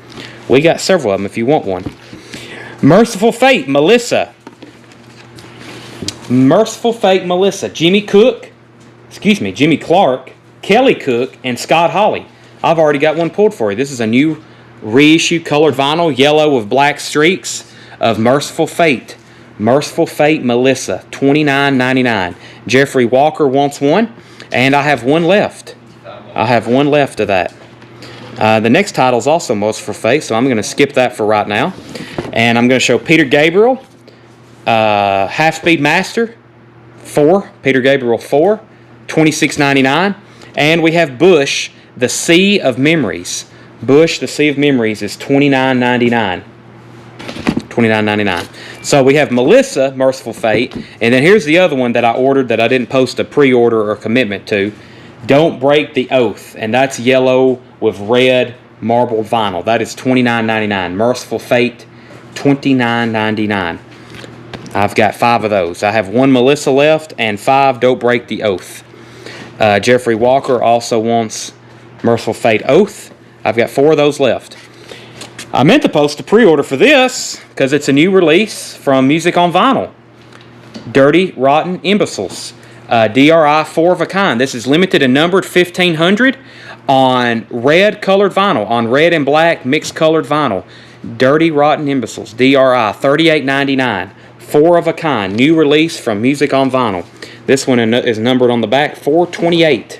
We got several of them if you want one. Merciful Fate, Melissa. Merciful Fate, Melissa. Jimmy Clark, Kelly Cook, and Scott Hawley. I've already got one pulled for you. This is a new reissue colored vinyl, yellow with black streaks of Merciful Fate. Merciful Fate, Melissa, $29.99. Jeffrey Walker wants one, and I have one left. I have one left of that. The next title is also Merciful Fate, so I'm going to skip that for right now. And I'm going to show Peter Gabriel, Half Speed Master, 4, Peter Gabriel 4, $26.99. And we have Bush, The Sea of Memories. Bush, The Sea of Memories is $29.99. $29.99. So we have Melissa, Merciful Fate, and then here's the other one that I ordered that I didn't post a pre-order or commitment to. Don't Break the Oath, and that's yellow with red marbled vinyl. That is $29.99. Merciful Fate, $29.99. I've got 5 of those. I have 1 Melissa left and 5 Don't Break the Oath. Jeffrey Walker also wants Merciful Fate Oath. I've got 4 of those left. I meant to post a pre-order for this because it's a new release from Music on Vinyl. Dirty Rotten Imbeciles. DRI 4 of a kind. This is limited and numbered 1,500 on red colored vinyl, on red and black mixed colored vinyl. Dirty Rotten Imbeciles, DRI, $38.99. 4 of a kind, new release from Music on Vinyl. This one is numbered on the back, 428.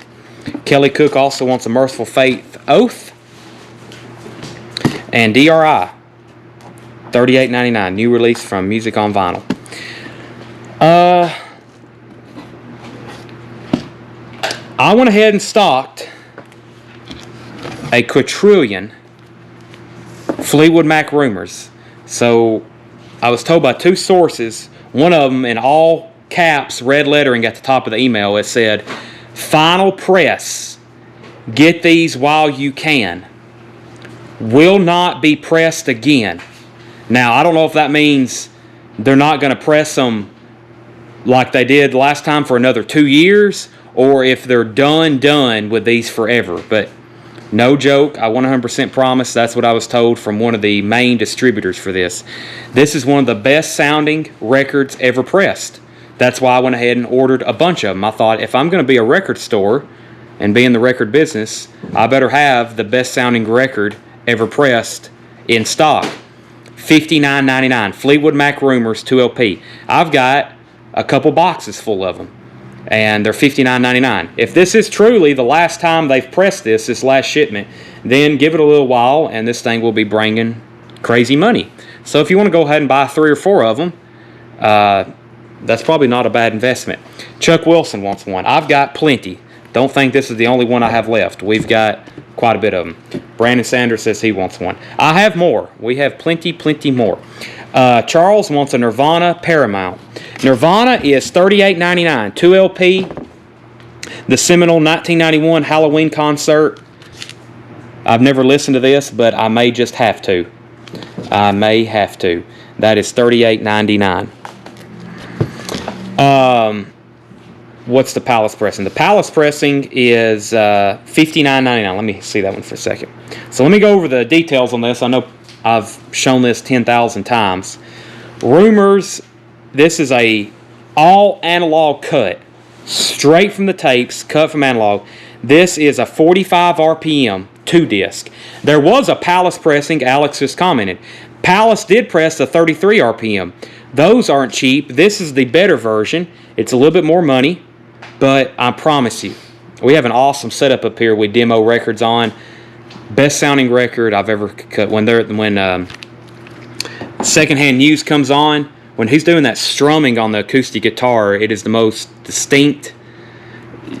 Kelly Cook also wants a Merciful Fate Oath. And DRI, $38.99, new release from Music on Vinyl. I went ahead and stocked a quadrillion Fleetwood Mac rumors. So I was told by 2 sources, one of them in all caps, red lettering at the top of the email, it said, "Final press. Get these while you can. Will not be pressed again." Now, I don't know if that means they're not going to press them like they did last time for another 2 years, or if they're done with these forever. But no joke, I 100% promise. That's what I was told from one of the main distributors for this. This is one of the best sounding records ever pressed. That's why I went ahead and ordered a bunch of them. I thought, if I'm going to be a record store and be in the record business, I better have the best sounding record ever pressed in stock. $59.99. Fleetwood Mac Rumors 2LP. I've got a couple boxes full of them, and they're $59.99. If this is truly the last time they've pressed this last shipment, then give it a little while, and this thing will be bringing crazy money. So if you want to go ahead and buy 3 or 4 of them, that's probably not a bad investment. Chuck Wilson wants one. I've got plenty. Don't think this is the only one I have left. We've got quite a bit of them. Brandon Sanders says he wants one. I have more. We have plenty more. Charles wants a Nirvana Paramount. Nirvana is $38.99. 2LP. The seminal 1991 Halloween concert. I've never listened to this, but I may just have to. I may have to. That is $38.99. What's the Palace Pressing? The Palace Pressing is $59.99. Let me see that one for a second. So let me go over the details on this. I know I've shown this 10,000 times. Rumors, this is a all analog cut. Straight from the tapes, cut from analog. This is a 45 RPM 2-disc. There was a Palace Pressing, Alex just commented. Palace did press the 33 RPM. Those aren't cheap. This is the better version. It's a little bit more money, but I promise you, we have an awesome setup up here we demo records on. Best sounding record I've ever cut. When Secondhand News comes on, when he's doing that strumming on the acoustic guitar, it is the most distinct,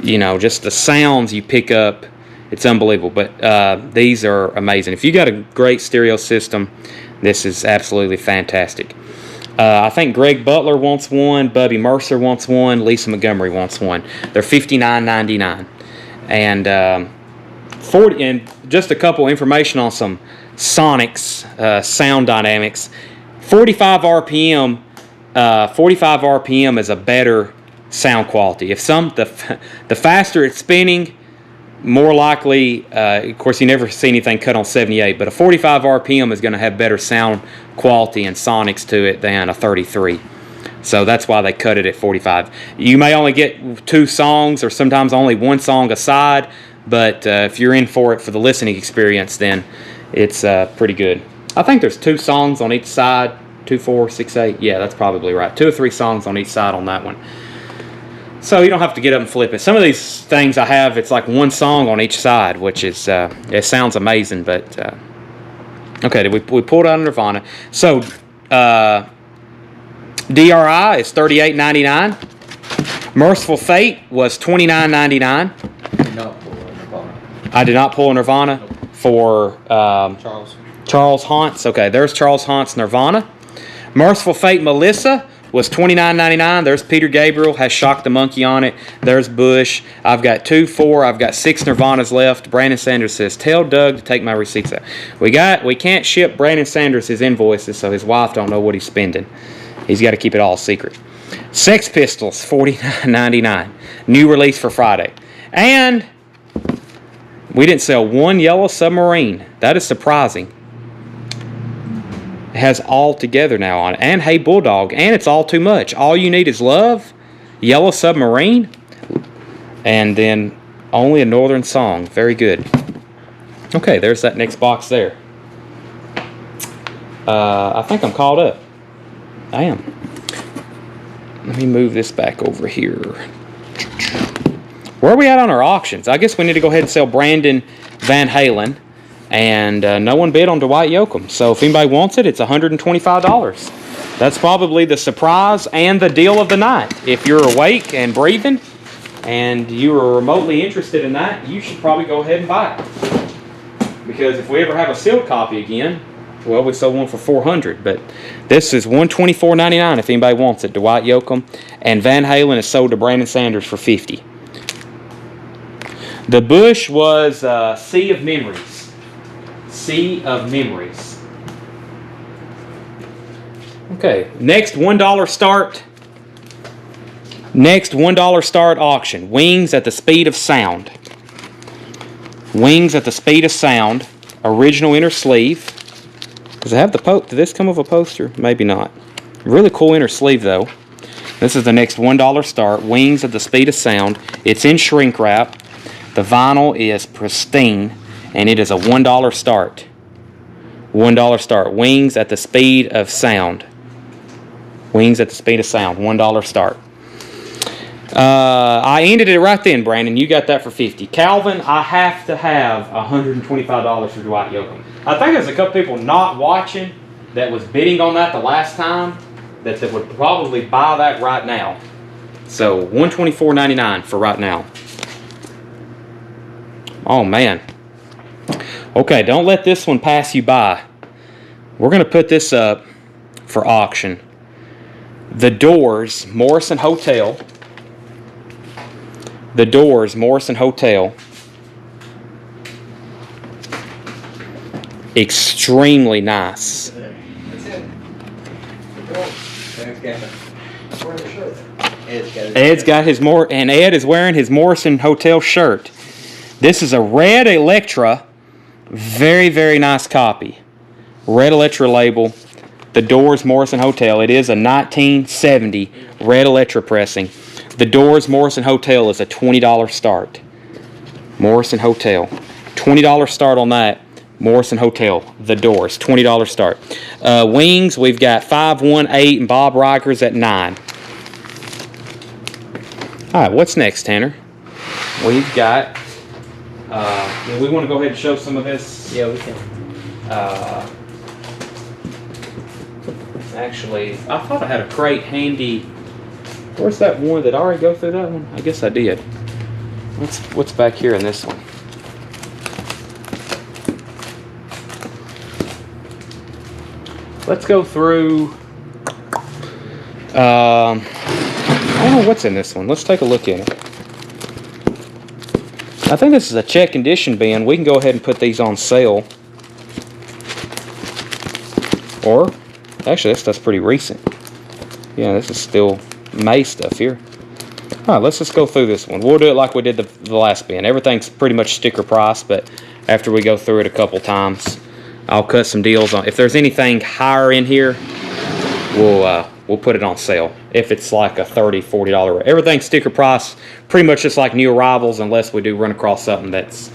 just the sounds you pick up. It's unbelievable. But these are amazing. If you got a great stereo system, this is absolutely fantastic. I think Greg Butler wants one, Bubby Mercer wants one, Lisa Montgomery wants one. They're $59.99. And and just a couple information on some sonics, sound dynamics. 45 RPM is a better sound quality. If the faster it's spinning, more likely, of course you never see anything cut on 78, but a 45 RPM is going to have better sound quality and sonics to it than a 33. So that's why they cut it at 45. You may only get 2 songs or sometimes only 1 song a side, but if you're in for it for the listening experience, then it's pretty good. I think there's 2 songs on each side, 2, 4, 6, 8. Yeah, that's probably right. 2 or 3 songs on each side on that one. So you don't have to get up and flip it. Some of these things I have, it's like 1 song on each side, which is, it sounds amazing, but, okay, we pulled out Nirvana. So, DRI is $38.99. Merciful Fate was $29.99. I did not pull a Nirvana for Charles Haunt's. Okay, there's Charles Haunt's Nirvana. Merciful Fate Melissa was $29.99. There's Peter Gabriel, has Shock the Monkey on it. There's Bush. I've got 2, 4. I've got 6 Nirvanas left. Brandon Sanders says, tell Doug to take my receipts out. We can't ship Brandon Sanders his invoices, so his wife don't know what he's spending. He's got to keep it all secret. Sex Pistols, $49.99. New release for Friday. And we didn't sell 1 Yellow Submarine. That is surprising. It has All Together now on it. And Hey Bulldog. And It's All Too Much. All You Need Is Love. Yellow Submarine. And then Only a Northern Song. Very good. Okay, there's that next box there. I think I'm caught up. I am. Let me move this back over here. Where are we at on our auctions? I guess we need to go ahead and sell Brandon Van Halen. And no one bid on Dwight Yoakam. So if anybody wants it, it's $125. That's probably the surprise and the deal of the night. If you're awake and breathing and you are remotely interested in that, you should probably go ahead and buy it. Because if we ever have a sealed copy again, well, we sold one for $400. But this is $124.99 if anybody wants it. Dwight Yoakam. And Van Halen is sold to Brandon Sanders for $50. The Bush was Sea of Memories. Sea of Memories. Okay, next $1 start. Next $1 start auction. Wings at the Speed of Sound. Wings at the Speed of Sound. Original inner sleeve. Does it have the did this come with a poster? Maybe not. Really cool inner sleeve though. This is the next $1 start. Wings at the Speed of Sound. It's in shrink wrap. The vinyl is pristine. And it is a $1 start. $1 start. Wings at the Speed of Sound. Wings at the Speed of Sound. $1 start. I ended it right then, Brandon. You got that for $50. Calvin, I have to have $125 for Dwight Yoakam. I think there's a couple people not watching that was bidding on that the last time that would probably buy that right now. So $124.99 for right now. Oh, man. Okay, don't let this one pass you by. We're going to put this up for auction. The Doors, Morrison Hotel. The Doors, Morrison Hotel. Extremely nice. Ed's got his and Ed is wearing his Morrison Hotel shirt. This is a red Electra. Very, very nice copy. Red Electra label. The Doors Morrison Hotel. It is a 1970 red Electra pressing. The Doors Morrison Hotel is a $20 start. Morrison Hotel. $20 start on that. Morrison Hotel. The Doors. $20 start. Wings, we've got 518 and Bob Riker's at 9. Alright, what's next, Tanner? We've got... we want to go ahead and show some of this. Yeah, we can. Actually, I thought I had a crate handy. Where's that one? Did I already go through that one? I guess I did. What's back here in this one? Let's go through. I don't know what's in this one. Let's take a look at it. I think this is a check condition bin. We can go ahead and put these on sale. Or, actually, this stuff's pretty recent. Yeah, this is still May stuff here. Alright, let's just go through this one. We'll do it like we did the last bin. Everything's pretty much sticker price, but after we go through it a couple times, I'll cut some deals on. If there's anything higher in here, we'll put it on sale. If it's like a $30, $40, everything's sticker price, pretty much just like new arrivals, unless we do run across something that's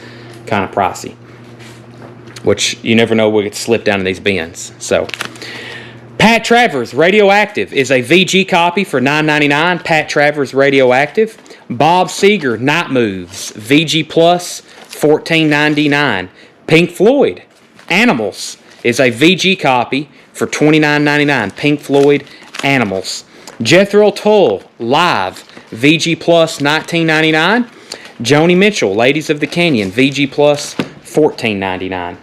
kind of pricey, which you never know, we could slip down in these bins. So, Pat Travers Radioactive is a VG copy for $9.99. Pat Travers Radioactive. Bob Seger Night Moves VG Plus $14.99. Pink Floyd Animals is a VG copy for $29.99. Pink Floyd Animals. Jethro Tull Live VG Plus $19.99. Joni Mitchell Ladies of the Canyon VG Plus $14.99.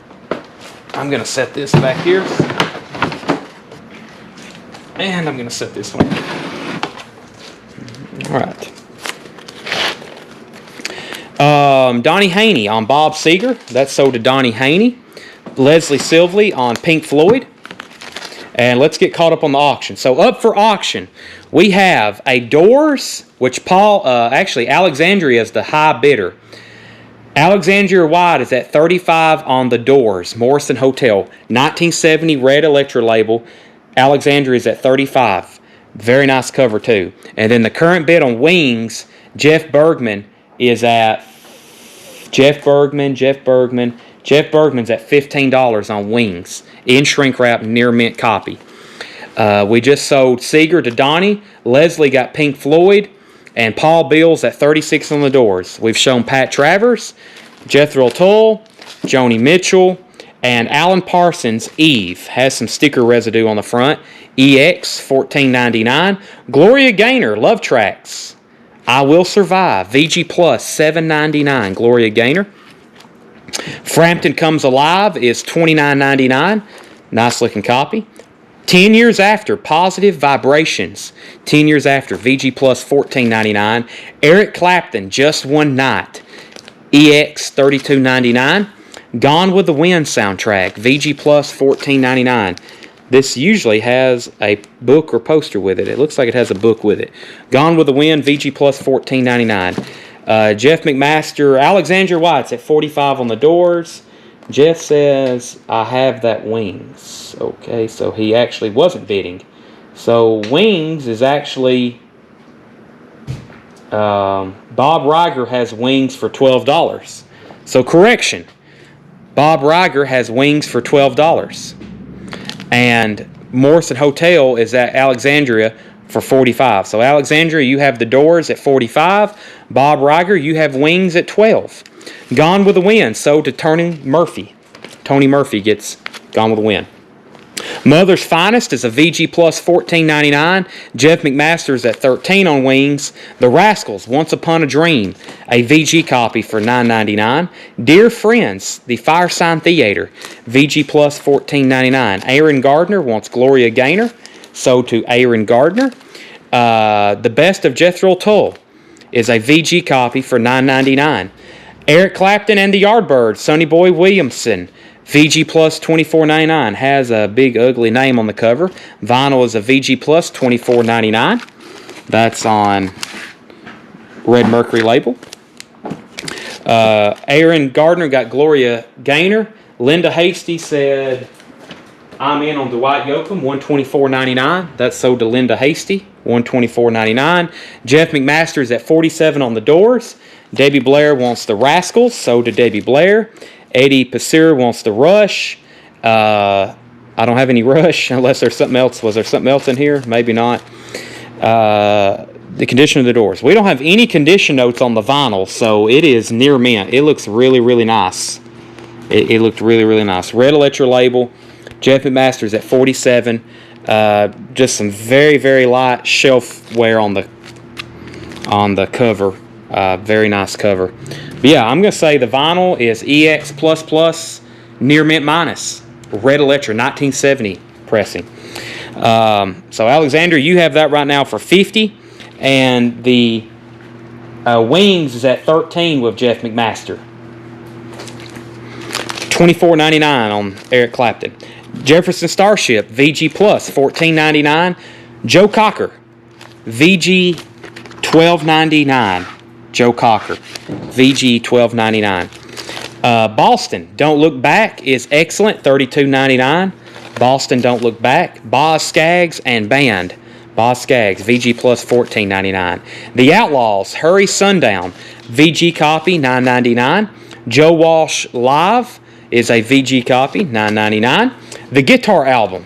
I'm going to set this back here. And I'm going to set this one. Alright. Donnie Haney on Bob Seger. That's sold to Donnie Haney. Leslie Silvley on Pink Floyd. And let's get caught up on the auction. So up for auction, we have a Doors, which actually Alexandria is the high bidder. Alexandria White is at $35 on the Doors. Morrison Hotel, 1970 red Electra label. Alexandria is at $35. Very nice cover too. And then the current bid on Wings, Jeff Bergman is at Jeff Bergman, Jeff Bergman's at $15 on Wings. In shrink wrap, near mint copy. We just sold Seeger to Donnie. Leslie got Pink Floyd. And Paul Bill's at $36 on the doors. We've shown Pat Travers, Jethro Tull, Joni Mitchell, and Alan Parsons' Eve. Has some sticker residue on the front. EX, $14.99. Gloria Gaynor, Love Tracks. I Will Survive. VG Plus, $7.99. Gloria Gaynor. Frampton Comes Alive is $29.99. Nice looking copy. 10 Years After, Positive Vibrations. 10 Years After, VG Plus, $14.99. Eric Clapton, Just One Night. EX, $32.99. Gone with the Wind soundtrack. VG Plus, $14.99. This usually has a book or poster with it. It looks like it has a book with it. Gone with the Wind, VG Plus, $14.99. Jeff McMaster, Alexandria White's at $45 on the doors. Jeff says, I have that Wings. Okay, so he actually wasn't bidding. So Wings is actually, Bob Riger has Wings for $12. So correction, Bob Riger has Wings for $12. And Morrison Hotel is at Alexandria for $45. So Alexandria, you have the doors at $45. Bob Riger, you have Wings at $12. Gone with the Wind, sold to Tony Murphy. Tony Murphy gets Gone with the Wind. Mother's Finest is a VG Plus, $14.99. Jeff McMaster's at $13 on Wings. The Rascals, Once Upon a Dream, a VG copy for $9.99. Dear Friends, The Firesign Theater, VG Plus, $14.99. Aaron Gardner wants Gloria Gaynor, sold to Aaron Gardner. The Best of Jethro Tull is a VG copy for $9.99. Eric Clapton and the Yardbirds, Sonny Boy Williamson, VG Plus, $24.99. Has a big ugly name on the cover. Vinyl is a VG Plus, $24.99. That's on Red Mercury label. Aaron Gardner got Gloria Gaynor. Linda Hasty said, I'm in on Dwight Yoakam, $124.99. That's sold to Linda Hasty, $124.99. Jeff McMaster's at $47 on the doors. Debbie Blair wants the Rascals, sold to Debbie Blair. Eddie Passir wants the Rush. I don't have any Rush unless there's something else. Was there something else in here? Maybe not. The condition of the doors. We don't have any condition notes on the vinyl, so it is near mint. It looks really, really nice. It looked really, really nice. Red Electra label. Jeff McMaster's at $47. Just some very, very light shelf wear on the cover. Very nice cover. But yeah, I'm going to say the vinyl is EX++, near mint minus. Red Electra, 1970 pressing. So Alexander, you have that right now for $50. And the Wings is at $13 with Jeff McMaster. $24.99 on Eric Clapton. Jefferson Starship, VG Plus, $14.99. Joe Cocker, VG $12.99. Joe Cocker, VG $12.99. Boston, Don't Look Back is excellent, $32.99. Boston, Don't Look Back. Boz Scaggs and Band. Boz Scaggs, VG Plus, $14.99. The Outlaws, Hurry Sundown, VG copy, $9.99. Joe Walsh Live is a VG copy, $9.99. The Guitar Album,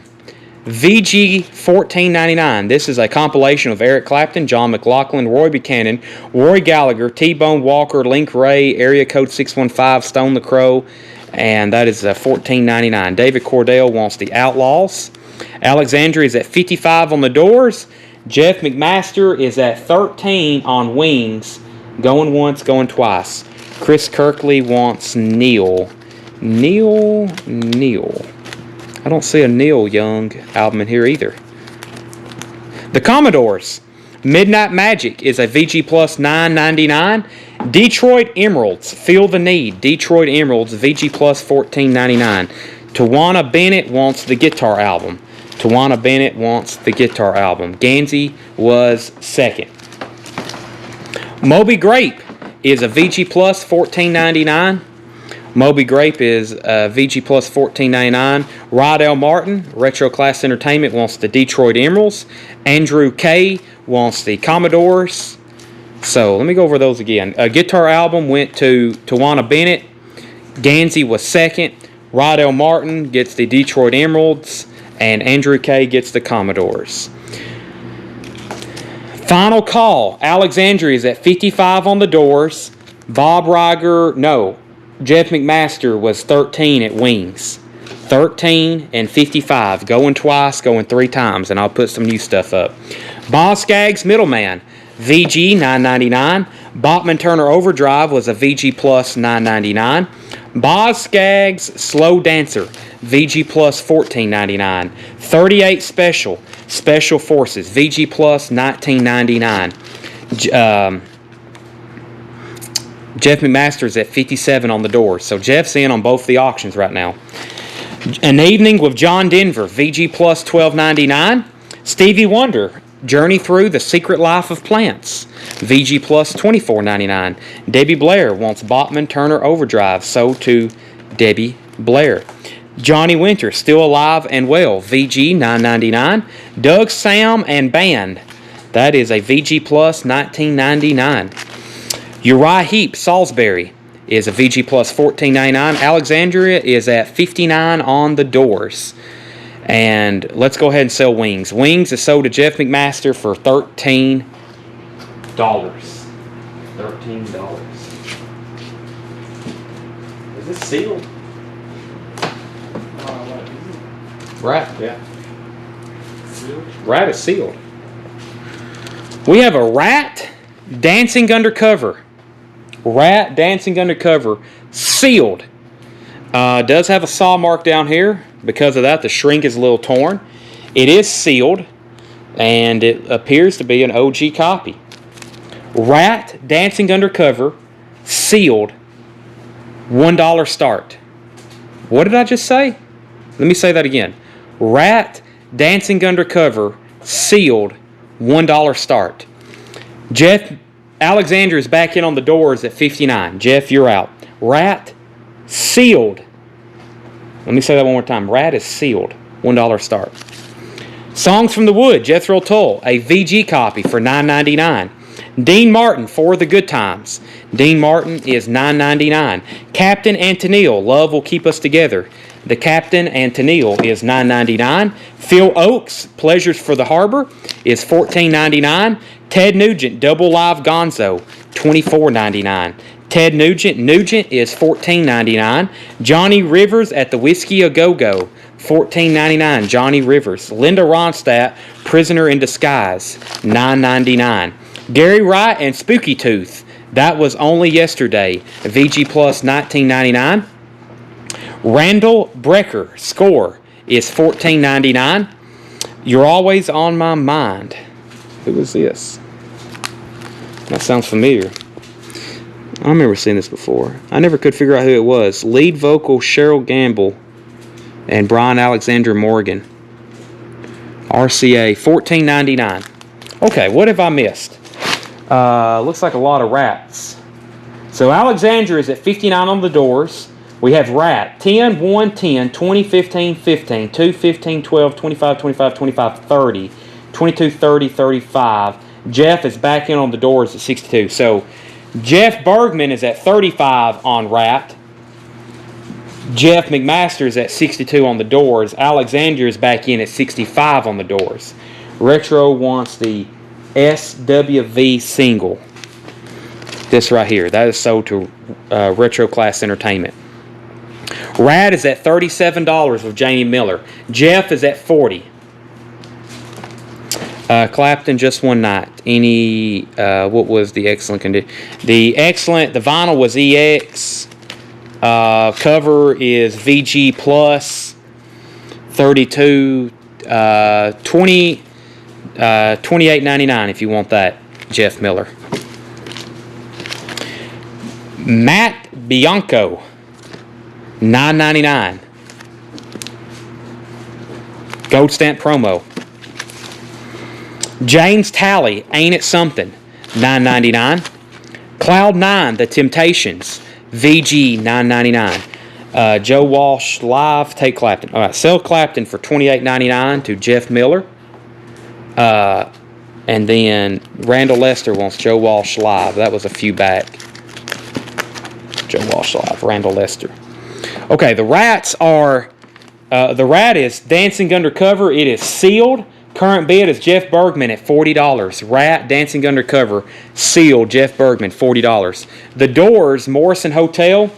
VG $14.99. This is a compilation of Eric Clapton, John McLaughlin, Roy Buchanan, Roy Gallagher, T-Bone Walker, Link Ray, Area Code 615, Stone the Crow, and that is $14.99. David Cordell wants the Outlaws. Alexandria is at $55 on the doors. Jeff McMaster is at $13 on Wings. Going once, going twice. Chris Kirkley wants Neil. Neil. I don't see a Neil Young album in here either. The Commodores. Midnight Magic is a VG Plus, $9.99. Detroit Emeralds, Feel the Need. Detroit Emeralds, VG Plus, $14.99. Tawana Bennett wants the Guitar Album. Tawana Bennett wants the Guitar Album. Gansey was second. Moby Grape is a VG Plus, $14.99. Moby Grape is VG Plus, $14.99. Rydell Martin, Retro Class Entertainment, wants the Detroit Emeralds. Andrew K. wants the Commodores. So let me go over those again. Guitar Album went to Tawana Bennett. Gansey was second. Rydell Martin gets the Detroit Emeralds. And Andrew K. gets the Commodores. Final call. Alexandria is at 55 on the Doors. Jeff McMaster was 13 at Wings. 13 and 55. Going twice, going 3 times. And I'll put some new stuff up. Boz Scaggs, Middleman. VG, $9.99. Bachman Turner Overdrive was a VG Plus, $9.99. Boz Scaggs, Slow Dancer. VG Plus, $14.99. 38 Special Forces. VG Plus, $19.99. Jeff McMaster's at 57 on the Doors. So Jeff's in on both the auctions right now. An Evening with John Denver. VG Plus, $12.99. Stevie Wonder, Journey Through the Secret Life of Plants. VG Plus, $24.99. Debbie Blair wants Bachman Turner Overdrive. So to Debbie Blair. Johnny Winter, Still Alive and Well. VG, $9.99. Doug Sam and Band. That is a VG Plus, $19.99. Uriah Heep, Salisbury, is a VG Plus, $14.99. Alexandria is at 59 on the Doors. And let's go ahead and sell Wings. Wings is sold to Jeff McMaster for $13. $13. Is this sealed? Right. Yeah. Sealed? Rat is sealed. We have a rat dancing undercover. Rat dancing undercover. Sealed. Does have a saw mark down here. Because of that, the shrink is a little torn. It is sealed. And it appears to be an OG copy. Rat dancing undercover. Sealed. $1 start. What did I just say? Let me say that again. Rat dancing undercover. Sealed. $1 start. Jeff Alexander is back in on the Doors at 59. Jeff, you're out. Rat sealed. Let me say that one more time. Rat is sealed. $1 start. Songs from the Wood. Jethro Tull. A VG copy for $9.99. Dean Martin, For the Good Times. Dean Martin is $9.99. Captain Antonil, Love Will Keep Us Together. The Captain Antonil is $9.99. Phil Oakes, Pleasures for the Harbor, is $14.99. Ted Nugent, Double Live Gonzo, $24.99. Ted Nugent is $14.99. Johnny Rivers at the Whiskey A Go-Go, $14.99. Johnny Rivers. Linda Ronstadt, Prisoner in Disguise, $9.99. Gary Wright and Spooky Tooth, that was only yesterday, VG Plus, $19.99. Randall Brecker, Score, is $14.99. You're Always on My Mind. Who is this? That sounds familiar. I remember seeing this before. I never could figure out who it was. Lead vocal Cheryl Gamble and Brian Alexander Morgan. RCA, $14.99. Okay, what have I missed? Looks like a lot of rats. So Alexander is at 59 on the Doors. We have Rat, 10, 1, 10, 20, 15, 15, 2, 15, 12, 25, 25, 25, 30, 22, 30, 35. Jeff is back in on the Doors at 62. So Jeff Bergman is at 35 on Rat. Jeff McMaster is at 62 on the Doors. Alexander is back in at 65 on the Doors. Retro wants the SWV single. This right here. That is sold to Retro Class Entertainment. Rad is at $37 with Jamie Miller. Jeff is at $40. Clapton, Just One Night. What was the excellent condition? The vinyl was EX. Cover is VG Plus. 32. $28.99 if you want that, Jeff Miller. Matt Bianco, $9.99. Gold stamp promo. James Talley, Ain't It Something, $9.99. Cloud 9, The Temptations, VG, $9.99. Joe Walsh Live, Take Clapton. All right, sell Clapton for $28.99 to Jeff Miller. And then Randall Lester wants Joe Walsh Live. That was a few back. Joe Walsh Live, Randall Lester. Okay, the rats are, the rat is Dancing Undercover. It is sealed. Current bid is Jeff Bergman at $40. Rat, Dancing Undercover, sealed, Jeff Bergman, $40. The Doors, Morrison Hotel.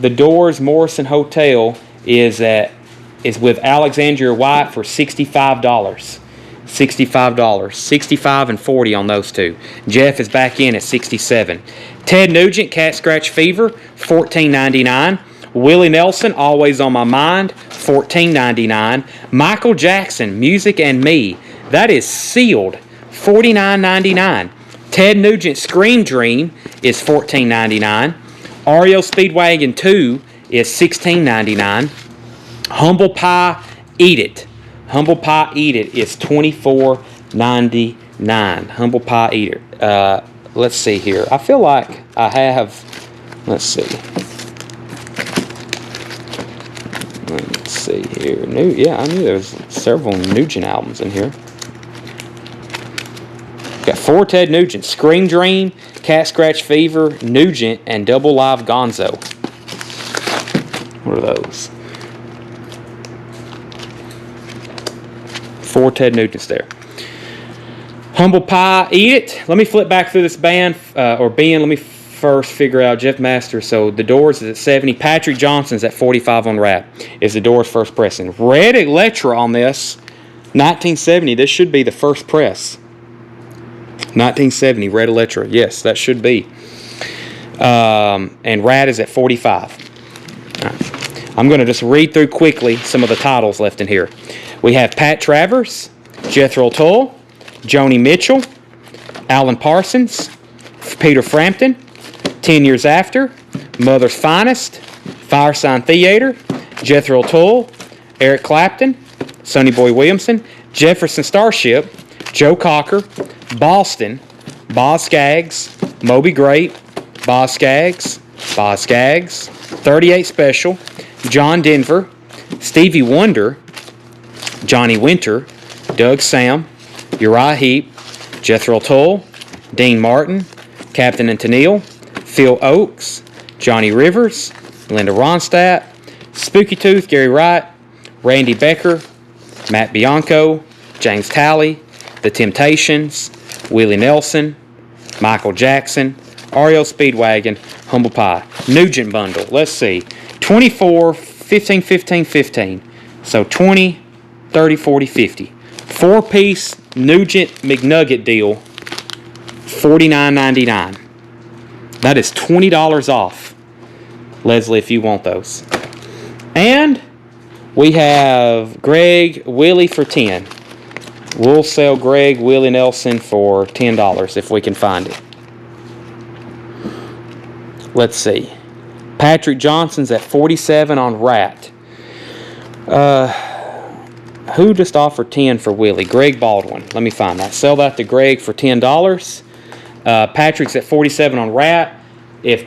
The Doors, Morrison Hotel is with Alexandria White for $65. $65. $65 and $40 on those two. Jeff is back in at $67. Ted Nugent, Cat Scratch Fever, $14.99. Willie Nelson, Always on My Mind, $14.99. Michael Jackson, Music and Me, that is sealed, $49.99. Ted Nugent, Scream Dream is $14.99. REO Speedwagon 2 is $16.99. Humble Pie, Eat It. Humble Pie, Eat It is $24.99. Humble Pie, Eat It. Let's see here. I feel like I have, let's see. Let's see here. I knew there was several Nugent albums in here. Got 4 Ted Nugent. Scream Dream, Cat Scratch Fever, Nugent, and Double Live Gonzo. What are those? 4 Ted Nugents there. Humble Pie, Eat It. Let me flip back through this band, or Ben. Let me first figure out Jeff Masters. So The Doors is at 70. Patrick Johnson's at 45 on Rap. Is The Doors' first pressing. Red Electra on this, 1970. This should be the first press. 1970, Red Electra. Yes, that should be. And Rad is at 45. Right. I'm going to just read through quickly some of the titles left in here. We have Pat Travers, Jethro Tull, Joni Mitchell, Alan Parsons, Peter Frampton, 10 Years After, Mother's Finest, Firesign Theater, Jethro Tull, Eric Clapton, Sonny Boy Williamson, Jefferson Starship, Joe Cocker, Boston, Boz Scaggs, Moby Grape, Boz Scaggs, 38 Special, John Denver, Stevie Wonder, Johnny Winter, Doug Sam, Uriah Heep, Jethro Tull, Dean Martin, Captain and Tennille, Phil Oakes, Johnny Rivers, Linda Ronstadt, Spooky Tooth, Gary Wright, Randy Becker, Matt Bianco, James Talley, The Temptations, Willie Nelson, Michael Jackson, REO Speedwagon, Humble Pie. Nugent Bundle, let's see, 24, 15, 15, 15. So 20, 30, 40, 50. 4-piece Nugent McNugget deal, $49.99. That is $20 off, Leslie, if you want those. And we have Greg Willie for $10. We'll sell Greg Willie Nelson for $10 if we can find it. Let's see. Patrick Johnson's at 47 on Rat. Who just offered 10 for Willie? Greg Baldwin. Let me find that. Sell that to Greg for $10. Patrick's at 47 on Rat. If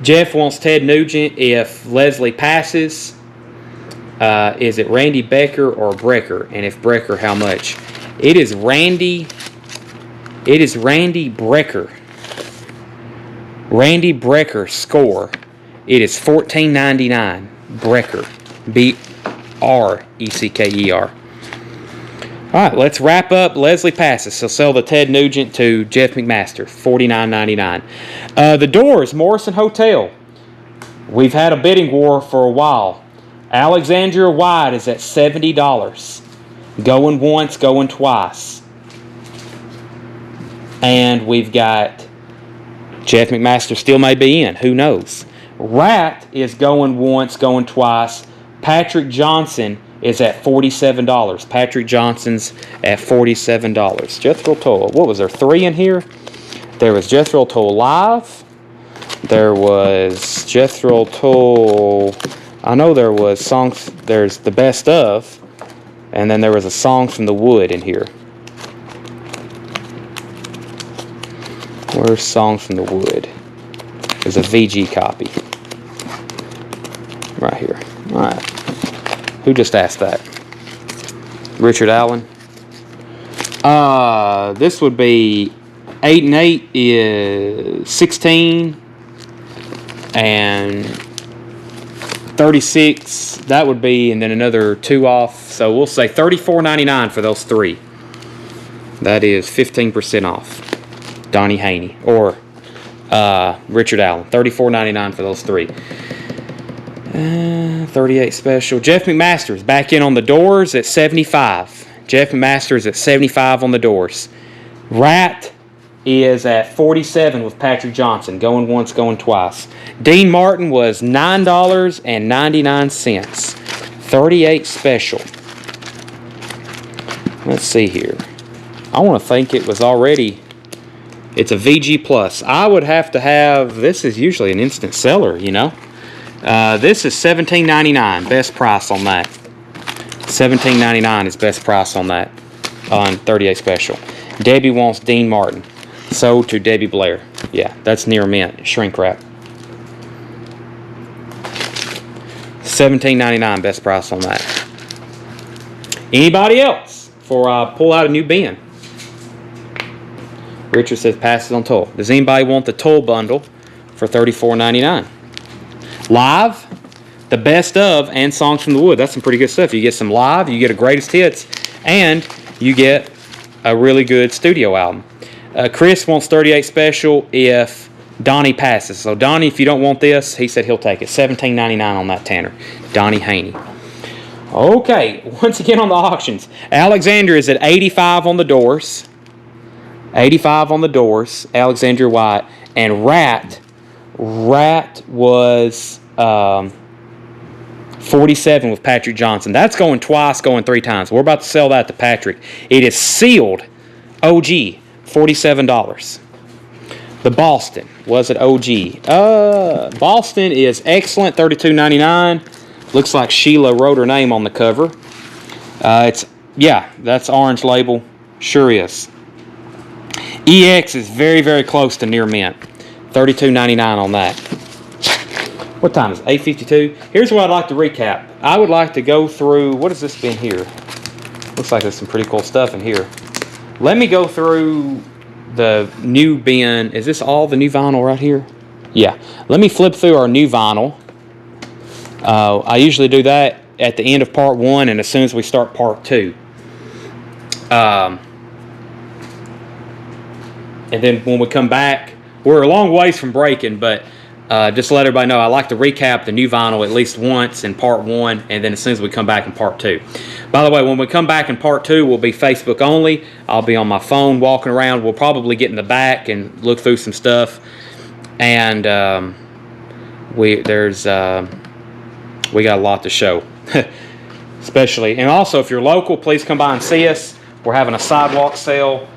Jeff wants Ted Nugent, if Leslie passes, is it Randy Becker or Brecker? And if Brecker, how much? It is Randy Brecker. Randy Brecker score. It is $14.99. Brecker. B-R-E-C-K-E-R. All right, let's wrap up. Leslie passes. So sell the Ted Nugent to Jeff McMaster, $49.99. The Doors, Morrison Hotel. We've had a bidding war for a while. Alexandria White is at $70. Going once, going twice. And we've got Jeff McMaster still may be in. Who knows? Rat is going once, going twice. Patrick Johnson is at $47. Patrick Johnson's at $47. Jethro Tull. What was there? 3 in here? There was Jethro Tull Live. There was Jethro Tull. I know there was songs. There's the best of. And then there was a song from the Wood in here. Where's Songs from the Wood? There's a VG copy. Right here. All right. Who just asked that? Richard Allen. This would be 8 and 8 is 16, and 36, that would be, and then another 2 off. So we'll say $34.99 for those 3. That is 15% off. Donnie Haney or Richard Allen. $34.99 for those 3. 38 special. Jeff McMaster's back in on the doors at $75. Jeff McMaster's at $75 on the doors. Rat is at $47 with Patrick Johnson. Going once, going twice. Dean Martin was $9.99. 38 special. Let's see here. I want to think it was already... It's a VG Plus. I would have to have... This is usually an instant seller, you know. This is $17.99. Best price on that. $17.99 is best price on that. On 38 special. Debbie wants Dean Martin. Sold to Debbie Blair. Yeah, that's near mint. Shrink wrap. $17.99 best price on that. Anybody else before I pull out a new bin? Richard says pass it on toll. Does anybody want the toll bundle for $34.99? Live, the best of, and songs from the wood. That's some pretty good stuff. You get some live, you get a greatest hits, and you get a really good studio album. Chris wants 38 special if Donnie passes. So Donnie, if you don't want this, he said he'll take it. $17.99 on that Tanner. Donnie Haney. Okay, once again on the auctions. Alexandria is at $85 on the doors. $85 on the doors. Alexandria White. And Rat was $47 with Patrick Johnson. That's going twice, going 3 times. We're about to sell that to Patrick. It is sealed. OG. $47. The Boston was it OG. Boston is excellent. $32.99. Looks like Sheila wrote her name on the cover. That's orange label. Sure is. EX is very, very close to near mint. $32.99 on that. What time is it? 8:52. Here's what I'd like to recap. I would like to go through, what has this been here? Looks like there's some pretty cool stuff in here. Let me go through the new bin. Is this all the new vinyl right here? Yeah. Let me flip through our new vinyl. I usually do that at the end of part 1 and as soon as we start part 2. And then when we come back, we're a long ways from breaking, but just to let everybody know, I like to recap the new vinyl at least once in part 1, and then as soon as we come back in part 2. By the way, when we come back in part 2, we'll be Facebook only. I'll be on my phone walking around. We'll probably get in the back and look through some stuff. And we got a lot to show. Especially, and also if you're local, please come by and see us. We're having a sidewalk sale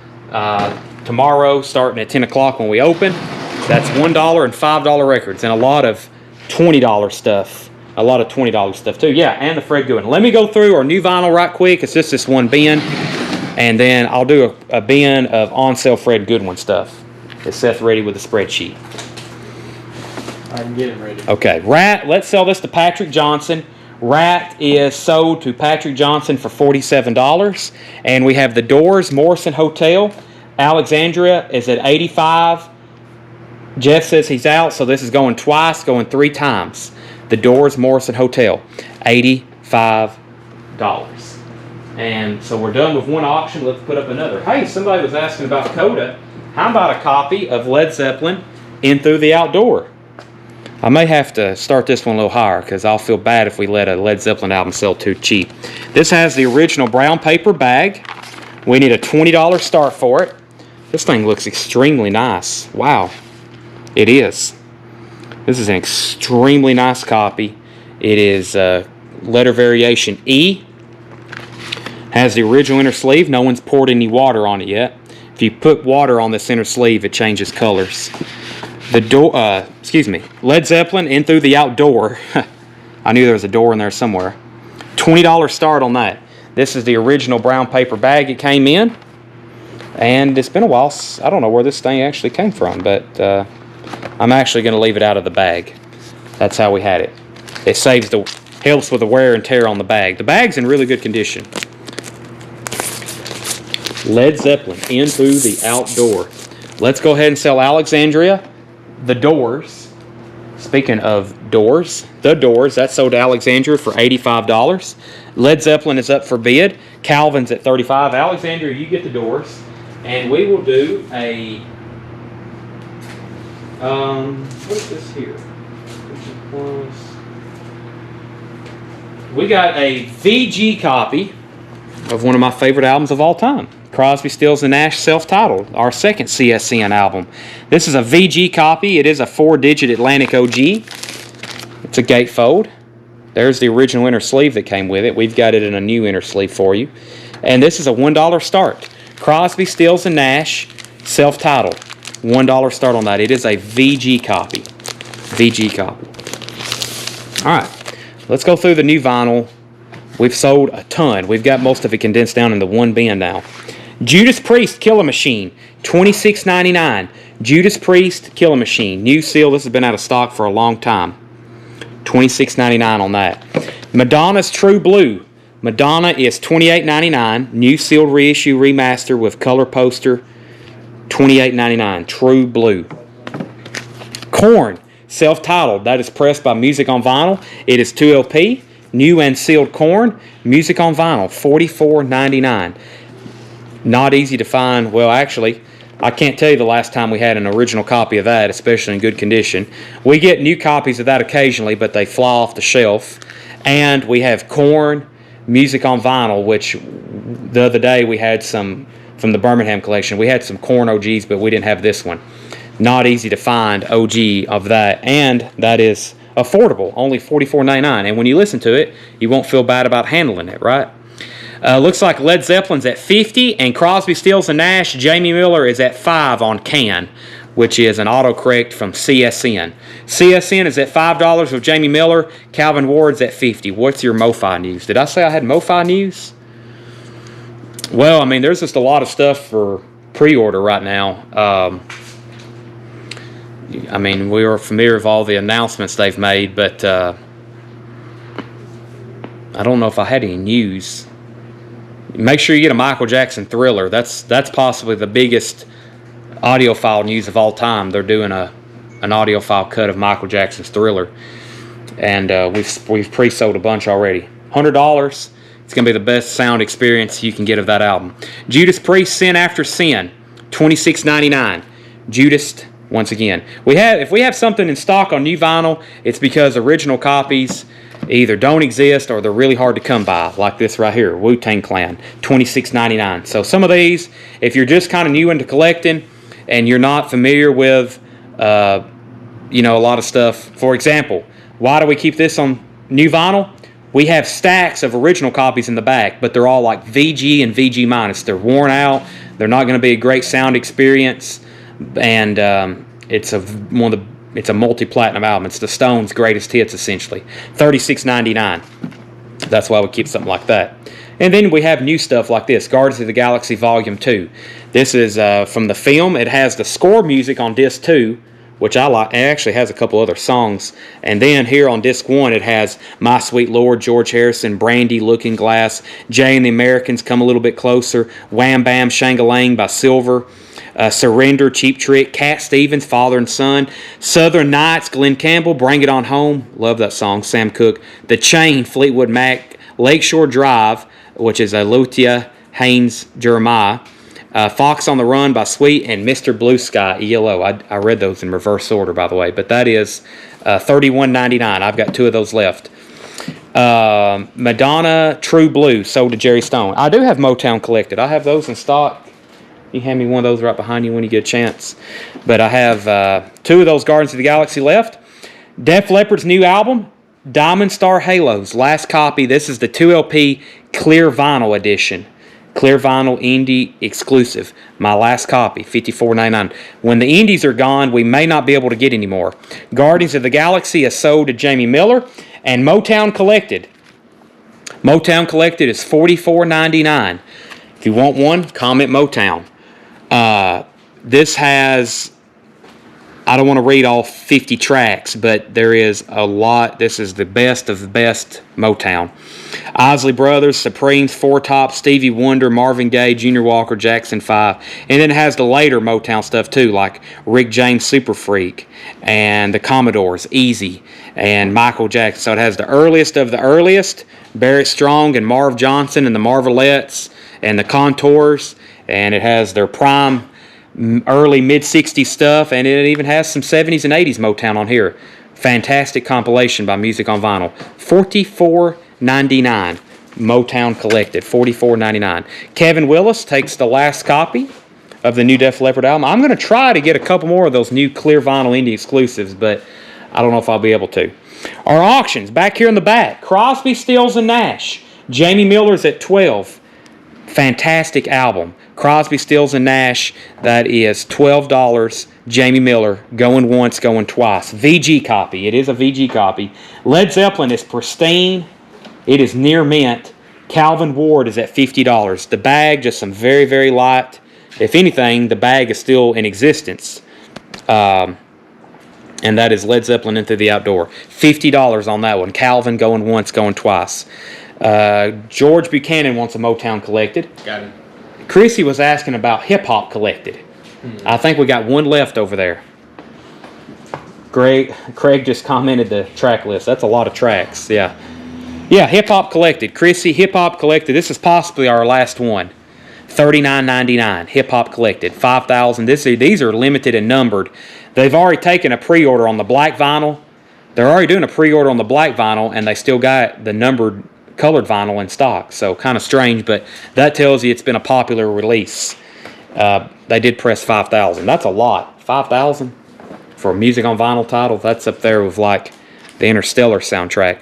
tomorrow starting at 10 o'clock when we open. That's $1 and $5 records and a lot of $20 stuff. A lot of $20 stuff too. Yeah, and the Fred Goodwin. Let me go through our new vinyl right quick. It's just this one bin. And then I'll do a bin of on-sale Fred Goodwin stuff. Is Seth ready with the spreadsheet? I can get it ready. Okay, Rat, let's sell this to Patrick Johnson. Rat is sold to Patrick Johnson for $47. And we have the Doors, Morrison Hotel. Alexandria is at $85. Jeff says he's out, so this is going twice, going 3 times. The Doors, Morrison Hotel, $85. And so we're done with one auction. Let's put up another. Hey, somebody was asking about Coda. How about a copy of Led Zeppelin, In Through the Outdoor? I may have to start this one a little higher because I'll feel bad if we let a Led Zeppelin album sell too cheap. This has the original brown paper bag. We need a $20 start for it. This thing looks extremely nice. Wow. It is. This is an extremely nice copy. It is letter variation E. Has the original inner sleeve. No one's poured any water on it yet. If you put water on this inner sleeve, it changes colors. Led Zeppelin, In Through the Outdoor. I knew there was a door in there somewhere. $20 start on that. This is the original brown paper bag it came in. And it's been a while. I don't know where this thing actually came from, but I'm actually going to leave it out of the bag. That's how we had it. It helps with the wear and tear on the bag. The bag's in really good condition. Led Zeppelin, In Through the Outdoor. Let's go ahead and sell Alexandria, The Doors, Speaking of Doors, The Doors, that sold to Alexandria for $85. Led Zeppelin is up for bid. Calvin's at $35. Alexandria, you get The Doors. And we will do a... what is this here? We got a VG copy of one of my favorite albums of all time. Crosby, Stills, and Nash, self-titled, our second CSN album. This is a VG copy. It is a 4-digit Atlantic OG. It's a gatefold. There's the original inner sleeve that came with it. We've got it in a new inner sleeve for you. And this is a $1 start. Crosby, Stills, and Nash, self-titled. $1 start on that. It is a VG copy. VG copy. All right. Let's go through the new vinyl. We've sold a ton. We've got most of it condensed down into one bin now. Judas Priest, Killer Machine, $26.99. Judas Priest, Killer Machine. New seal. This has been out of stock for a long time. $26.99 on that. Madonna's True Blue. Madonna is $28.99. New sealed reissue remaster with color poster. $28.99. True Blue. Korn, self-titled. That is pressed by Music on Vinyl. It is 2 LP. New and sealed Korn. Music on Vinyl. $44.99. Not easy to find. Well, actually, I can't tell you the last time we had an original copy of that, especially in good condition. We get new copies of that occasionally, but they fly off the shelf. And we have Korn, Music on Vinyl, which the other day we had some from the Birmingham collection. We had some Korn OGs, but we didn't have this one. Not easy to find OG of that, and that is affordable, only $44.99. And when you listen to it, you won't feel bad about handling it, right? Looks like Led Zeppelin's at $50, and Crosby, Stills, and Nash, Jamie Miller is at $5 on Can, which is an autocorrect from CSN. CSN is at $5 with Jamie Miller. Calvin Ward's at $50. What's your MoFi news? Did I say I had MoFi news? Well, I mean, there's just a lot of stuff for pre-order right now. I mean, we are familiar with all the announcements they've made, but I don't know if I had any news. Make sure you get a Michael Jackson Thriller. That's possibly the biggest audiophile news of all time. They're doing an audiophile cut of Michael Jackson's Thriller, and we've pre-sold a bunch already. $100. It's gonna be the best sound experience you can get of that album. Judas Priest, Sin After Sin, $26.99. Judas. Once again, if we have something in stock on new vinyl, it's because original copies either don't exist or they're really hard to come by, like this right here, Wu-Tang Clan, $26.99. So some of these, if you're just kind of new into collecting and you're not familiar with, a lot of stuff. For example, why do we keep this on new vinyl? We have stacks of original copies in the back, but they're all like VG and VG minus. They're worn out. They're not going to be a great sound experience. And it's a multi-platinum album. It's the Stones' greatest hits, essentially. $36.99. That's why we keep something like that. And then we have new stuff like this, Guardians of the Galaxy Volume 2. This is from the film. It has the score music on Disc 2, which I like. It actually has a couple other songs. And then here on Disc 1, it has My Sweet Lord, George Harrison, Brandy, Looking Glass, Jay and the Americans, Come a Little Bit Closer, Wham Bam, Shang-a-Lang by Silver, Surrender, Cheap Trick, Cat Stevens, Father and Son, Southern Nights, Glenn Campbell, Bring It On Home, love that song, Sam Cooke, The Chain, Fleetwood Mac, Lakeshore Drive, which is a Lutia, Haynes, Jeremiah, Fox on the Run by Sweet, and Mr. Blue Sky, ELO. I read those in reverse order, by the way, but that is $31.99. I've got 2 of those left. Madonna, True Blue, sold to Jerry Stone. I do have Motown collected. I have those in stock. You hand me one of those right behind you when you get a chance. But I have 2 of those Guardians of the Galaxy left. Def Leppard's new album, Diamond Star Halos. Last copy. This is the 2 LP Clear Vinyl edition. Clear Vinyl Indie exclusive. My last copy, $54.99. When the Indies are gone, we may not be able to get any more. Guardians of the Galaxy is sold to Jamie Miller. And Motown Collected. Motown Collected is $44.99. If you want one, comment Motown. This has I don't want to read all 50 tracks, but there is a lot. This is the best of the best Motown. Isley Brothers, Supremes, Four Tops, Stevie Wonder, Marvin Gaye, Junior Walker, Jackson 5. And then it has the later Motown stuff too, like Rick James, Super Freak, and the Commodores, Easy, and Michael Jackson. So it has the earliest of the earliest, Barrett Strong and Marv Johnson and the Marvelettes and the Contours, and it has their prime early mid-60s stuff, and it even has some 70s and 80s Motown on here. Fantastic compilation by Music on Vinyl. $44.99 Motown Collected. $44.99. Kevin Willis takes the last copy of the new Def Leppard album. I'm going to try to get a couple more of those new clear vinyl indie exclusives, but I don't know if I'll be able to. Our auctions, back here in the back. Crosby, Stills, and Nash. Jamie Miller's at 12. Fantastic album. Crosby, Stills, and Nash, that is $12. Jamie Miller, going once, going twice. VG copy. It is a VG copy. Led Zeppelin is pristine. It is near mint. Calvin Ward is at $50. The bag, just some very, very light. If anything, the bag is still in existence. And that is Led Zeppelin Into the Outdoor. $50 on that one. Calvin, going once, going twice. George Buchanan wants a Motown Collected. Got it. Chrissy was asking about hip-hop collected. I think we got one left over there. Craig just commented the track list. That's a lot of tracks, yeah. Yeah, hip-hop collected. Chrissy, hip-hop collected. This is possibly our last one. $39.99, hip-hop collected. 5,000. These are limited and numbered. They've already taken a pre-order on the black vinyl. They're already doing a pre-order on the black vinyl, and they still got the numbered colored vinyl in stock, so kind of strange, but that tells you it's been a popular release. They did press 5,000. That's a lot. 5,000 for a Music on Vinyl title. That's up there with like the Interstellar soundtrack.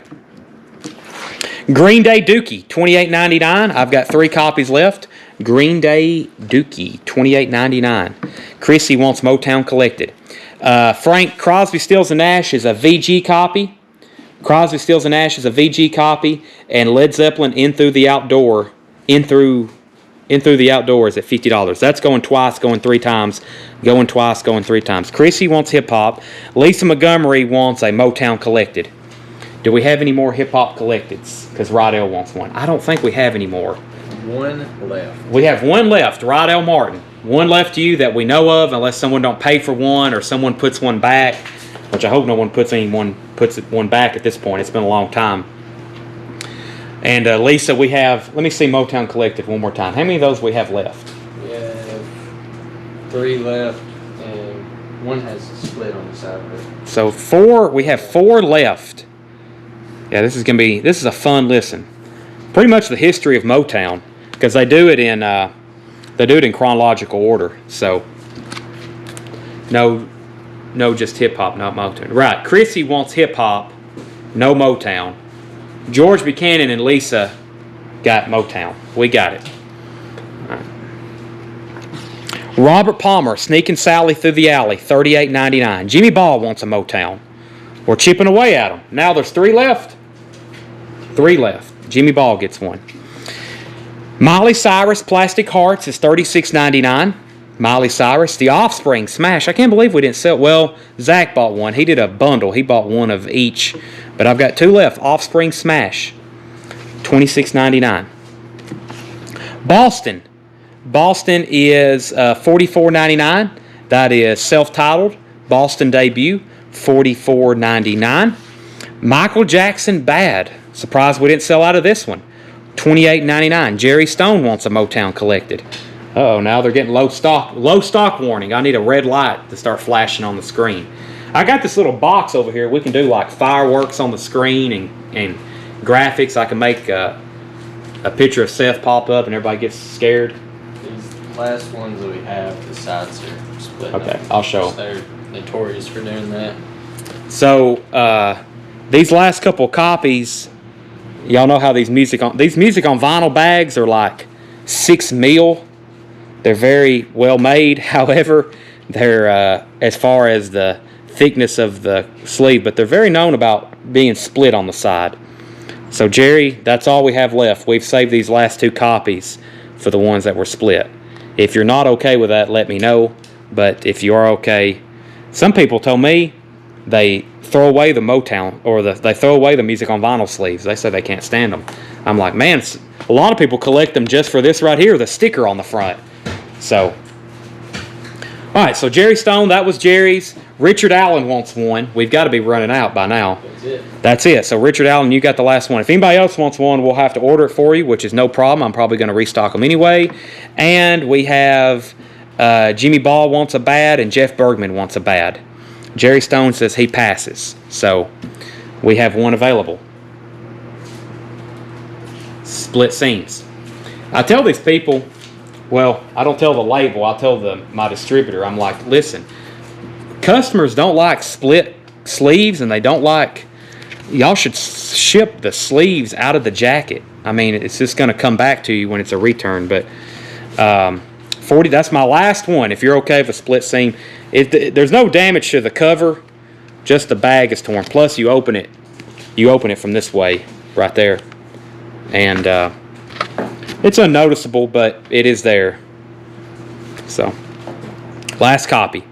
Green Day Dookie, $28.99. I've got 3 copies left. Green Day Dookie, $28.99. Chrissy wants Motown Collected. Frank, Crosby, Stills, and Nash is a VG copy. Crosby, Stills, and Nash is a VG copy, and Led Zeppelin In Through the Outdoor is at $50. That's going twice, going 3 times, going twice, going 3 times. Chrissy wants hip-hop. Lisa Montgomery wants a Motown Collected. Do we have any more hip-hop collecteds? Because Rydell wants one. I don't think we have any more. One left. We have one left, Rydell Martin. One left to you that we know of, unless someone don't pay for one or someone puts one back, which I hope no one puts one back at this point. It's been a long time. And Lisa, we have, let me see Motown Collected one more time. How many of those we have left? We have 3 left, and one has a split on the side of it. So we have 4 left. Yeah, this is a fun listen. Pretty much the history of Motown, because they do it in chronological order. So no, just hip hop, not Motown. Right. Chrissy wants hip hop, no Motown. George Buchanan and Lisa got Motown. We got it. All right. Robert Palmer, Sneaking Sally Through the Alley, $38.99. Jimmy Ball wants a Motown. We're chipping away at them. Now there's 3 left. 3 left. Jimmy Ball gets one. Miley Cyrus, Plastic Hearts is $36.99. Miley Cyrus. The Offspring, Smash. I can't believe we didn't sell. Well, Zach bought one. He did a bundle. He bought one of each. But I've got 2 left. Offspring, Smash. $26.99. Boston. Boston is $44.99. That is self-titled. Boston debut. $44.99. Michael Jackson, Bad. Surprised we didn't sell out of this one. $28.99. Jerry Stone wants a Motown Collected. Uh-oh, now they're getting low stock warning. I need a red light to start flashing on the screen. I got this little box over here. We can do like fireworks on the screen and graphics. I can make a picture of Seth pop up and everybody gets scared. These last ones that we have, the sides are split. Okay, I'll show. They're notorious for doing that. So these last couple copies, y'all know how these music on vinyl bags are like 6 mil. They're very well made. However, they're as far as the thickness of the sleeve, but they're very known about being split on the side. So Jerry, that's all we have left. We've saved these last 2 copies for the ones that were split. If you're not okay with that, let me know. But if you are okay, Some people told me they throw away the Motown, or they throw away the music on vinyl sleeves. They say they can't stand them. I'm like, man, a lot of people collect them just for this right here, the sticker on the front. So, all right, so Jerry Stone, that was Jerry's. Richard Allen wants one. We've got to be running out by now. That's it. So Richard Allen, you got the last one. If anybody else wants one, we'll have to order it for you, which is no problem. I'm probably going to restock them anyway. And we have Jimmy Ball wants a bad, and Jeff Bergman wants a bad. Jerry Stone says he passes. So we have one available. Split Scenes. I tell these people, well, I don't tell the label, I tell my distributor, I'm like, listen, customers don't like split sleeves, and they don't like, y'all should ship the sleeves out of the jacket. I mean, it's just going to come back to you when it's a return. But 40, that's my last one. If you're okay with a split seam, there's no damage to the cover, just the bag is torn. Plus, you open it from this way, right there, and it's unnoticeable, but it is there. So, last copy.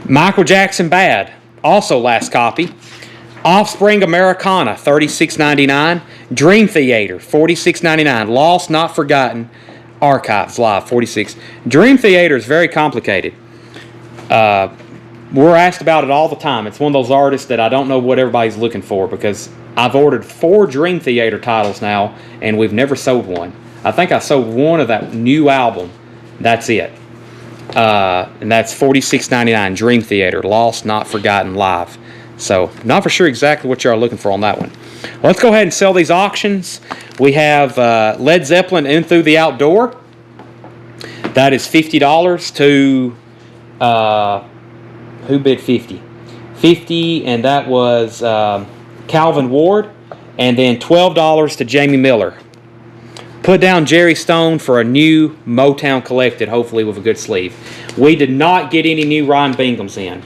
Michael Jackson Bad, also last copy. Offspring Americana, $36.99. Dream Theater, $46.99. Lost Not Forgotten Archives Live, $46. Dream Theater is very complicated. We're asked about it all the time. It's one of those artists that I don't know what everybody's looking for, because I've ordered 4 Dream Theater titles now, and we've never sold one. I think I sold one of that new album. That's it. And that's $46.99. Dream Theater, Lost Not Forgotten Live. So, not for sure exactly what you are looking for on that one. Well, let's go ahead and sell these auctions. We have Led Zeppelin In Through the Outdoor. That is $50 to, who bid 50? 50, and that was Calvin Ward. And then $12 to Jamie Miller. Put down Jerry Stone for a new Motown Collected, hopefully with a good sleeve. We did not get any new Ryan Bingham's in.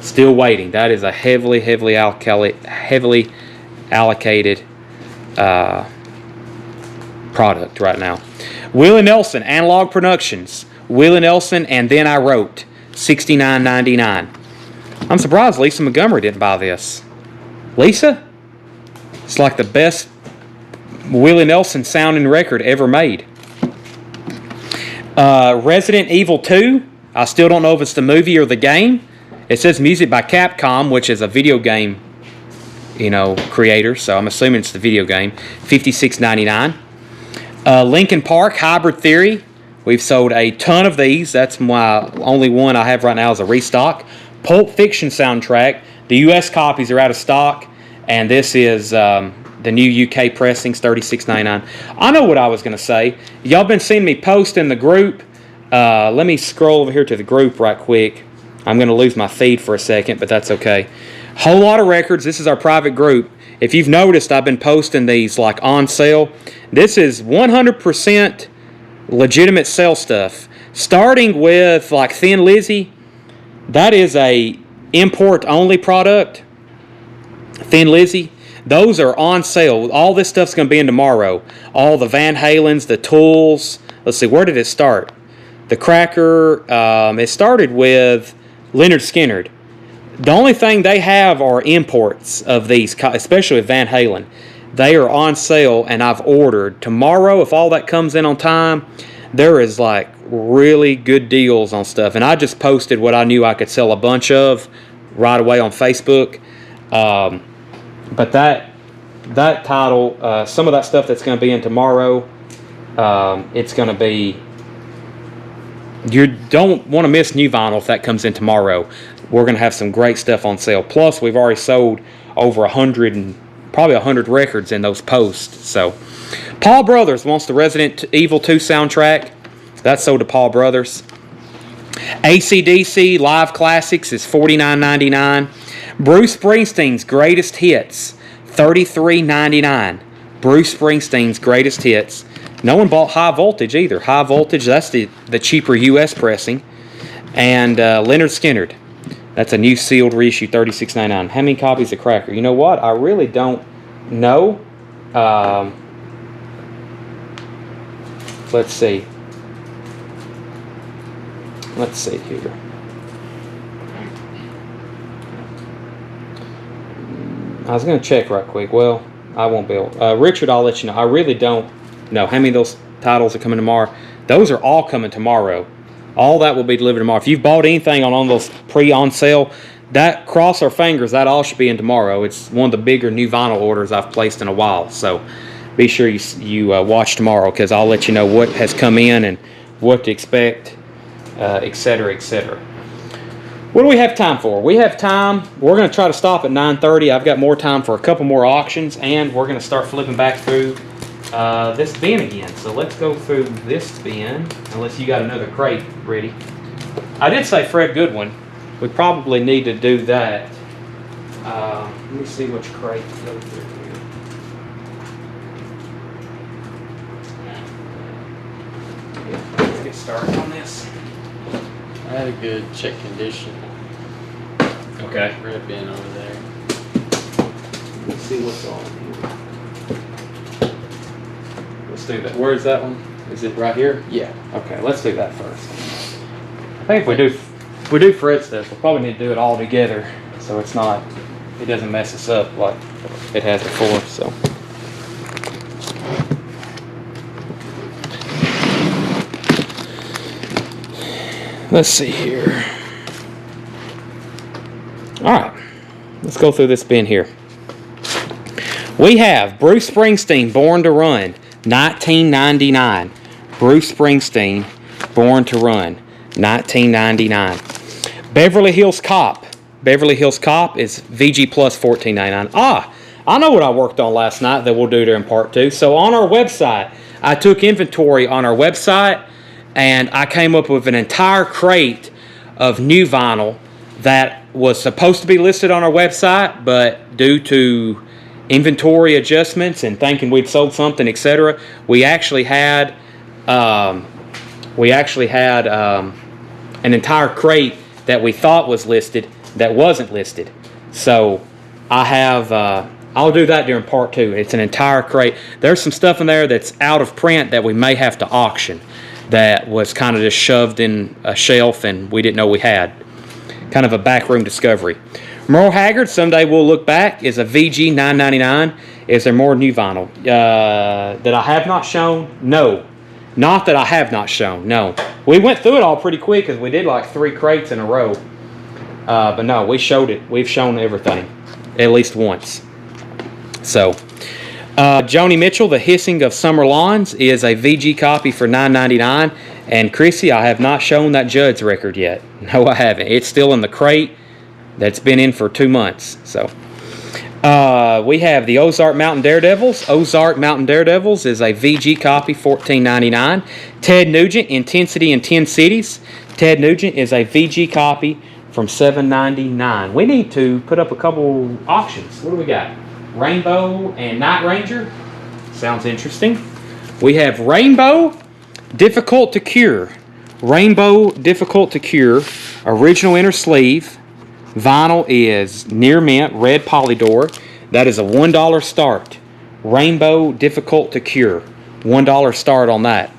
Still waiting. That is a heavily allocated product right now. Willie Nelson, Analog Productions. Willie Nelson, and Then I Wrote, $69.99. I'm surprised Lisa Montgomery didn't buy this. Lisa? It's like the best Willie Nelson sounding record ever made. Resident Evil 2. I still don't know if it's the movie or the game. It says music by Capcom, which is a video game, creator. So I'm assuming it's the video game. $56.99. Linkin Park, Hybrid Theory. We've sold a ton of these. That's my only one I have right now is a restock. Pulp Fiction soundtrack. The U.S. copies are out of stock. And this is the new UK pressings, $36.99. I know what I was going to say. Y'all been seeing me post in the group. Let me scroll over here to the group right quick. I'm going to lose my feed for a second, but that's okay. Whole lot of records. This is our private group. If you've noticed, I've been posting these like on sale. This is 100% legitimate sale stuff. Starting with like Thin Lizzy. That is a import-only product. Thin Lizzy. Those are on sale. All this stuff's going to be in tomorrow. All the Van Halens, the Tools. Let's see, where did it start? The Cracker. It started with Leonard Skinner. The only thing they have are imports of these, especially with Van Halen. They are on sale, and I've ordered. Tomorrow, if all that comes in on time, there is like really good deals on stuff. And I just posted what I knew I could sell a bunch of right away on Facebook. But that title, some of that stuff that's going to be in tomorrow, it's going to be, you don't want to miss new vinyl if that comes in tomorrow. We're going to have some great stuff on sale. Plus, we've already sold over 100 records in those posts. So, Paul Brothers wants the Resident Evil 2 soundtrack. That's sold to Paul Brothers. AC/DC Live Classics is $49.99. Bruce Springsteen's Greatest Hits, $33.99. Bruce Springsteen's Greatest Hits. No one bought High Voltage either. High Voltage, that's the cheaper U.S. pressing. And Leonard Skinner. That's a new sealed reissue, $36.99. How many copies of Cracker? You know what? I really don't know. Let's see. Let's see here. I was going to check right quick. Well, I won't be able. Richard, I'll let you know. I really don't know how many of those titles are coming tomorrow. Those are all coming tomorrow. All that will be delivered tomorrow. If you've bought anything on those pre-on sale, that, cross our fingers, that all should be in tomorrow. It's one of the bigger new vinyl orders I've placed in a while. So be sure you watch tomorrow, because I'll let you know what has come in and what to expect, etc., etc. What do we have time for? We have time. We're going to try to stop at 9:30. I've got more time for a couple more auctions, and we're going to start flipping back through this bin again. So let's go through this bin, unless you got another crate ready. I did say Fred Goodwin. We probably need to do that. Let me see which crate to go through here. Let's get started on this. I had a good check condition. Okay. Red bin over there. Let's see what's on here. Let's do that. Where's that one? Is it right here? Yeah. Okay, let's do that first. I think if we do Fred stuff, we'll probably need to do it all together, so it doesn't mess us up like it has before. So. Let's see here. Alright, let's go through this bin here. We have Bruce Springsteen, Born to Run, 1999. Bruce Springsteen, Born to Run, 1999. Beverly Hills Cop. Beverly Hills Cop is VG Plus, $14.99. I know what I worked on last night that we'll do there in part 2. So on our website, I took inventory on our website, and I came up with an entire crate of new vinyl that was supposed to be listed on our website, but due to inventory adjustments and thinking we'd sold something, etc., we actually had an entire crate that we thought was listed that wasn't listed. So I'll do that during part 2. It's an entire crate. There's some stuff in there that's out of print that we may have to auction, that was kind of just shoved in a shelf and we didn't know we had. Kind of a backroom discovery. Merle Haggard, Someday We'll Look Back, is a VG $9.99. Is there more new vinyl that I have not shown? No. Not that I have not shown, no. We went through it all pretty quick because we did like 3 crates in a row. But no, we showed it. We've shown everything at least once. So, Joni Mitchell, The Hissing of Summer Lawns, is a VG copy for $9.99. And Chrissy, I have not shown that Judd's record yet. No, I haven't. It's still in the crate that's been in for 2 months. So, we have the Ozark Mountain Daredevils. Ozark Mountain Daredevils is a VG copy, $14.99. Ted Nugent, Intensity in 10 Cities. Ted Nugent is a VG copy from $7.99. We need to put up a couple auctions. What do we got? Rainbow and Night Ranger. Sounds interesting. We have Rainbow, Difficult to Cure. Rainbow, Difficult to Cure. Original inner sleeve. Vinyl is Near Mint, red polydor. That is a $1 start. Rainbow, Difficult to Cure. $1 start on that.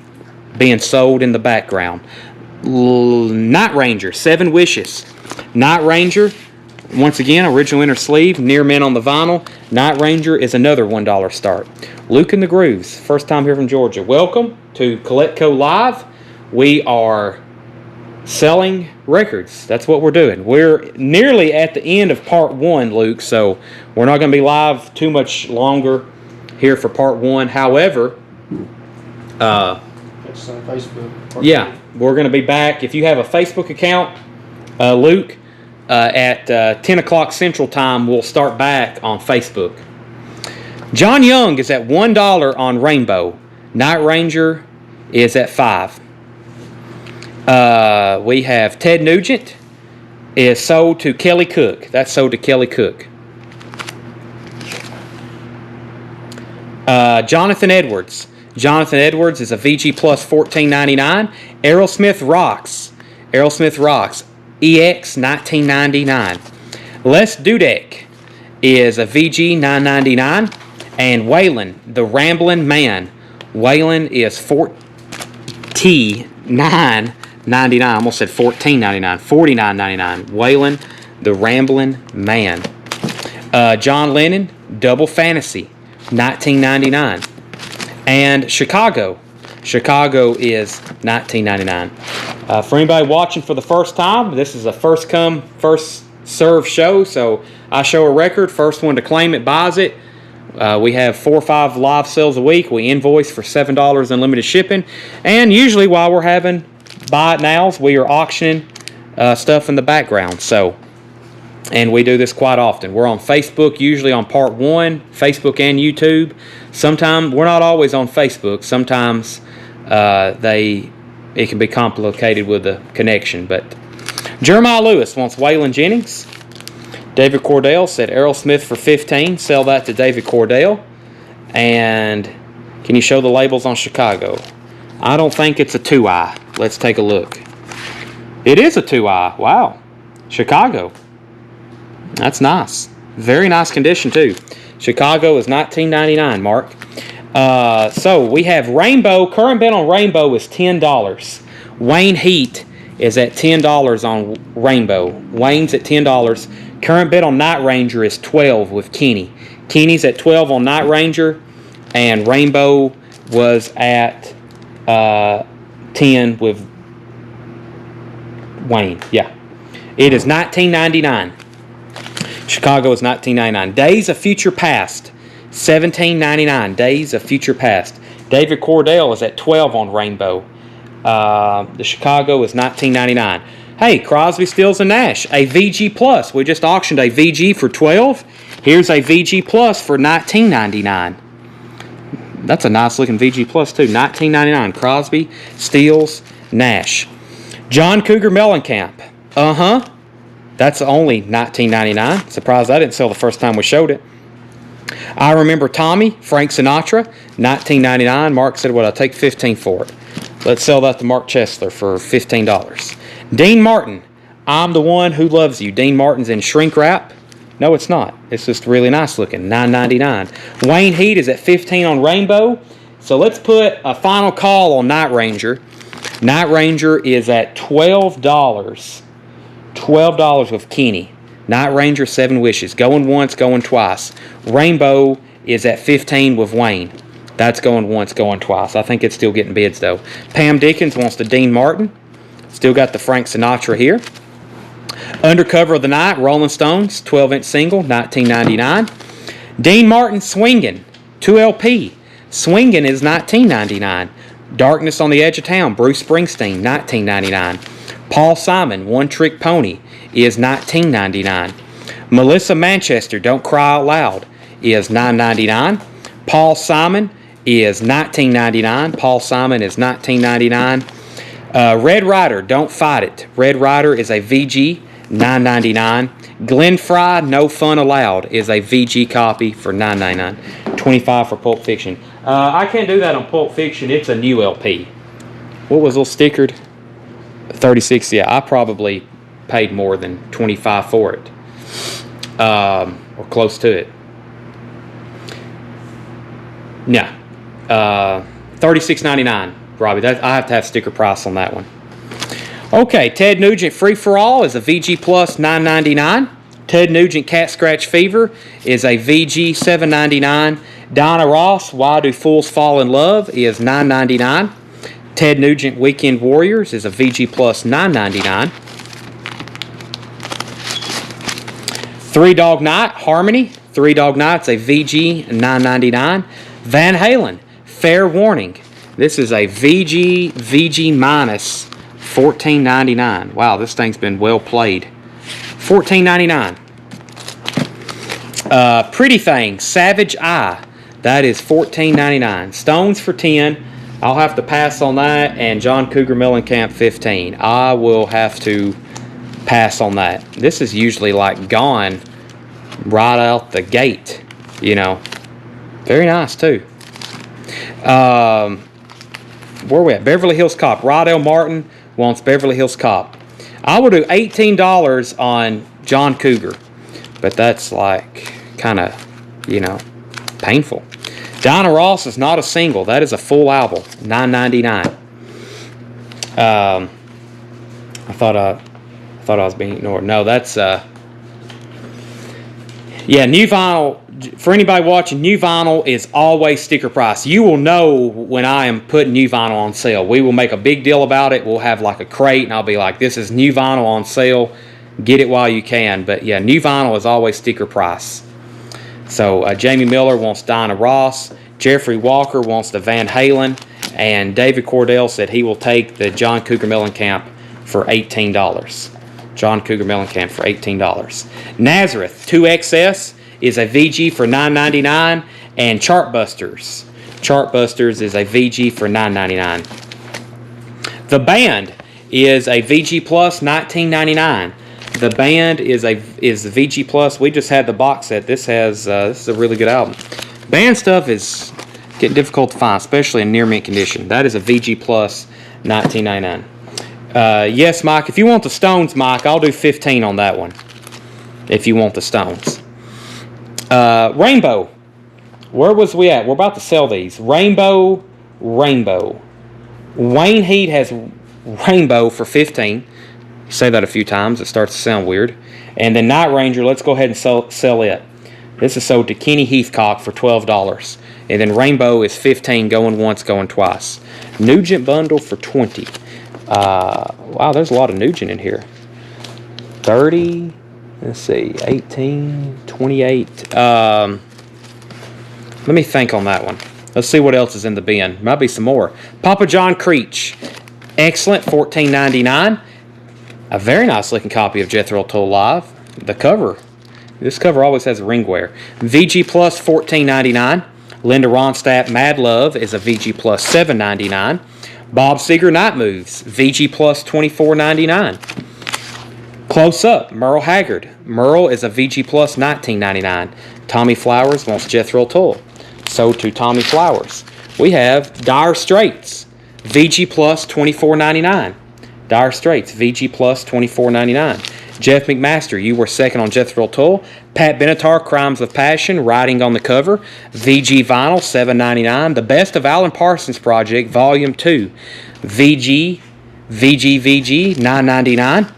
Being sold in the background. Night Ranger, 7 Wishes. Night Ranger, once again, original inner sleeve, Near Mint on the vinyl. Night Ranger is another $1 start. Luke and the Grooves, first time here from Georgia. Welcome to Coletco Live. We are selling records. That's what we're doing. We're nearly at the end of part 1, Luke, so we're not going to be live too much longer here for part 1. However, It's on Facebook. yeah, we're going to be back. If you have a Facebook account, Luke, at 10 o'clock Central Time, we'll start back on Facebook. John Young is at $1 on Rainbow. Night Ranger is at $5. We have Ted Nugent is sold to Kelly Cook. That's sold to Kelly Cook. Jonathan Edwards. Jonathan Edwards is a VG Plus, $14.99. Aerosmith Rocks. Aerosmith Rocks. EX, $19.99. Les Dudek is a VG, $9.99. And Waylon, The Ramblin' Man. Waylon is $49.99. I almost said $14.99. $49.99. Waylon, The Ramblin' Man. John Lennon, Double Fantasy, 1999. And Chicago. Chicago is 1999. For anybody watching for the first time, this is a first come, first serve show. So I show a record, first one to claim it buys it. We have 4 or 5 live sales a week. We invoice for $7 unlimited shipping. And usually while we're having buy it nows, we are auctioning stuff in the background. And we do this quite often. We're on Facebook, usually on part 1, Facebook and YouTube. Sometimes, we're not always on Facebook. Sometimes it can be complicated with the connection. But Jeremiah Lewis wants Waylon Jennings. David Cordell said Aerosmith for $15. Sell that to David Cordell. And can you show the labels on Chicago? I don't think it's a 2i. Let's take a look. It is a 2i. Wow. Chicago. That's nice. Very nice condition too. Chicago is $19.99, Mark. So we have Rainbow. Current bid on Rainbow is $10. Wayne Heat is at $10 on Rainbow. Wayne's at $10. Current bid on Night Ranger is $12 with Kenny. Kenny's at $12 on Night Ranger, and Rainbow was at $10 with Wayne. Yeah, it is $19.99. Chicago is $19.99. Days of Future Past, $17.99. Days of Future Past. David Cordell is at $12 on Rainbow. The Chicago is $19.99. Hey, Crosby, Stills, and Nash, a VG Plus. We just auctioned a VG for $12. Here's a VG Plus for $19.99. That's a nice looking VG Plus too. $19.99. Crosby, Stills, Nash. John Cougar Mellencamp. That's only $19.99. Surprised I didn't sell the first time we showed it. I Remember Tommy, Frank Sinatra, $19.99. Mark said, well, I'll take $15 for it. Let's sell that to Mark Chesler for $15. Dean Martin, I'm the One Who Loves You. Dean Martin's in shrink wrap. No, it's not. It's just really nice looking. $9.99. Wayne Heat is at $15 on Rainbow. So let's put a final call on Night Ranger. Night Ranger is at $12. $12 with Kenny. Night Ranger, 7 Wishes. Going once, going twice. Rainbow is at $15 with Wayne. That's going once, going twice. I think it's still getting bids though. Pam Dickens wants the Dean Martin. Still got the Frank Sinatra here. Undercover of the Night, Rolling Stones, 12-inch single, $19.99. Dean Martin, Swingin', 2LP. Swingin' is $19.99. Darkness on the Edge of Town, Bruce Springsteen, $19.99. Paul Simon, One Trick Pony, is $19.99. Melissa Manchester, Don't Cry Out Loud, is $9.99. Paul Simon is $19.99. Paul Simon is $19.99. Red Rider, Don't Fight It. Red Rider is a VG, $9.99. Glenn Fry, No Fun Allowed, is a VG copy for $9.99. $25 for Pulp Fiction. I can't do that on Pulp Fiction. It's a new LP. What was a little stickered? 36. Yeah, I probably paid more than $25 for it, or close to it. Yeah, $36.99. Robbie, I have to have sticker price on that one. Okay, Ted Nugent Free For All is a VG Plus $9.99. Ted Nugent Cat Scratch Fever is a VG $7.99. Donna Ross, Why Do Fools Fall in Love, is $9.99. Ted Nugent Weekend Warriors is a VG Plus $9.99. Three Dog Night, Harmony. Three Dog Night's a VG $9.99. Van Halen, Fair Warning. This is a VG minus $14.99. Wow, this thing's been well played. $14.99. Pretty Thing, Savage Eye. That is $14.99. Stones for $10. I'll have to pass on that. And John Cougar Mellencamp, $15. I will have to pass on that. This is usually like gone right out the gate, you know. Very nice too. Where are we at? Beverly Hills Cop. Rod L. Martin wants Beverly Hills Cop. I will do $18 on John Cougar, but that's like kind of, you know, painful. Donna Ross is not a single. That is a full album. $9.99. I thought I was being ignored. No, that's Yeah, new vinyl, for anybody watching, new vinyl is always sticker price. You will know when I am putting new vinyl on sale. We will make a big deal about it. We'll have like a crate, and I'll be like, this is new vinyl on sale. Get it while you can. But yeah, new vinyl is always sticker price. So Jamie Miller wants Dinah Ross. Jeffrey Walker wants the Van Halen. And David Cordell said he will take the John Cougar Mellencamp for $18. John Cougar Mellencamp for $18. Nazareth 2XS is a VG for $9.99, and Chartbusters. Chartbusters is a VG for $9.99. The Band is a VG Plus $19.99. The Band is the VG Plus. We just had the box set. This is a really good album. Band stuff is getting difficult to find, especially in near mint condition. That is a VG Plus $19.99. Yes, Mike. If you want the Stones, Mike, I'll do 15 on that one. If you want the Stones. Rainbow. Where was we at? We're about to sell these. Rainbow. Wayne Heat has Rainbow for 15. You say that a few times, it starts to sound weird. And then Night Ranger, let's go ahead and sell it. This is sold to Kenny Heathcock for $12. And then Rainbow is 15, going once, going twice. Nugent bundle for 20. Wow, there's a lot of Nugent in here. 30, let's see, 18, 28. Let me think on that one. Let's see what else is in the bin. Might be some more. Papa John Creech. Excellent, $14.99. A very nice looking copy of Jethro Tull Live. The cover. This cover always has a ring wear. VG Plus, $14.99. Linda Ronstadt Mad Love is a VG Plus, $7.99. Bob Seger Night Moves, VG Plus $24.99. Close Up, Merle Haggard. Merle is a VG Plus $19.99. Tommy Flowers wants Jethro Tull. Sold to Tommy Flowers. We have Dire Straits, VG Plus $24.99. Dire Straits, VG Plus $24.99. Jeff McMaster, You Were Second on Jethro Tull. Pat Benatar, Crimes of Passion, Writing on the Cover. VG Vinyl, $7.99. The Best of Alan Parsons Project, Volume 2. VG, $9.99.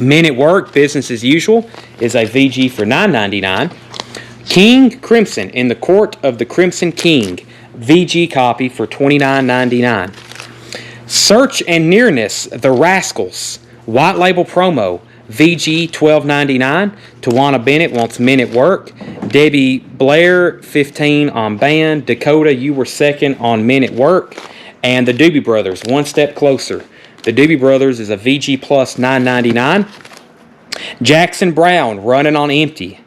Men at Work, Business as Usual, is a VG for $9.99. King Crimson, In the Court of the Crimson King, VG copy for $29.99. Search and Nearness, The Rascals, White Label Promo, VG $12.99. Tawana Bennett wants Men at Work. Debbie Blair, 15 on Band. Dakota, You Were Second on Men at Work. And the Doobie Brothers, One Step Closer. The Doobie Brothers is a VG Plus $9.99. Jackson Brown, Running on Empty.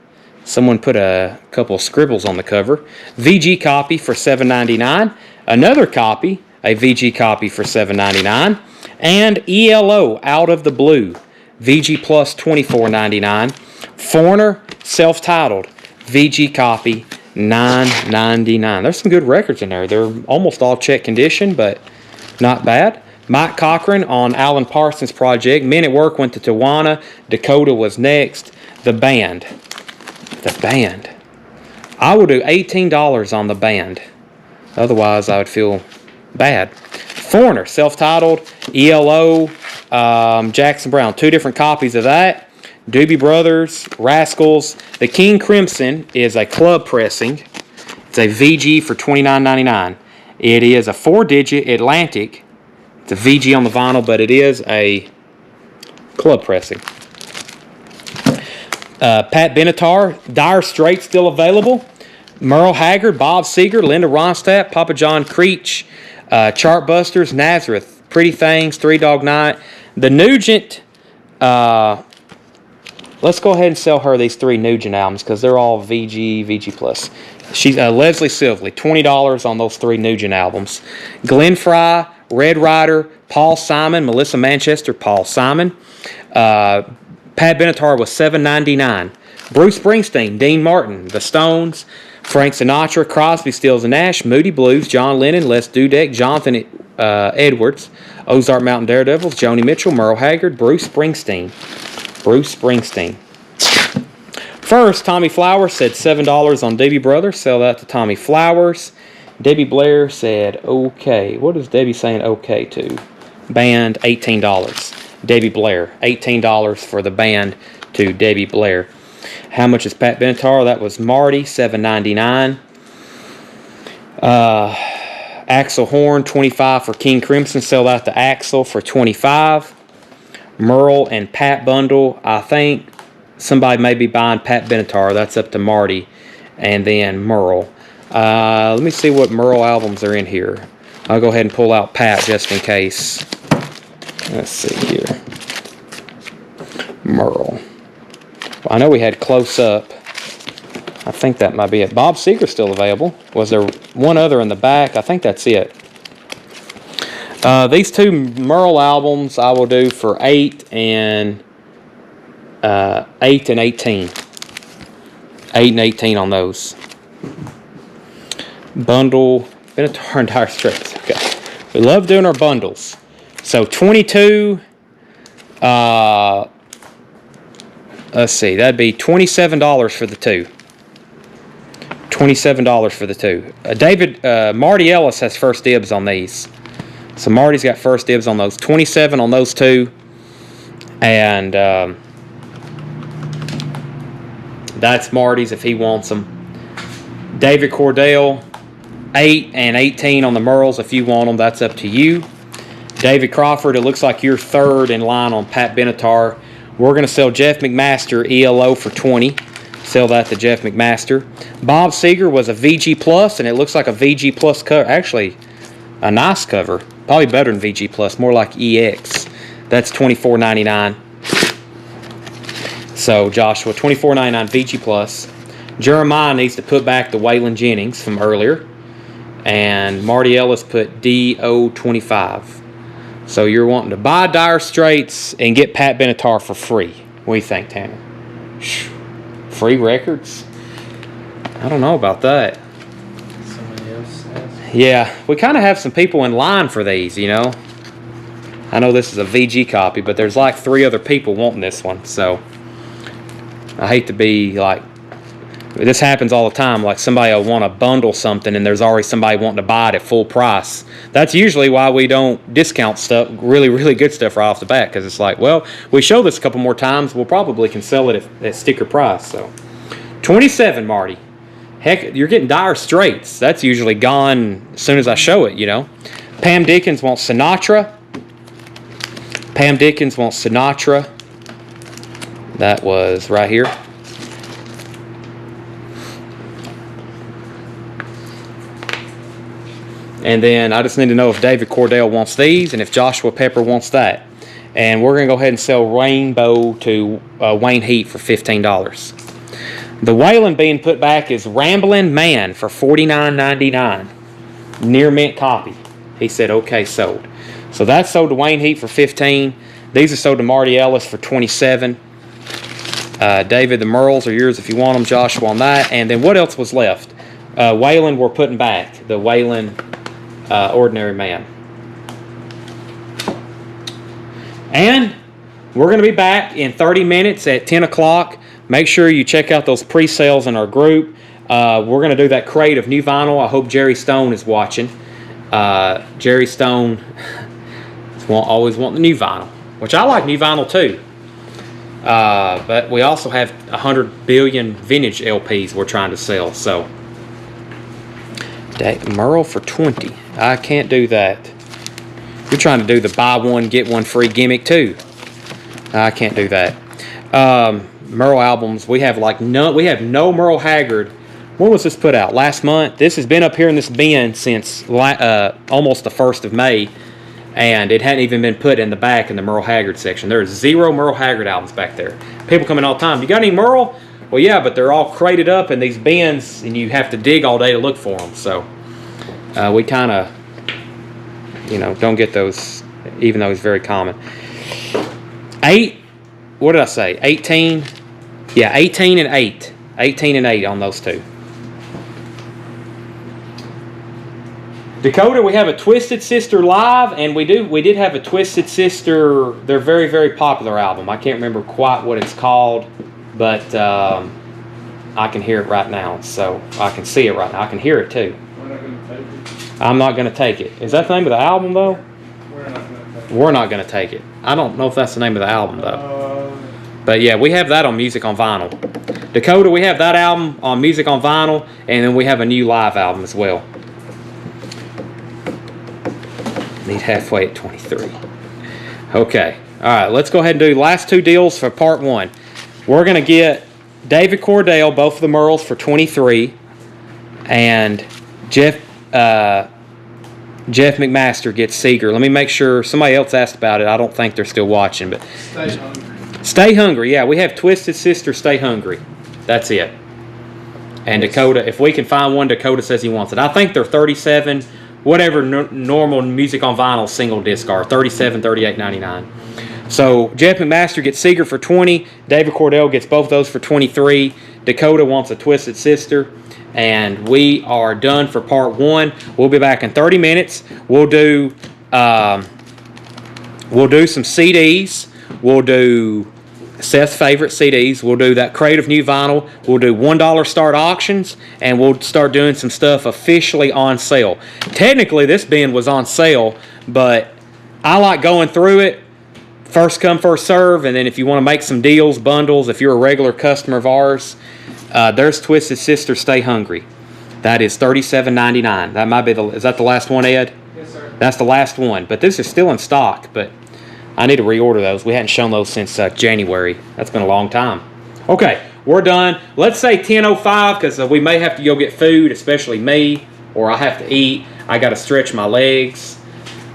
Someone put a couple of scribbles on the cover. VG copy for $7.99. Another copy, a VG copy for $7.99. And ELO, Out of the Blue. VG Plus $24.99. Foreigner, self-titled, VG copy $9.99. There's some good records in there. They're almost all check condition, but not bad. Mike Cochran on Alan Parsons Project. Men at Work went to Tawana. Dakota was next. The Band. I would do $18 on The Band. Otherwise, I would feel bad. Foreigner, self-titled, ELO, Jackson Brown. Two different copies of that. Doobie Brothers, Rascals. The King Crimson is a club pressing. It's a VG for $29.99. It is a 4-digit Atlantic. It's a VG on the vinyl, but it is a club pressing. Pat Benatar, Dire Straits still available. Merle Haggard, Bob Seger, Linda Ronstadt, Papa John Creech, Chartbusters, Nazareth, Pretty Things, Three Dog Night. The Nugent, let's go ahead and sell her these 3 Nugent albums because they're all VG Plus. She's Leslie Silverly, $20 on those 3 Nugent albums. Glenn Fry, Red Rider, Paul Simon, Melissa Manchester, Paul Simon. Pat Benatar was $7.99. Bruce Springsteen, Dean Martin, The Stones, Frank Sinatra, Crosby, Stills and Nash, Moody Blues, John Lennon, Les Dudek, Jonathan Edwards, Ozark Mountain Daredevils, Joni Mitchell, Merle Haggard, Bruce Springsteen. First, Tommy Flowers said $7 on Debbie Brothers. Sell that to Tommy Flowers. Debbie Blair said okay. What is Debbie saying okay to? Band, $18. Debbie Blair, $18 for the Band to Debbie Blair. How much is Pat Benatar? That was Marty, $7.99. Axel Horn, $25 for King Crimson. Sell that to Axel for $25. Merle and Pat bundle. I think somebody may be buying Pat Benatar. That's up to Marty. And then Merle. Let me see what Merle albums are in here. I'll go ahead and pull out Pat just in case. Let's see here. Merle. Well, I know we had Close Up. I think that might be it. Bob Seger's still available. Was there one other in the back? I think that's it. These two Merle albums I will do for 8 and 18. 8 and 18 on those. Bundle. Benatar and Dire Straits. Okay. We love doing our bundles. So 22. Let's see. That'd be $27 for the two. $27 for the two. Marty Ellis has first dibs on these. So Marty's got first dibs on those. 27 on those two. And that's Marty's if he wants them. David Cordell, 8 and 18 on the Merles if you want them. That's up to you. David Crawford, it looks like you're third in line on Pat Benatar. We're going to sell Jeff McMaster ELO for $20. Sell that to Jeff McMaster. Bob Seger was a VG Plus, and it looks like a VG Plus cover. Actually, a nice cover. Probably better than VG Plus, more like EX. That's $24.99. So Joshua, $24.99 VG Plus. Jeremiah needs to put back the Waylon Jennings from earlier. And Marty Ellis put DO25. So you're wanting to buy Dire Straits and get Pat Benatar for free. What do you think, Tanner? Free records? I don't know about that. Somebody else has. Yeah, we kind of have some people in line for these, you know. I know this is a VG copy, but there's like 3 other people wanting this one. So I hate to be like, this happens all the time. Like somebody will want to bundle something and there's already somebody wanting to buy it at full price. That's usually why we don't discount stuff, really, really good stuff right off the bat. Because it's like, well, we show this a couple more times. We'll probably can sell it at sticker price. So 27, Marty. Heck, you're getting Dire Straits. That's usually gone as soon as I show it, you know. Pam Dickens wants Sinatra. Pam Dickens wants Sinatra. That was right here. And then I just need to know if David Cordell wants these and if Joshua Pepper wants that. And we're going to go ahead and sell Rainbow to Wayne Heat for $15. The Waylon being put back is Ramblin' Man for $49.99. Near mint copy. He said, okay, sold. So that's sold to Wayne Heat for $15. These are sold to Marty Ellis for $27. David, the Merles are yours if you want them. Joshua on that. And then what else was left? Waylon we're putting back. The Waylon Ordinary Man. And we're going to be back in 30 minutes at 10 o'clock. Make sure you check out those pre-sales in our group. We're going to do that crate of new vinyl. I hope Jerry Stone is watching. Jerry Stone always want the new vinyl, which I like new vinyl too. But we also have 100 billion vintage LPs we're trying to sell. So Merle for 20. I can't do that. You're trying to do the buy one get one free gimmick too. I can't do that. Merle albums, we have no Merle Haggard. When was this put out? Last month. This has been up here in this bin since almost the 1st of May, and it hadn't even been put in the back in the Merle Haggard section. There's 0 Merle Haggard albums back there. People come in all the time. You got any Merle? Well, yeah, but they're all crated up in these bins, and you have to dig all day to look for them. So we kind of, don't get those, even though it's very common. 8, what did I say? 18? Yeah, 18 and 8. 18 and 8 on those two. Dakota, we have a Twisted Sister live, and we did have a Twisted Sister, their very, very popular album. I can't remember quite what it's called, but I can hear it right now. So I can see it right now. I can hear it too. We're not going to take it. I'm not going to take it. Is that the name of the album though? We're not going to take it. We're not going to take it. I don't know if that's the name of the album though. But yeah, we have that on Music on Vinyl. Dakota, we have that album on Music on Vinyl, and then we have a new live album as well. Need halfway at 23. Okay. All right, let's go ahead and do the last two deals for part one. We're going to get David Cordell, both of the Merles, for 23, and Jeff McMaster gets Seeger. Let me make sure. Somebody else asked about it. I don't think they're still watching, but Stay hungry. Stay Hungry. Yeah, we have Twisted Sister, Stay Hungry. That's it. And Dakota, if we can find one, Dakota says he wants it. I think they're 37, whatever normal Music on Vinyl single disc are, 37, 38.99. So Jeff McMaster gets Seeger for 20. David Cordell gets both those for 23. Dakota wants a Twisted Sister. And we are done for part one. We'll be back in 30 minutes. We'll do some CDs. We'll do Seth's favorite CDs. We'll do that crate of new vinyl. We'll do $1 start auctions, and we'll start doing some stuff officially on sale. Technically, this bin was on sale, but I like going through it. First come, first serve, and then if you want to make some deals, bundles, if you're a regular customer of ours, there's Twisted Sister, Stay Hungry. That is $37.99. That might be is that the last one, Ed? Yes, sir. That's the last one, but this is still in stock, but I need to reorder those. We hadn't shown those since January. That's been a long time. Okay, we're done. Let's say 10:05 because we may have to go get food, especially me, or I have to eat. I got to stretch my legs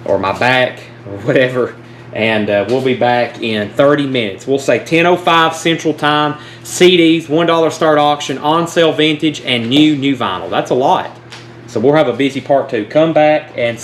or my back or whatever. And we'll be back in 30 minutes. We'll say 10:05 Central Time. CDs, $1 start auction, on sale vintage, and new vinyl. That's a lot. So we'll have a busy part two. Come back and